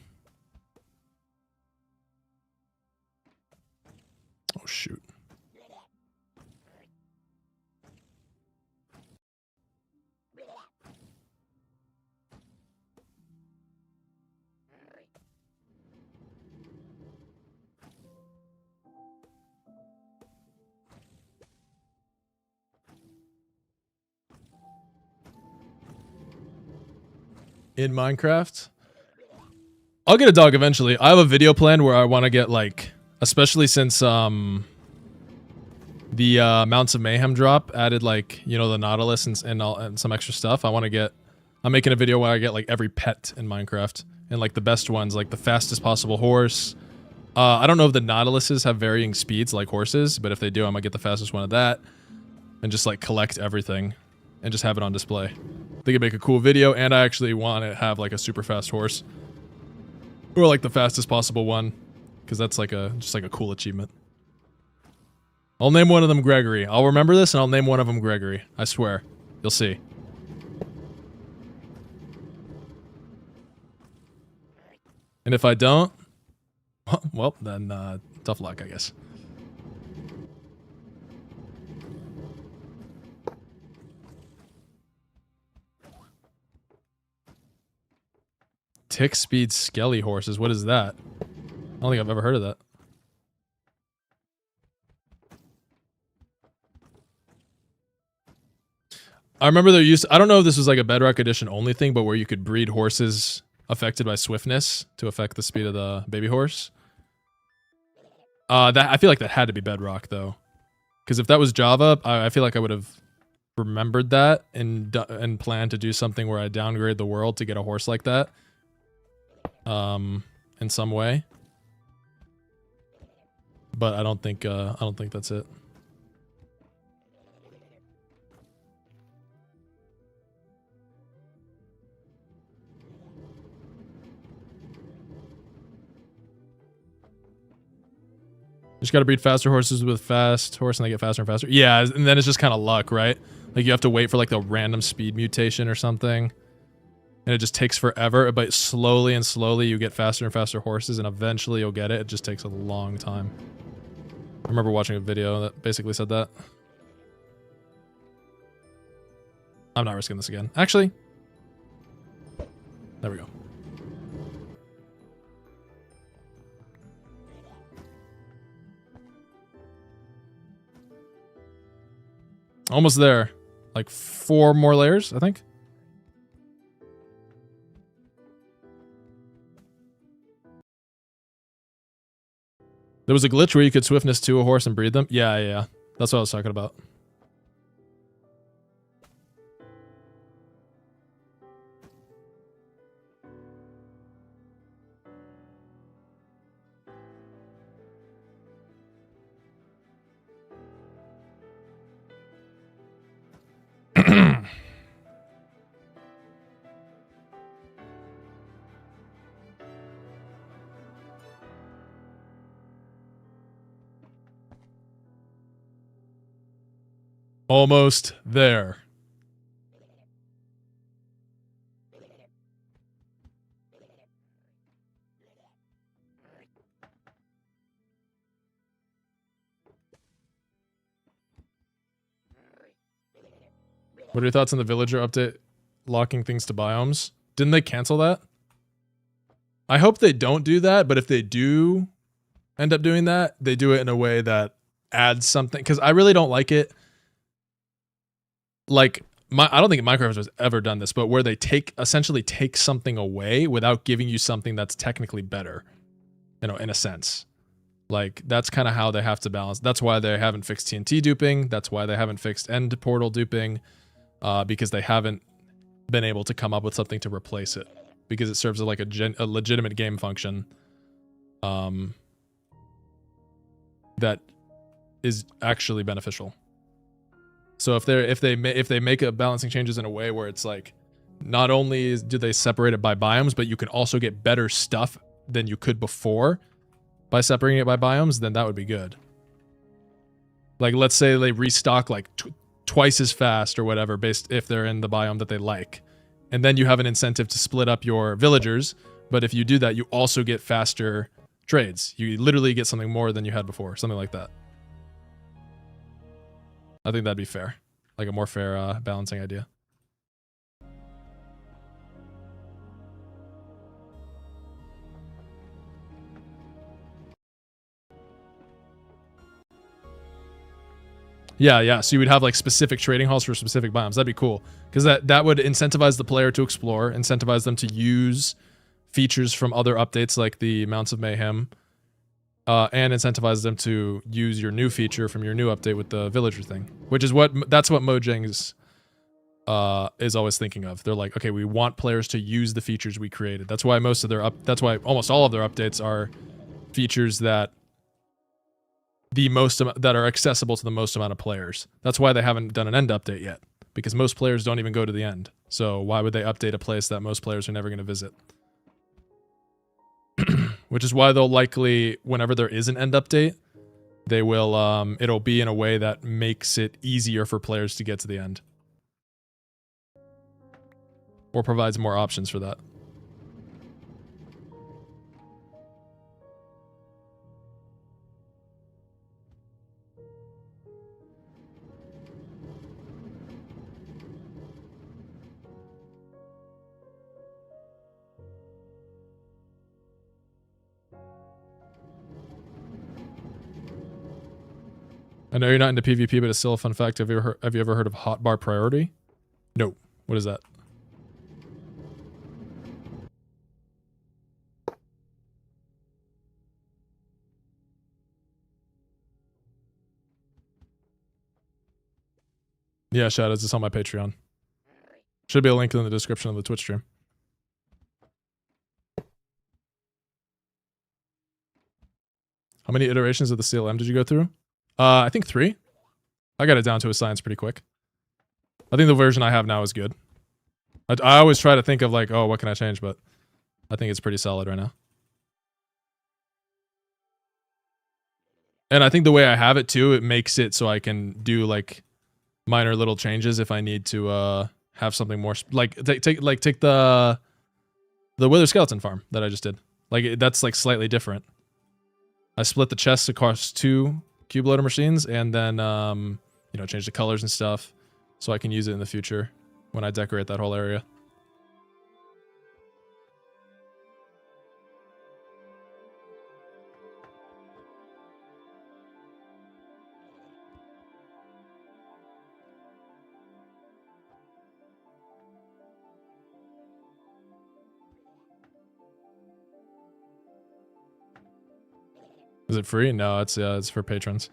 Oh, shoot. in Minecraft. I'll get a dog eventually. I have a video planned where I want to get like, especially since the Mounts of Mayhem drop added like, you know, the Nautilus and some extra stuff. I'm making a video where I get like every pet in Minecraft and like the best ones, like the fastest possible horse. I don't know if the Nautiluses have varying speeds like horses, but if they do, I'm gonna get the fastest one of that and just like collect everything and just have it on display. I think it'd make a cool video, and I actually want to have like a super fast horse or like the fastest possible one, because that's like just like a cool achievement. I'll name one of them Gregory. I'll remember this and I'll name one of them Gregory. I swear. You'll see. And if I don't, well, then tough luck, I guess. Tick speed skelly horses. What is that? I don't think I've ever heard of that. I remember there used to, I don't know if this was like a Bedrock Edition only thing, but where you could breed horses affected by swiftness to affect the speed of the baby horse. That I feel like that had to be Bedrock though, because if that was Java, I feel like I would have remembered that and planned to do something where I downgrade the world to get a horse like that. In some way. But I don't think that's it. Just gotta breed faster horses with fast horse and they get faster and faster. Yeah, and then it's just kind of luck, right? Like you have to wait for like the random speed mutation or something. And it just takes forever, but slowly and slowly you get faster and faster horses and eventually you'll get it. It just takes a long time. I remember watching a video that basically said that. I'm not risking this again. Actually, there we go. Almost there. Like 4 more layers, I think. There was a glitch where you could swiftness to a horse and breed them. Yeah. That's what I was talking about. Almost there. What are your thoughts on the villager update locking things to biomes? Didn't they cancel that? I hope they don't do that, but if they do end up doing that, they do it in a way that adds something, because I really don't like it. Like, I don't think Minecraft has ever done this, but where they essentially take something away without giving you something that's technically better, you know, in a sense. Like, that's kind of how they have to balance. That's why they haven't fixed TNT duping. That's why they haven't fixed end portal duping, because they haven't been able to come up with something to replace it, because it serves as like a legitimate game function that is actually beneficial. So if they make a balancing changes in a way where it's like, not only do they separate it by biomes, but you can also get better stuff than you could before by separating it by biomes, then that would be good. Like, let's say they restock like twice as fast or whatever, based if they're in the biome that they like, and then you have an incentive to split up your villagers. But if you do that, you also get faster trades. You literally get something more than you had before, something like that. I think that'd be fair, like a more fair balancing idea. Yeah. So you would have like specific trading halls for specific biomes. That'd be cool because that would incentivize the player to explore, incentivize them to use features from other updates like the Mounts of Mayhem, and incentivize them to use your new feature from your new update with the villager thing, which is that's what Mojang's is always thinking of. They're like, okay, we want players to use the features we created. That's why that's why almost all of their updates are features that that are accessible to the most amount of players. That's why they haven't done an end update yet, because most players don't even go to the end. So why would they update a place that most players are never going to visit? Which is why they'll likely, whenever there is an end update, they will it'll be in a way that makes it easier for players to get to the end, or provides more options for that. I know you're not into PvP, but it's still a fun fact. Have you ever heard of hotbar priority? No. What is that? Yeah, Shadows, it's on my Patreon. Should be a link in the description of the Twitch stream. How many iterations of the CLM did you go through? I think 3. I got it down to a science pretty quick. I think the version I have now is good. I always try to think of like, oh, what can I change? But I think it's pretty solid right now. And I think the way I have it too, it makes it so I can do like minor little changes if I need to have something more like take the Wither Skeleton farm that I just did. Like that's like slightly different. I split the chests across 2 cube loader machines and then you know, change the colors and stuff so I can use it in the future when I decorate that whole area. Is it free? No, it's for patrons.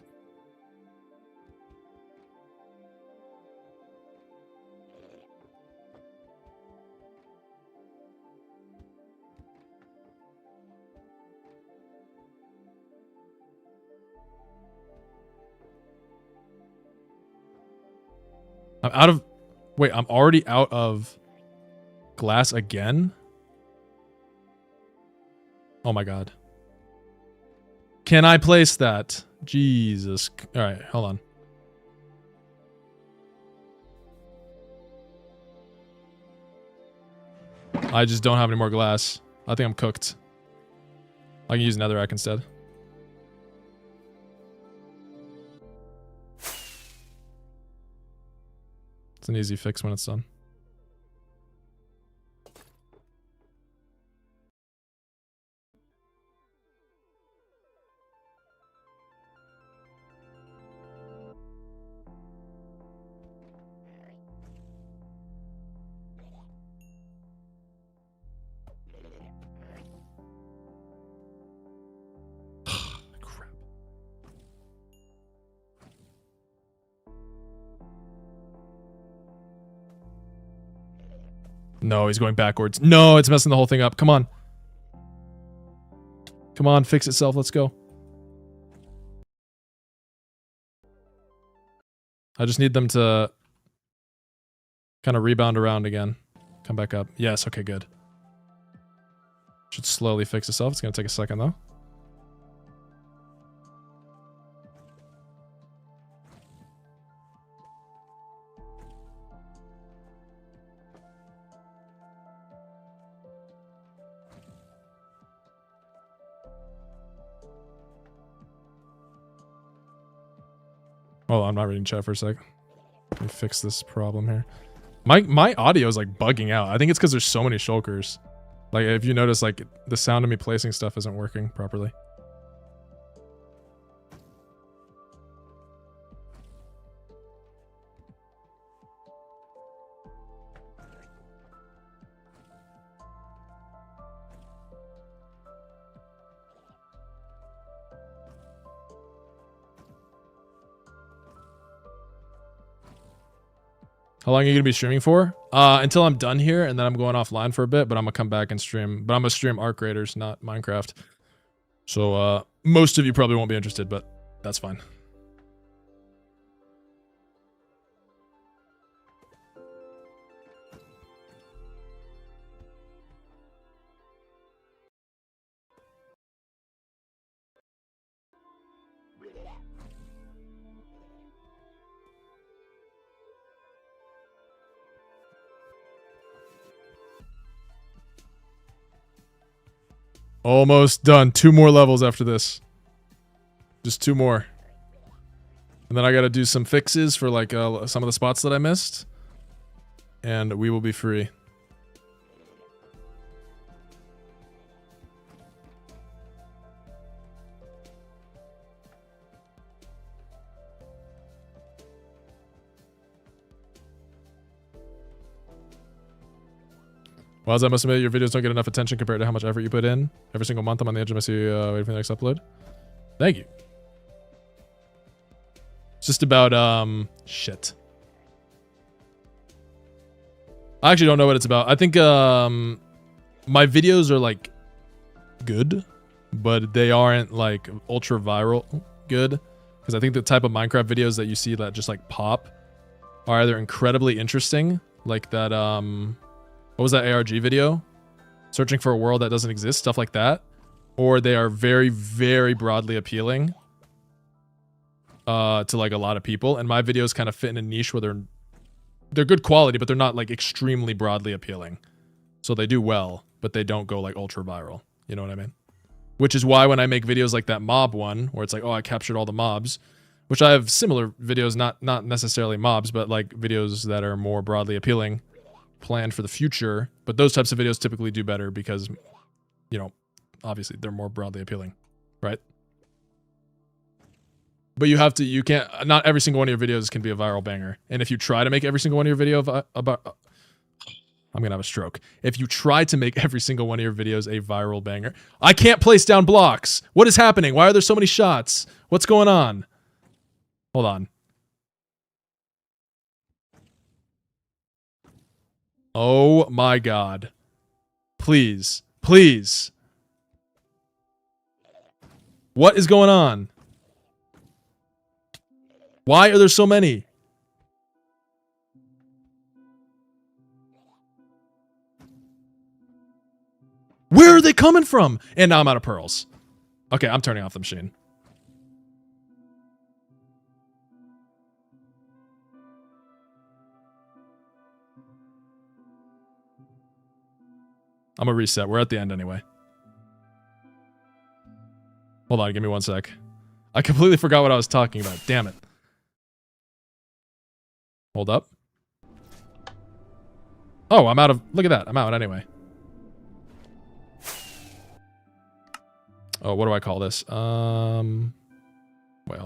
I'm out of... Wait, I'm already out of glass again? Oh my god. Can I place that? Jesus. Alright, hold on. I just don't have any more glass. I think I'm cooked. I can use netherrack instead. It's an easy fix when it's done. No, he's going backwards. No, it's messing the whole thing up. Come on. Come on, fix itself. Let's go. I just need them to kind of rebound around again. Come back up. Yes, okay, good. Should slowly fix itself. It's going to take a second, though. Oh, I'm not reading chat for a sec. Let me fix this problem here. My audio is like bugging out. I think it's because there's so many shulkers. Like if you notice, like the sound of me placing stuff isn't working properly. How long are you gonna be streaming for? Until I'm done here, and then I'm going offline for a bit. But I'm gonna come back and stream. But I'm gonna stream Arc Raiders, not Minecraft. So most of you probably won't be interested, but that's fine. Almost done. 2 more levels after this. Just 2 more. And then I gotta do some fixes for like some of the spots that I missed. And we will be free. Well, as I must admit, your videos don't get enough attention compared to how much effort you put in. Every single month I'm on the edge of my seat waiting for the next upload. Thank you. It's just about, shit. I actually don't know what it's about. I think, my videos are, like, good, but they aren't, like, ultra viral good. Because I think the type of Minecraft videos that you see that just, like, pop are either incredibly interesting, like that, what was that ARG video? Searching for a world that doesn't exist, stuff like that. Or they are very, very broadly appealing to like a lot of people. And my videos kind of fit in a niche where they're good quality, but they're not like extremely broadly appealing. So they do well, but they don't go like ultra viral. You know what I mean? Which is why when I make videos like that mob one, where it's like, oh, I captured all the mobs, which I have similar videos, not necessarily mobs, but like videos that are more broadly appealing, planned for the future, but those types of videos typically do better because, you know, obviously they're more broadly appealing, right? But you can't, not every single one of your videos can be a viral banger. And if you try to make every single one of your video about, I'm gonna have a stroke. If you try to make every single one of your videos a viral banger, I can't place down blocks. What is happening? Why are there so many shots? What's going on? Hold on. Oh my God. Please. Please. What is going on? Why are there so many? Where are they coming from? And now I'm out of pearls. Okay, I'm turning off the machine. I'm gonna reset. We're at the end anyway. Hold on, give me 1 sec. I completely forgot what I was talking about. Damn it. Hold up. Oh, I'm out of... Look at that. I'm out anyway. Oh, what do I call this? Wait, hold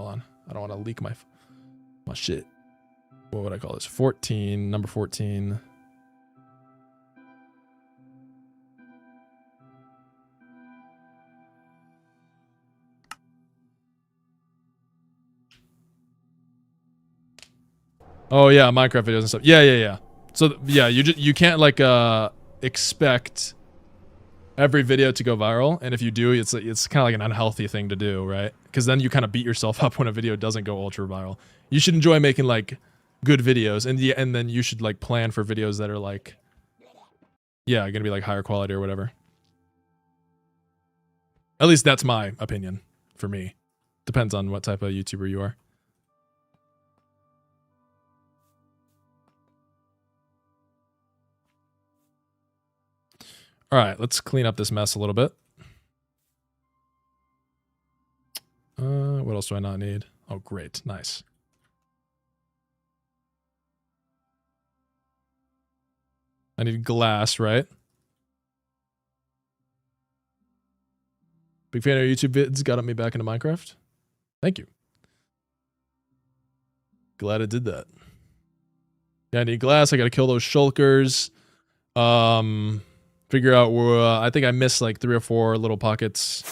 on. I don't want to leak my shit. What would I call this? 14. Number 14. Oh yeah, Minecraft videos and stuff. Yeah. So yeah, you can't like expect every video to go viral, and if you do, it's kind of like an unhealthy thing to do, right? Because then you kind of beat yourself up when a video doesn't go ultra viral. You should enjoy making like good videos, and then you should like plan for videos that are like, yeah, gonna be like higher quality or whatever. At least that's my opinion. For me, depends on what type of YouTuber you are. All right, let's clean up this mess a little bit. What else do I not need? Oh, great. Nice. I need glass, right? Big fan of your YouTube vids. Got me back into Minecraft. Thank you. Glad I did that. Yeah, I need glass. I got to kill those shulkers. Figure out where I think I missed like 3 or 4 little pockets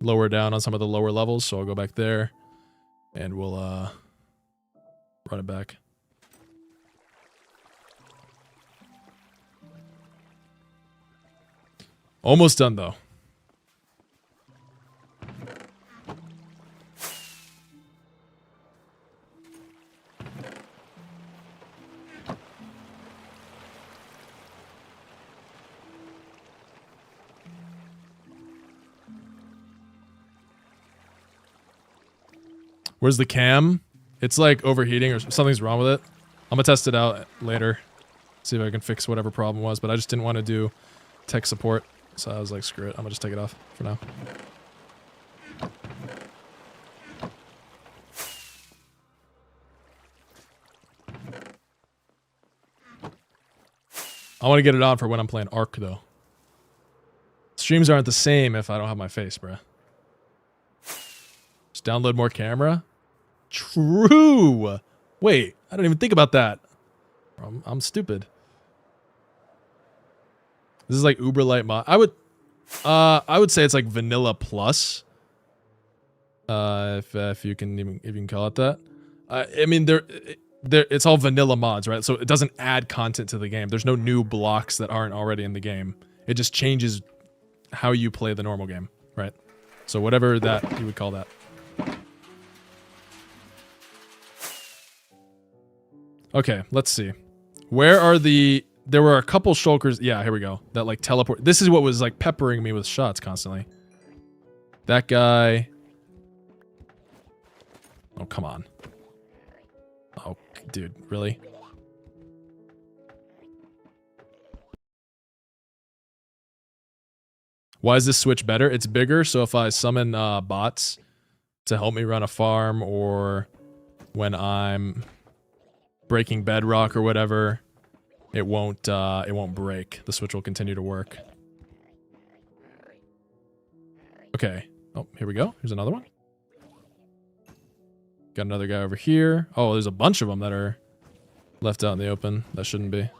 lower down on some of the lower levels, so I'll go back there and we'll run it back. Almost done, though. Where's the cam? It's like overheating or something's wrong with it. I'm gonna test it out later. See if I can fix whatever problem was, but I just didn't want to do tech support. So I was like, screw it. I'm gonna just take it off for now. I want to get it on for when I'm playing Ark, though. Streams aren't the same if I don't have my face, bruh. Just download more camera? True! Wait, I didn't even think about that. I'm stupid. This is like Uber Light mod. I would say it's like Vanilla Plus. If you can call it that. I mean, it's all vanilla mods, right? So it doesn't add content to the game. There's no new blocks that aren't already in the game. It just changes how you play the normal game, right? So whatever that you would call that. Okay, let's see. Where are the... There were a couple shulkers... Yeah, here we go. That, like, teleport... This is what was, like, peppering me with shots constantly. That guy... Oh, come on. Oh, dude, really? Why is this switch better? It's bigger, so if I summon bots to help me run a farm, or when I'm breaking bedrock or whatever, it won't break. The switch will continue to work. Okay. Oh, here we go. Here's another one. Got another guy over here. Oh, there's a bunch of them that are left out in the open. That shouldn't be.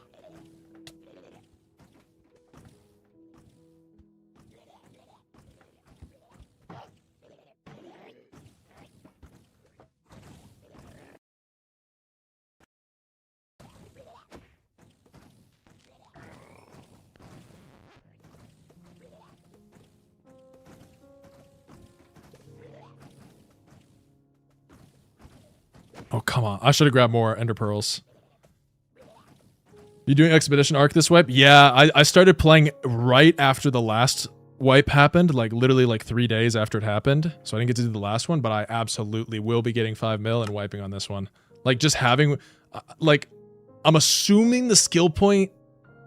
Oh, come on. I should have grabbed more ender pearls. You doing Expedition Arc this wipe? Yeah, I started playing right after the last wipe happened, like literally like 3 days after it happened. So I didn't get to do the last one, but I absolutely will be getting 5 mil and wiping on this one. Like just having, like, I'm assuming the skill point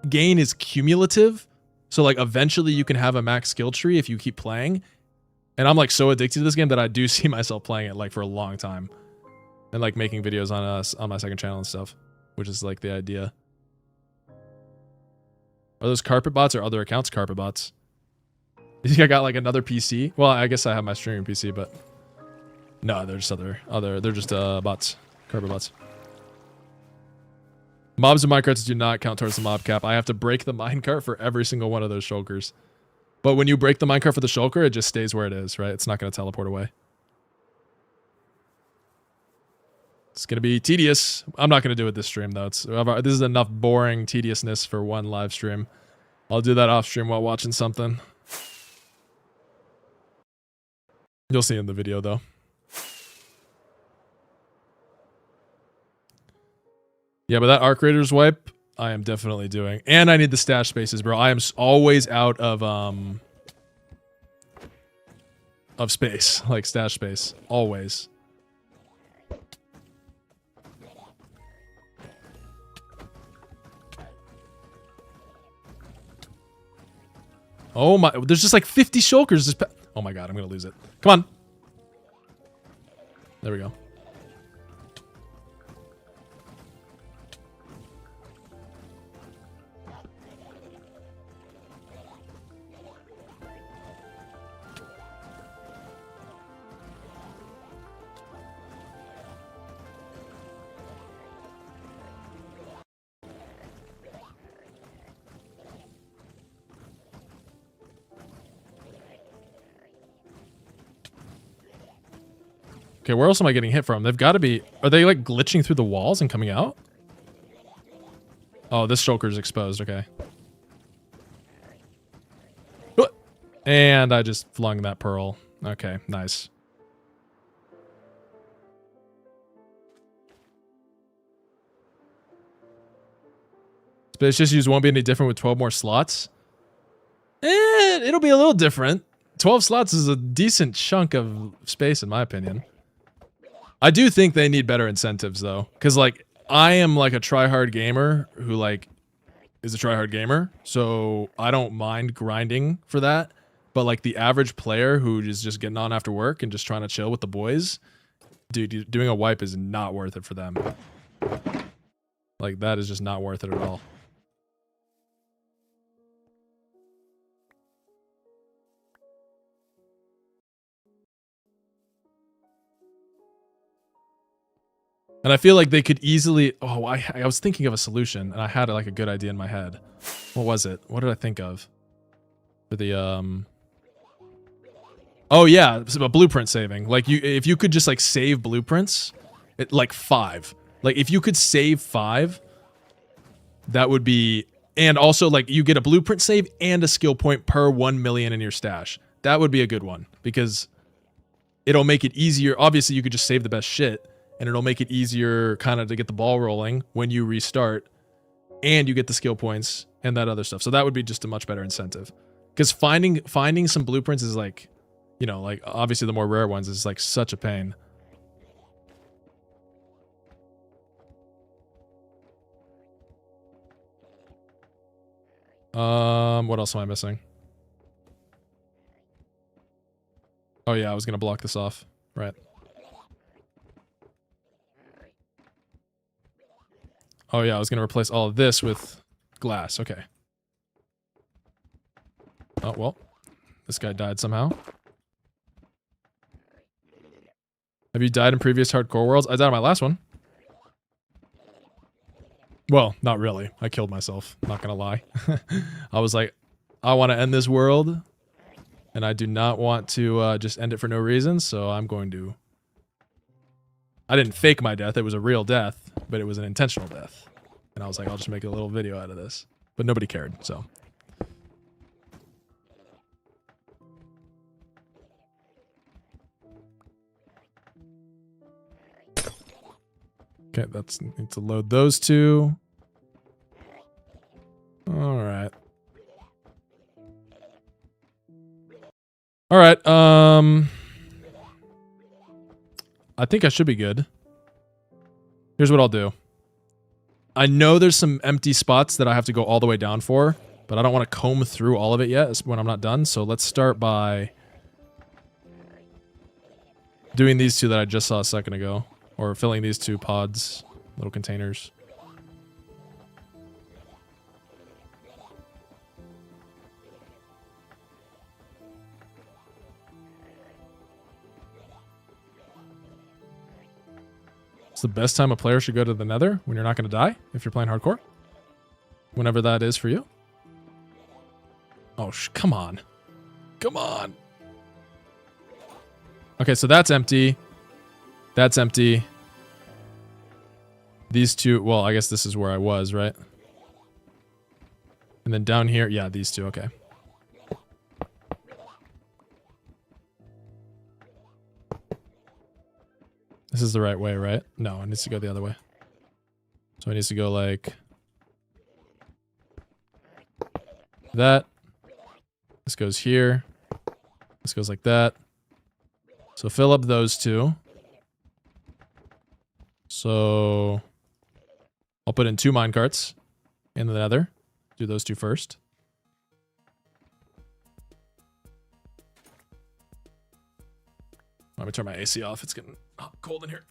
gain is cumulative. So like eventually you can have a max skill tree if you keep playing. And I'm like so addicted to this game that I do see myself playing it like for a long time. And like making videos on my second channel and stuff, which is like the idea. Are those carpet bots or other accounts carpet bots? You think I got like another PC? Well, I guess I have my streaming PC, but no, they're just they're just bots, carpet bots. Mobs and minecarts do not count towards the mob cap. I have to break the minecart for every single one of those shulkers. But when you break the minecart for the shulker, it just stays where it is, right? It's not going to teleport away. It's going to be tedious. I'm not going to do it this stream, though. This is enough boring tediousness for one live stream. I'll do that off stream while watching something. You'll see in the video, though. Yeah, but that Arc Raiders wipe, I am definitely doing. And I need the stash spaces, bro. I am always out of space, like stash space. Always. Oh my, there's just like 50 shulkers. Oh my god, I'm gonna lose it. Come on. There we go. Okay, where else am I getting hit from? They've got to be... Are they, like, glitching through the walls and coming out? Oh, this shulker's exposed. Okay. And I just flung that pearl. Okay, nice. Spacious use won't be any different with 12 more slots. It'll be a little different. 12 slots is a decent chunk of space in my opinion. I do think they need better incentives though. Cause like, I am like a tryhard gamer who like is a tryhard gamer. So I don't mind grinding for that. But like the average player who is just getting on after work and just trying to chill with the boys, dude, doing a wipe is not worth it for them. Like that is just not worth it at all. And I feel like they could easily... Oh, I was thinking of a solution, and I had like a good idea in my head. What was it? What did I think of? For the, Oh, yeah, it's about blueprint saving. Like, if you could just, like, save blueprints, like, 5. Like, if you could save 5, that would be... And also, like, you get a blueprint save and a skill point per 1 million in your stash. That would be a good one, because it'll make it easier. Obviously, you could just save the best shit, and it'll make it easier kind of to get the ball rolling when you restart, and you get the skill points and that other stuff. So that would be just a much better incentive. Because finding some blueprints is like, you know, like obviously the more rare ones is like such a pain. What else am I missing? Oh yeah, I was gonna block this off. Right. Oh yeah, I was gonna replace all of this with glass. Okay. Oh, well. This guy died somehow. Have you died in previous hardcore worlds? I died in my last one. Well, not really. I killed myself. Not gonna lie. I was like, I want to end this world. And I do not want to just end it for no reason, so I'm going to... I didn't fake my death. It was a real death, but it was an intentional death. And I was like, I'll just make a little video out of this. But nobody cared, so... Okay, that's need to load those two. Alright. Alright, I think I should be good. Here's what I'll do. I know there's some empty spots that I have to go all the way down for, but I don't want to comb through all of it yet when I'm not done, so let's start by doing these two that I just saw a second ago. Or filling these 2 pods, little containers. It's the best time a player should go to the Nether when you're not going to die if you're playing hardcore. Whenever that is for you. Oh, come on. Come on. Okay, so that's empty. That's empty. These 2, well, I guess this is where I was, right? And then down here, yeah, these 2, okay. This is the right way, right? No, it needs to go the other way. So it needs to go like... that. This goes here. This goes like that. So fill up those 2. So I'll put in 2 minecarts in the Nether. Do those 2 first. Let me turn my AC off. It's getting cold in here.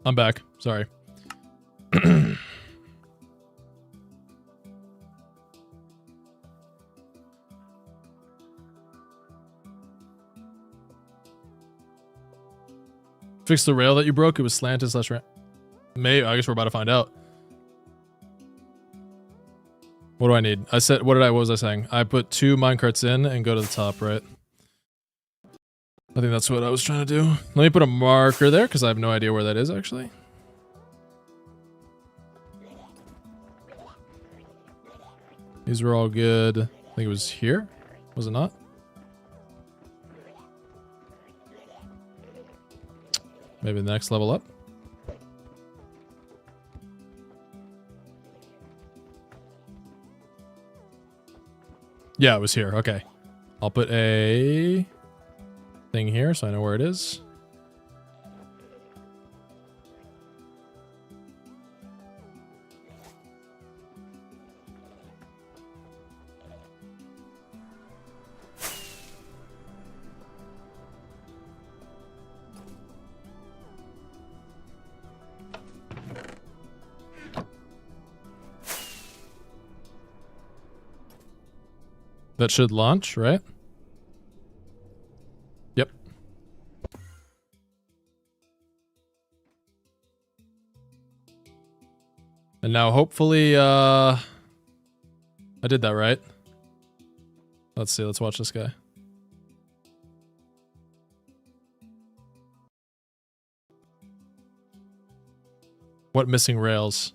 I'm back. Sorry. Fix the rail that you broke. It was slanted slash ran. Maybe. I guess we're about to find out. What do I need? I said, what was I saying? I put 2 minecarts in and go to the top, right? I think that's what I was trying to do. Let me put a marker there because I have no idea where that is actually. These were all good. I think it was here. Was it not? Maybe the next level up. Yeah, it was here. Okay. I'll put a thing here so I know where it is. That should launch, right? Yep. And now hopefully, I did that right. Let's see, let's watch this guy. What missing rails?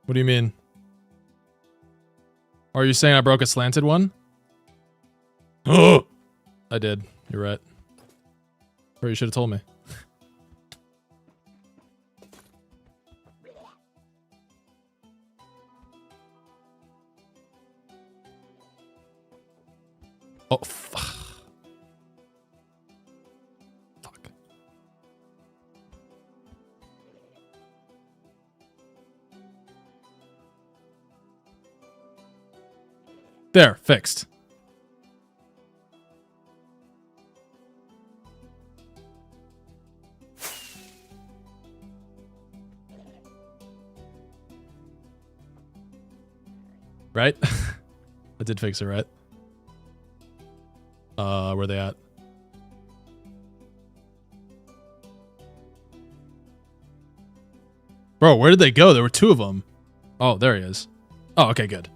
What do you mean? Are you saying I broke a slanted one? Oh, I did. You're right. Or you should have told me. Oh, fuck. Fuck. There, fixed. Right? I did fix it, right? Where they at? Bro, where did they go? There were 2 of them. Oh, there he is. Oh, okay, good.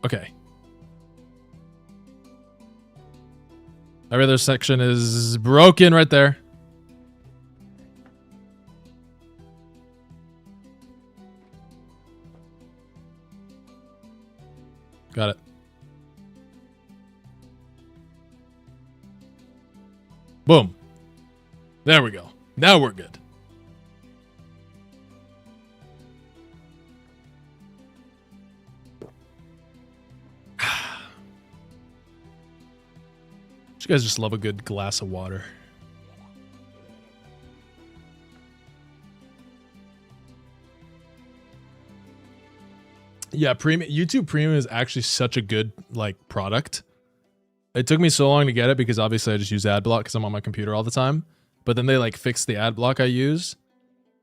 Okay. Every other section is broken right there. Got it. Boom. There we go. Now we're good. You guys just love a good glass of water. Yeah, YouTube Premium is actually such a good product. It took me so long to get it because obviously I just use ad block because I'm on my computer all the time. But then they fixed the ad block I use,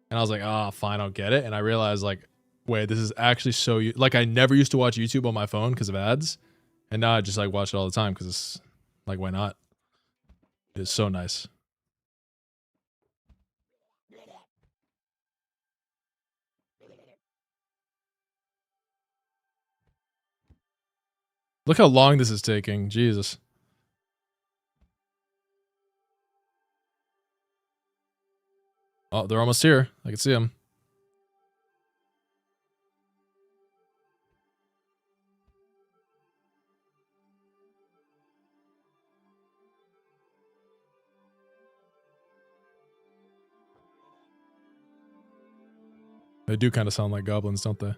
and I was like, ah, fine, I'll get it. And I realized wait, this is actually so I never used to watch YouTube on my phone because of ads, and now I just watch it all the time because it's why not? It's so nice. Look how long this is taking. Jesus. Oh, they're almost here. I can see them. They do kind of sound like goblins, don't they?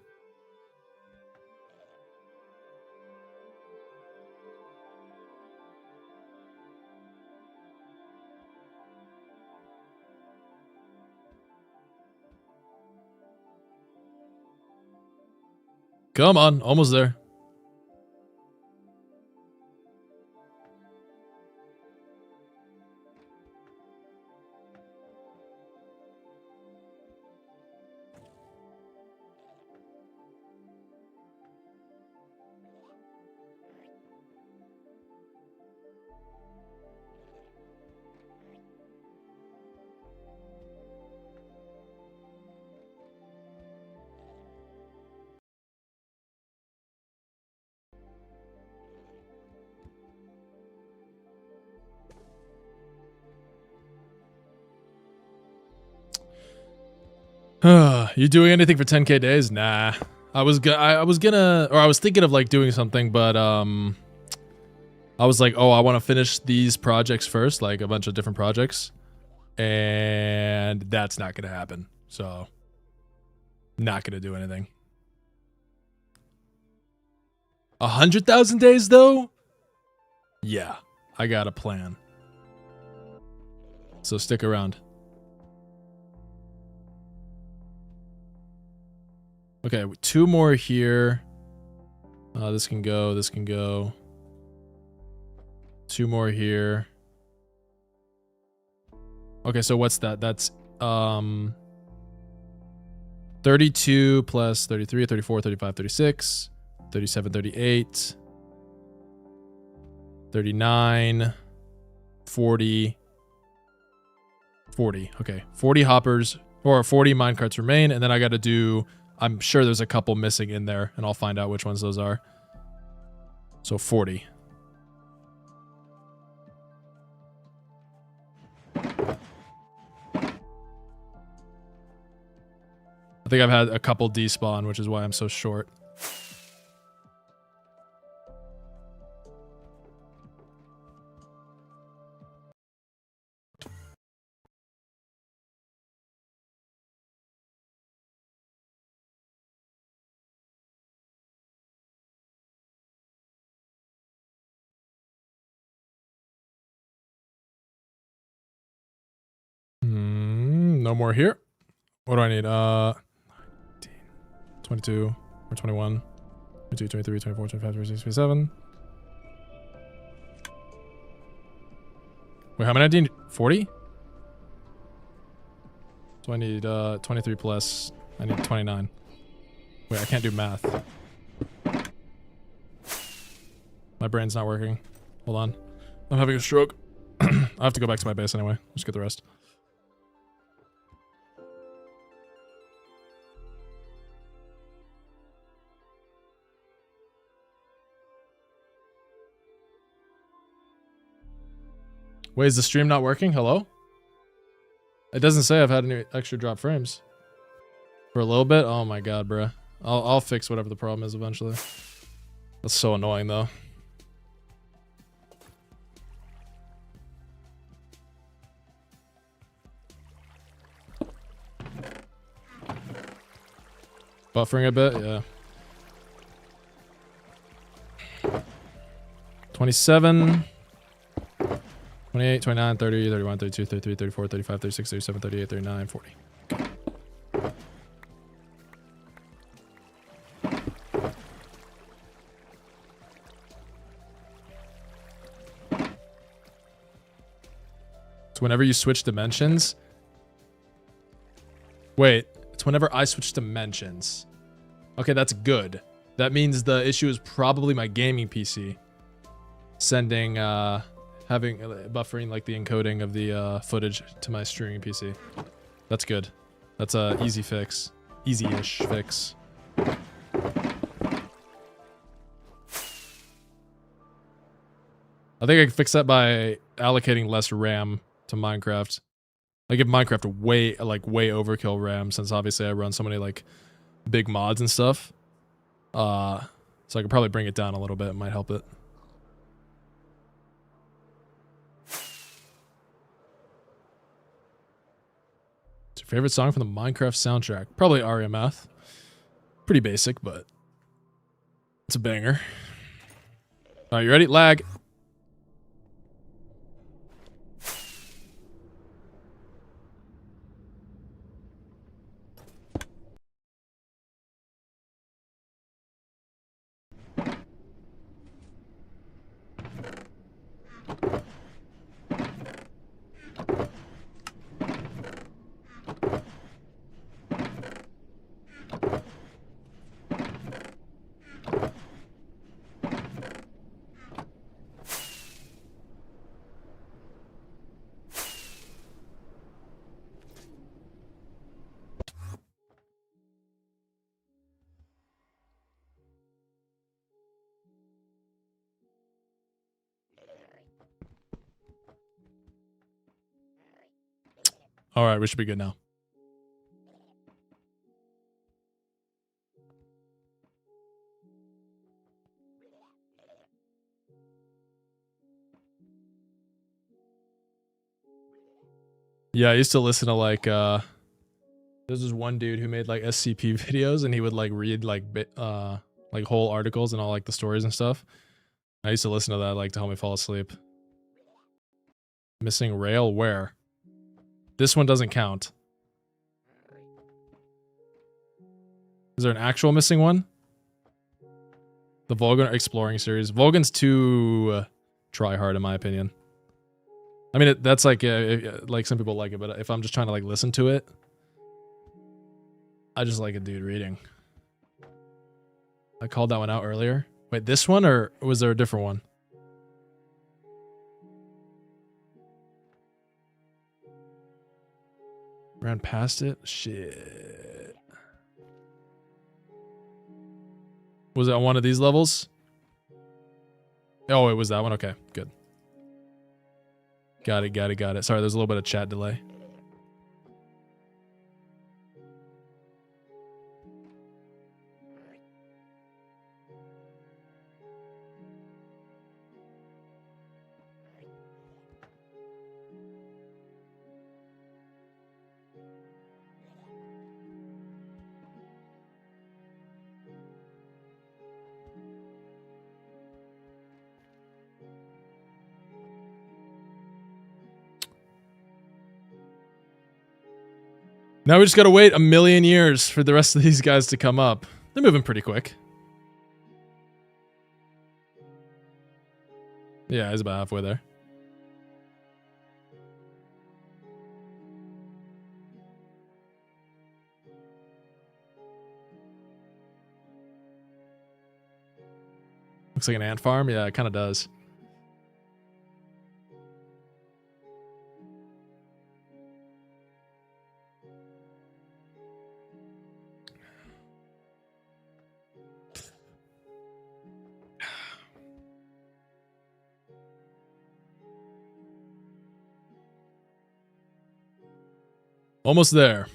Come on, almost there. You doing anything for 10k days? Nah. I was thinking of like doing something, but I was like, oh, I want to finish these projects first, like a bunch of different projects, and that's not gonna happen. So, not gonna do anything. 100,000 days though? Yeah, I got a plan. So stick around. Okay, 2 more here. This can go, this can go. 2 more here. Okay, so what's that? That's 32 plus 33, 34, 35, 36, 37, 38, 39, 40, 40. Okay, 40 hoppers or 40 minecarts remain, and then I got to do, I'm sure there's a couple missing in there, and I'll find out which ones those are. So 40. I think I've had a couple despawn, which is why I'm so short. No more here. What do I need? 22 or 21, 22, 23, 24, 25, 26, 27. Wait, how many do I need? 40? So I need 23 plus. I need 29. Wait, I can't do math. My brain's not working. Hold on. I'm having a stroke. I have to go back to my base anyway. Just get the rest. Wait, is the stream not working? Hello? It doesn't say I've had any extra drop frames. For a little bit? Oh my god, bruh. I'll fix whatever the problem is eventually. That's so annoying though. Buffering a bit, yeah. 27, 28, 29, 30, 31, 32, 33, 34, 35, 36, 37, 38, 39, 40. So whenever you switch dimensions... Wait, it's whenever I switch dimensions. Okay, that's good. That means the issue is probably my gaming PC. Sending, buffering like the encoding of the footage to my streaming PC. That's good. That's a easy fix. Easy-ish fix. I think I can fix that by allocating less RAM to Minecraft. I give Minecraft way overkill RAM, since obviously I run so many like big mods and stuff. So I could probably bring it down a little bit. It might help it. What's your favorite song from the Minecraft soundtrack? Probably RMF. Pretty basic, but it's a banger. All right, you ready? Lag. All right, we should be good now. Yeah, I used to listen to like there's this one dude who made like SCP videos, and he would like read like whole articles and all like the stories and stuff. I used to listen to that like to help me fall asleep. Missing rail where? This one doesn't count. Is there an actual missing one? The Volgan Exploring series. Volgan's too try hard in my opinion. I mean, that's like some people like it, but if I'm just trying to like listen to it, I just like a dude reading. I called that one out earlier. Wait, this one, or was there a different one? Ran past it? Shit. Was it on one of these levels? Oh, it was that one? Okay, good. Got it. Sorry, there's a little bit of chat delay. Now we just gotta wait a million years for the rest of these guys to come up. They're moving pretty quick. Yeah, he's about halfway there. Looks like an ant farm. Yeah, it kind of does. Almost there.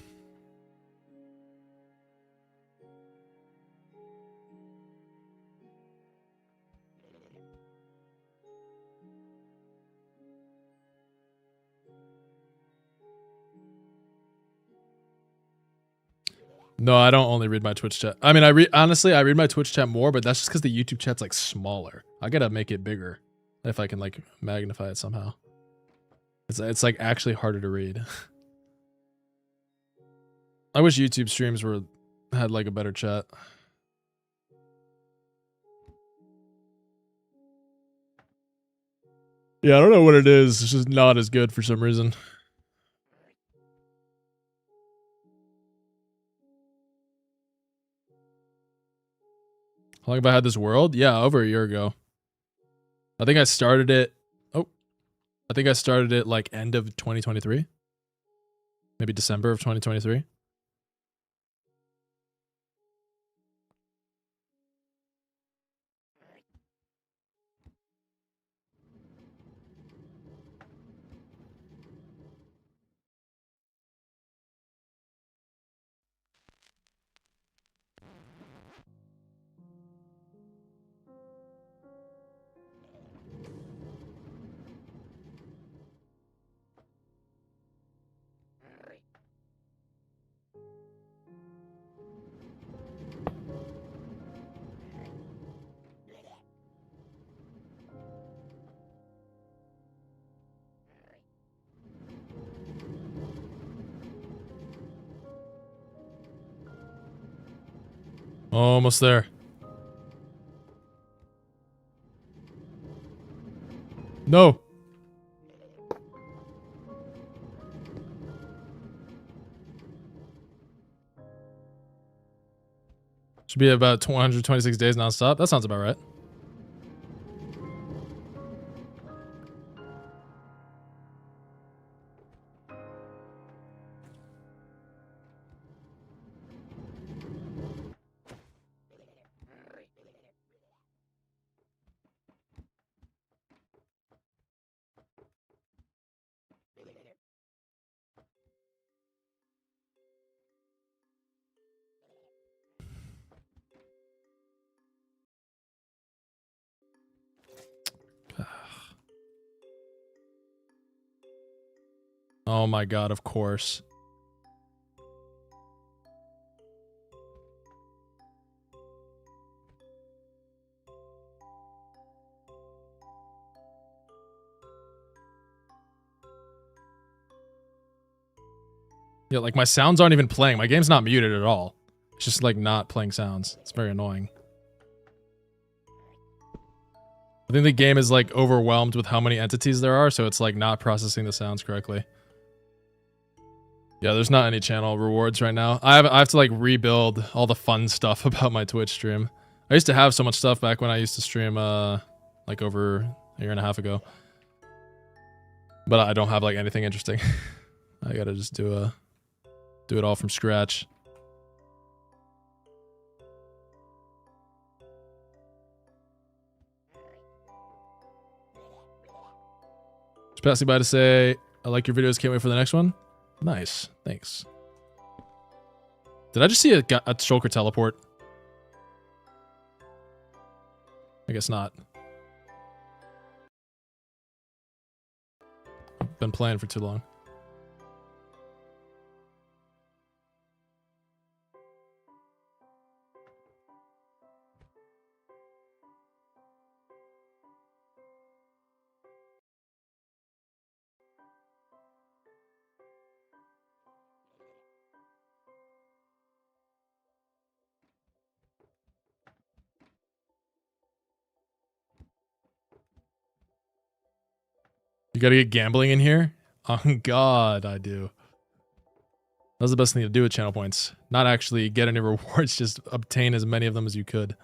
No, I don't only read my Twitch chat. I mean, honestly, I read my Twitch chat more, but that's just because the YouTube chat's like smaller. I gotta make it bigger if I can like magnify it somehow. It's like actually harder to read. I wish YouTube streams had like a better chat. Yeah, I don't know what it is. It's just not as good for some reason. How long have I had this world? Yeah, over a year ago. I think I started it. Oh, I think I started it like end of 2023. Maybe December of 2023. Almost there. No. Should be about 226 days nonstop. That sounds about right. Oh my god, of course. Yeah, like my sounds aren't even playing. My game's not muted at all. It's just like not playing sounds. It's very annoying. I think the game is like overwhelmed with how many entities there are, so it's like not processing the sounds correctly. Yeah, there's not any channel rewards right now. I have to like rebuild all the fun stuff about my Twitch stream. I used to have so much stuff back when I used to stream like over a year and a half ago. But I don't have like anything interesting. I gotta just do it all from scratch. Just passing by to say, I like your videos, can't wait for the next one. Nice, thanks. Did I just see a Shulker teleport? I guess not. I've been playing for too long. You gotta get gambling in here? On God, I do. That's the best thing to do with channel points. Not actually get any rewards, just obtain as many of them as you could.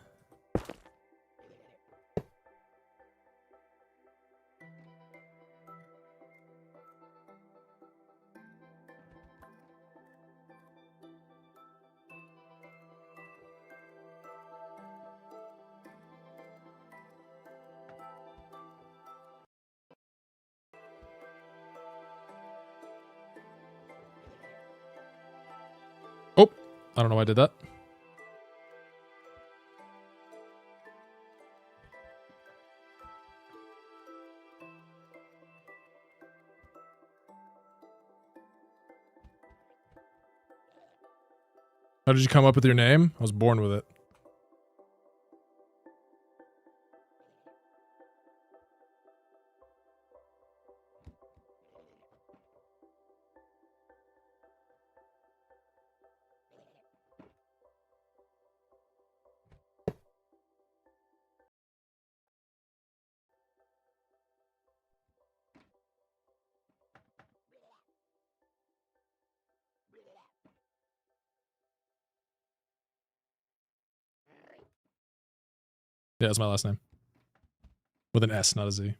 Oh, I don't know why I did that. How did you come up with your name? I was born with it. Yeah, that's my last name. With an S, not a Z.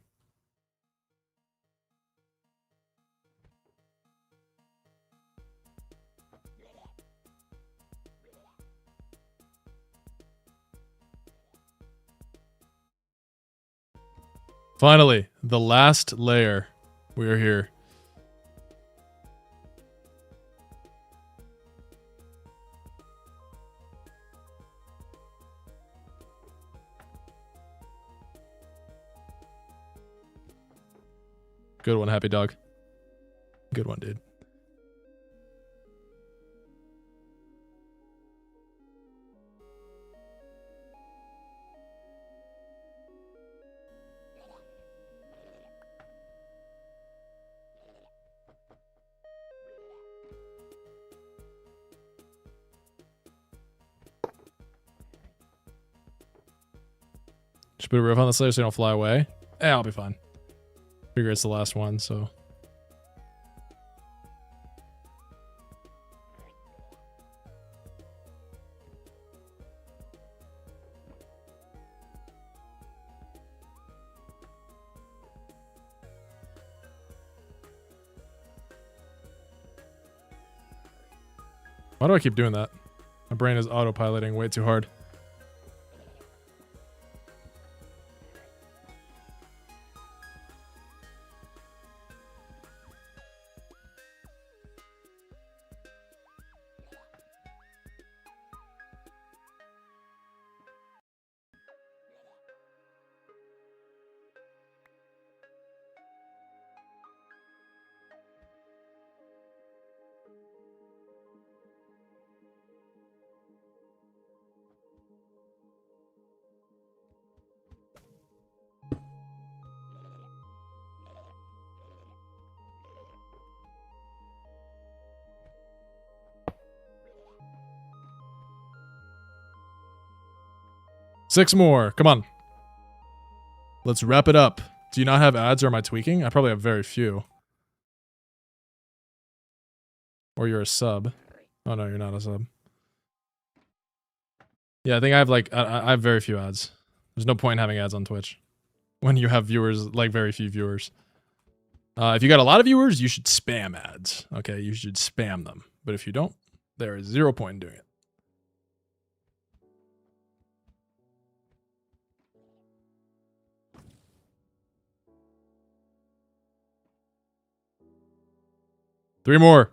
Finally, the last layer. We are here. Good one, Happy Dog. Good one, dude. Just put a roof on the layer so you don't fly away. Yeah, I'll be fine. Figure it's the last one, so. Why do I keep doing that? My brain is autopiloting way too hard. 6 more. Come on. Let's wrap it up. Do you not have ads or am I tweaking? I probably have very few. Or you're a sub. Oh no, you're not a sub. Yeah, I think I have like, I have very few ads. There's no point in having ads on Twitch when you have viewers, like very few viewers. If you got a lot of viewers, you should spam ads. Okay, you should spam them. But if you don't, there is 0 point in doing it. Three more.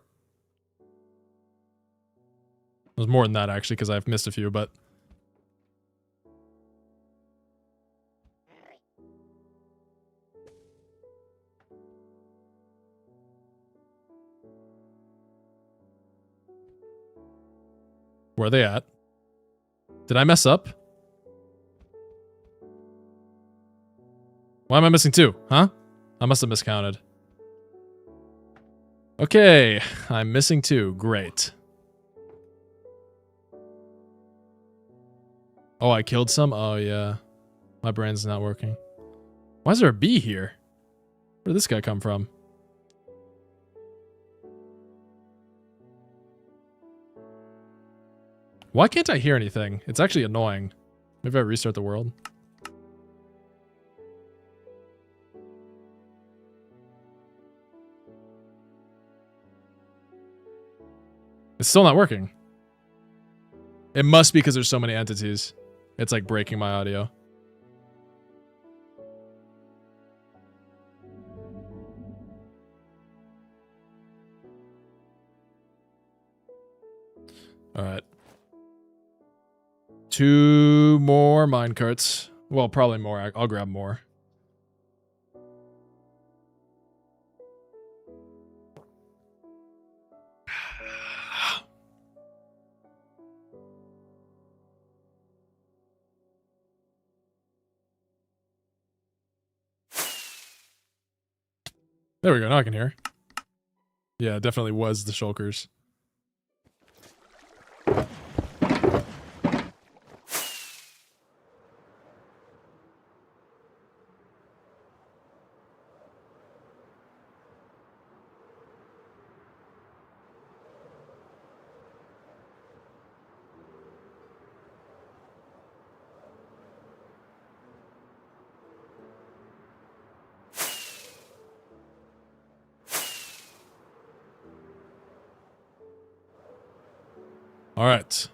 There's more than that actually, because I've missed a few, but where are they at? Did I mess up? Why am I missing 2? Huh? I must have miscounted. Okay, I'm missing 2. Great. Oh, I killed some? Oh, yeah. My brain's not working. Why is there a bee here? Where did this guy come from? Why can't I hear anything? It's actually annoying. Maybe I restart the world. It's still not working. It must be because there's so many entities. It's like breaking my audio. All right. 2 more minecarts. Well, probably more. I'll grab more. There we go. Now I can hear. Yeah, it definitely was the shulkers. All right.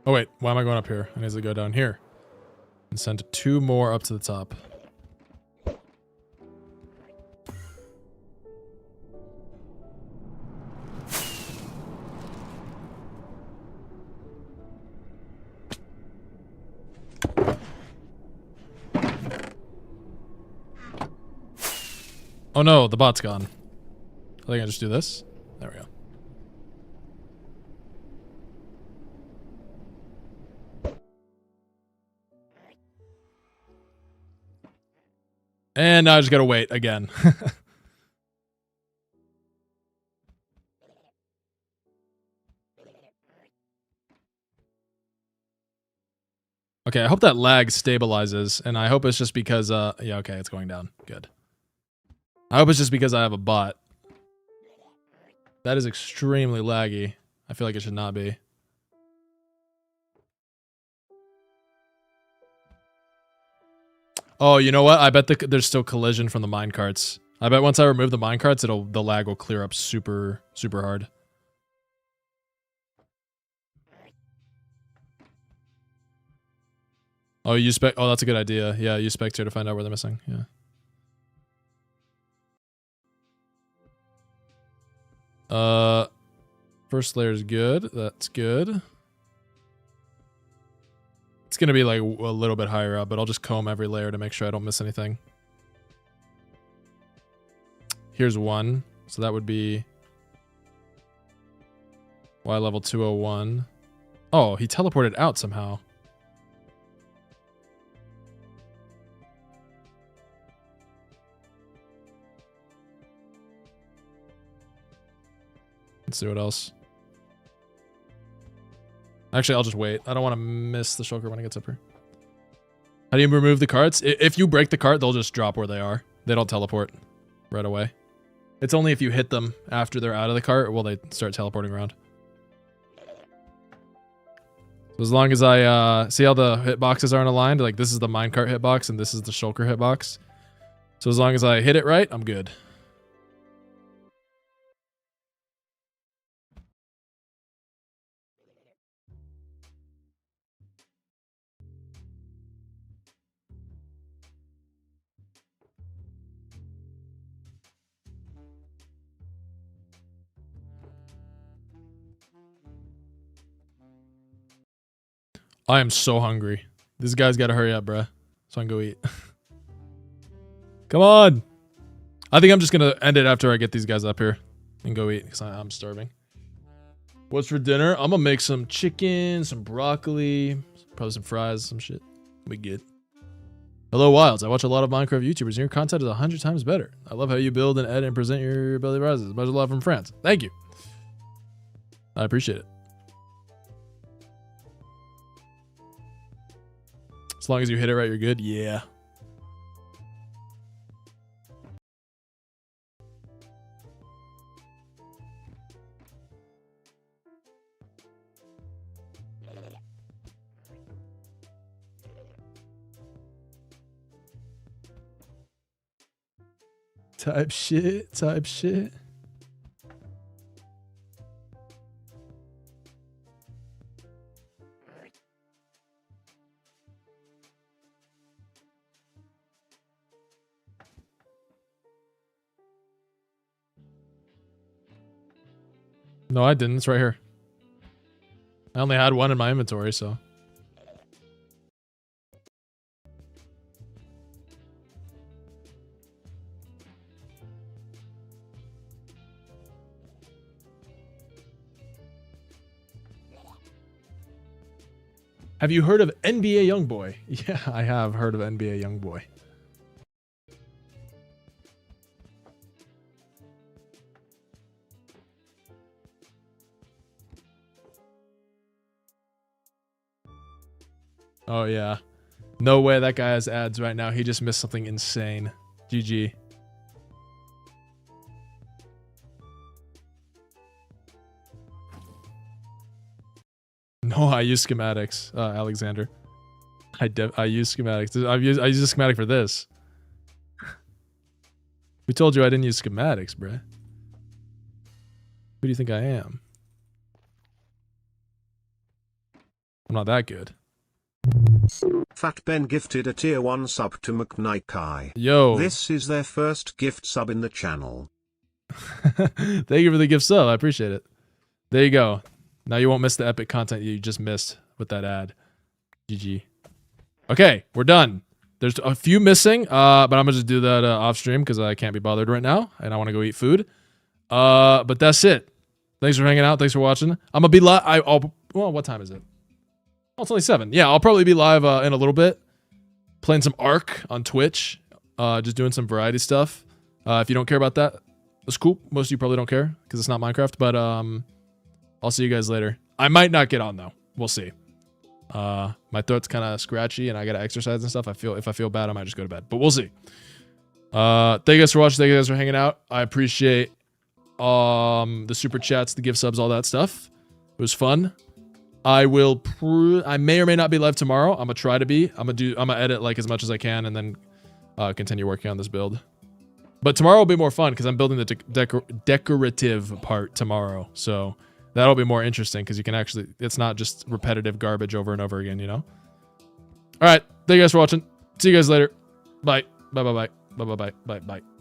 Oh, wait. Why am I going up here? I need to go down here. And send 2 more up to the top. Oh no, the bot's gone. I think I just do this. There we go. And now I just gotta wait again. Okay, I hope that lag stabilizes, and I hope it's just because, yeah, okay, it's going down. Good. I hope it's just because I have a bot. That is extremely laggy. I feel like it should not be. Oh, you know what? I bet there's still collision from the minecarts. I bet once I remove the minecarts, the lag will clear up super hard. Oh, oh, that's a good idea. Yeah, use Spectre to find out where they're missing. Yeah. First layer is good. That's good. It's gonna be like a little bit higher up, but I'll just comb every layer to make sure I don't miss anything. Here's 1. So that would be Y level 201. Oh, he teleported out somehow. Let's see what else. Actually, I'll just wait. I don't want to miss the shulker when it gets up here. How do you remove the carts? If you break the cart, they'll just drop where they are. They don't teleport right away. It's only if you hit them after they're out of the cart will they start teleporting around. So as long as I see how the hitboxes aren't aligned, like this is the minecart hitbox and this is the shulker hitbox. So as long as I hit it right, I'm good. I am so hungry. This guy's got to hurry up, bruh. So I can go eat. Come on. I think I'm just going to end it after I get these guys up here and go eat because I'm starving. What's for dinner? I'm going to make some chicken, some broccoli, probably some fries, some shit. We good. Hello, Wilds. I watch a lot of Minecraft YouTubers and your content is 100 times better. I love how you build and edit and present your ability prizes. Much love from France. Thank you. I appreciate it. As long as you hit it right, you're good. Yeah. Type shit. Type shit. No, I didn't. It's right here. I only had one in my inventory, so. Have you heard of NBA Youngboy? Yeah, I have heard of NBA Youngboy. Oh, yeah. No way that guy has ads right now. He just missed something insane. GG. No, I use schematics, Alexander. I use schematics. I use a schematic for this. We told you I didn't use schematics, bruh. Who do you think I am? I'm not that good. Fat Ben gifted a tier 1 sub to McNikai. Yo. This is their first gift sub in the channel. Thank you for the gift sub. I appreciate it. There you go. Now you won't miss the epic content you just missed with that ad. GG. Okay, we're done. There's a few missing, but I'm gonna just do that off stream because I can't be bothered right now and I want to go eat food. But that's it. Thanks for hanging out. Thanks for watching. I'm gonna be live. Well, what time is it? Oh, it's only 7. Yeah, I'll probably be live in a little bit, playing some Ark on Twitch, just doing some variety stuff. If you don't care about that, that's cool. Most of you probably don't care because it's not Minecraft. But I'll see you guys later. I might not get on though. We'll see. My throat's kind of scratchy and I gotta exercise and stuff. If I feel bad, I might just go to bed. But we'll see. Thank you guys for watching. Thank you guys for hanging out. I appreciate the super chats, the gift subs, all that stuff. It was fun. I may or may not be live tomorrow. I'm gonna try to be. I'm gonna edit like as much as I can and then continue working on this build. But tomorrow will be more fun because I'm building the decorative part tomorrow. So that'll be more interesting because you can actually, it's not just repetitive garbage over and over again, you know? All right. Thank you guys for watching. See you guys later. Bye. Bye, bye, bye. Bye, bye, bye, bye, bye.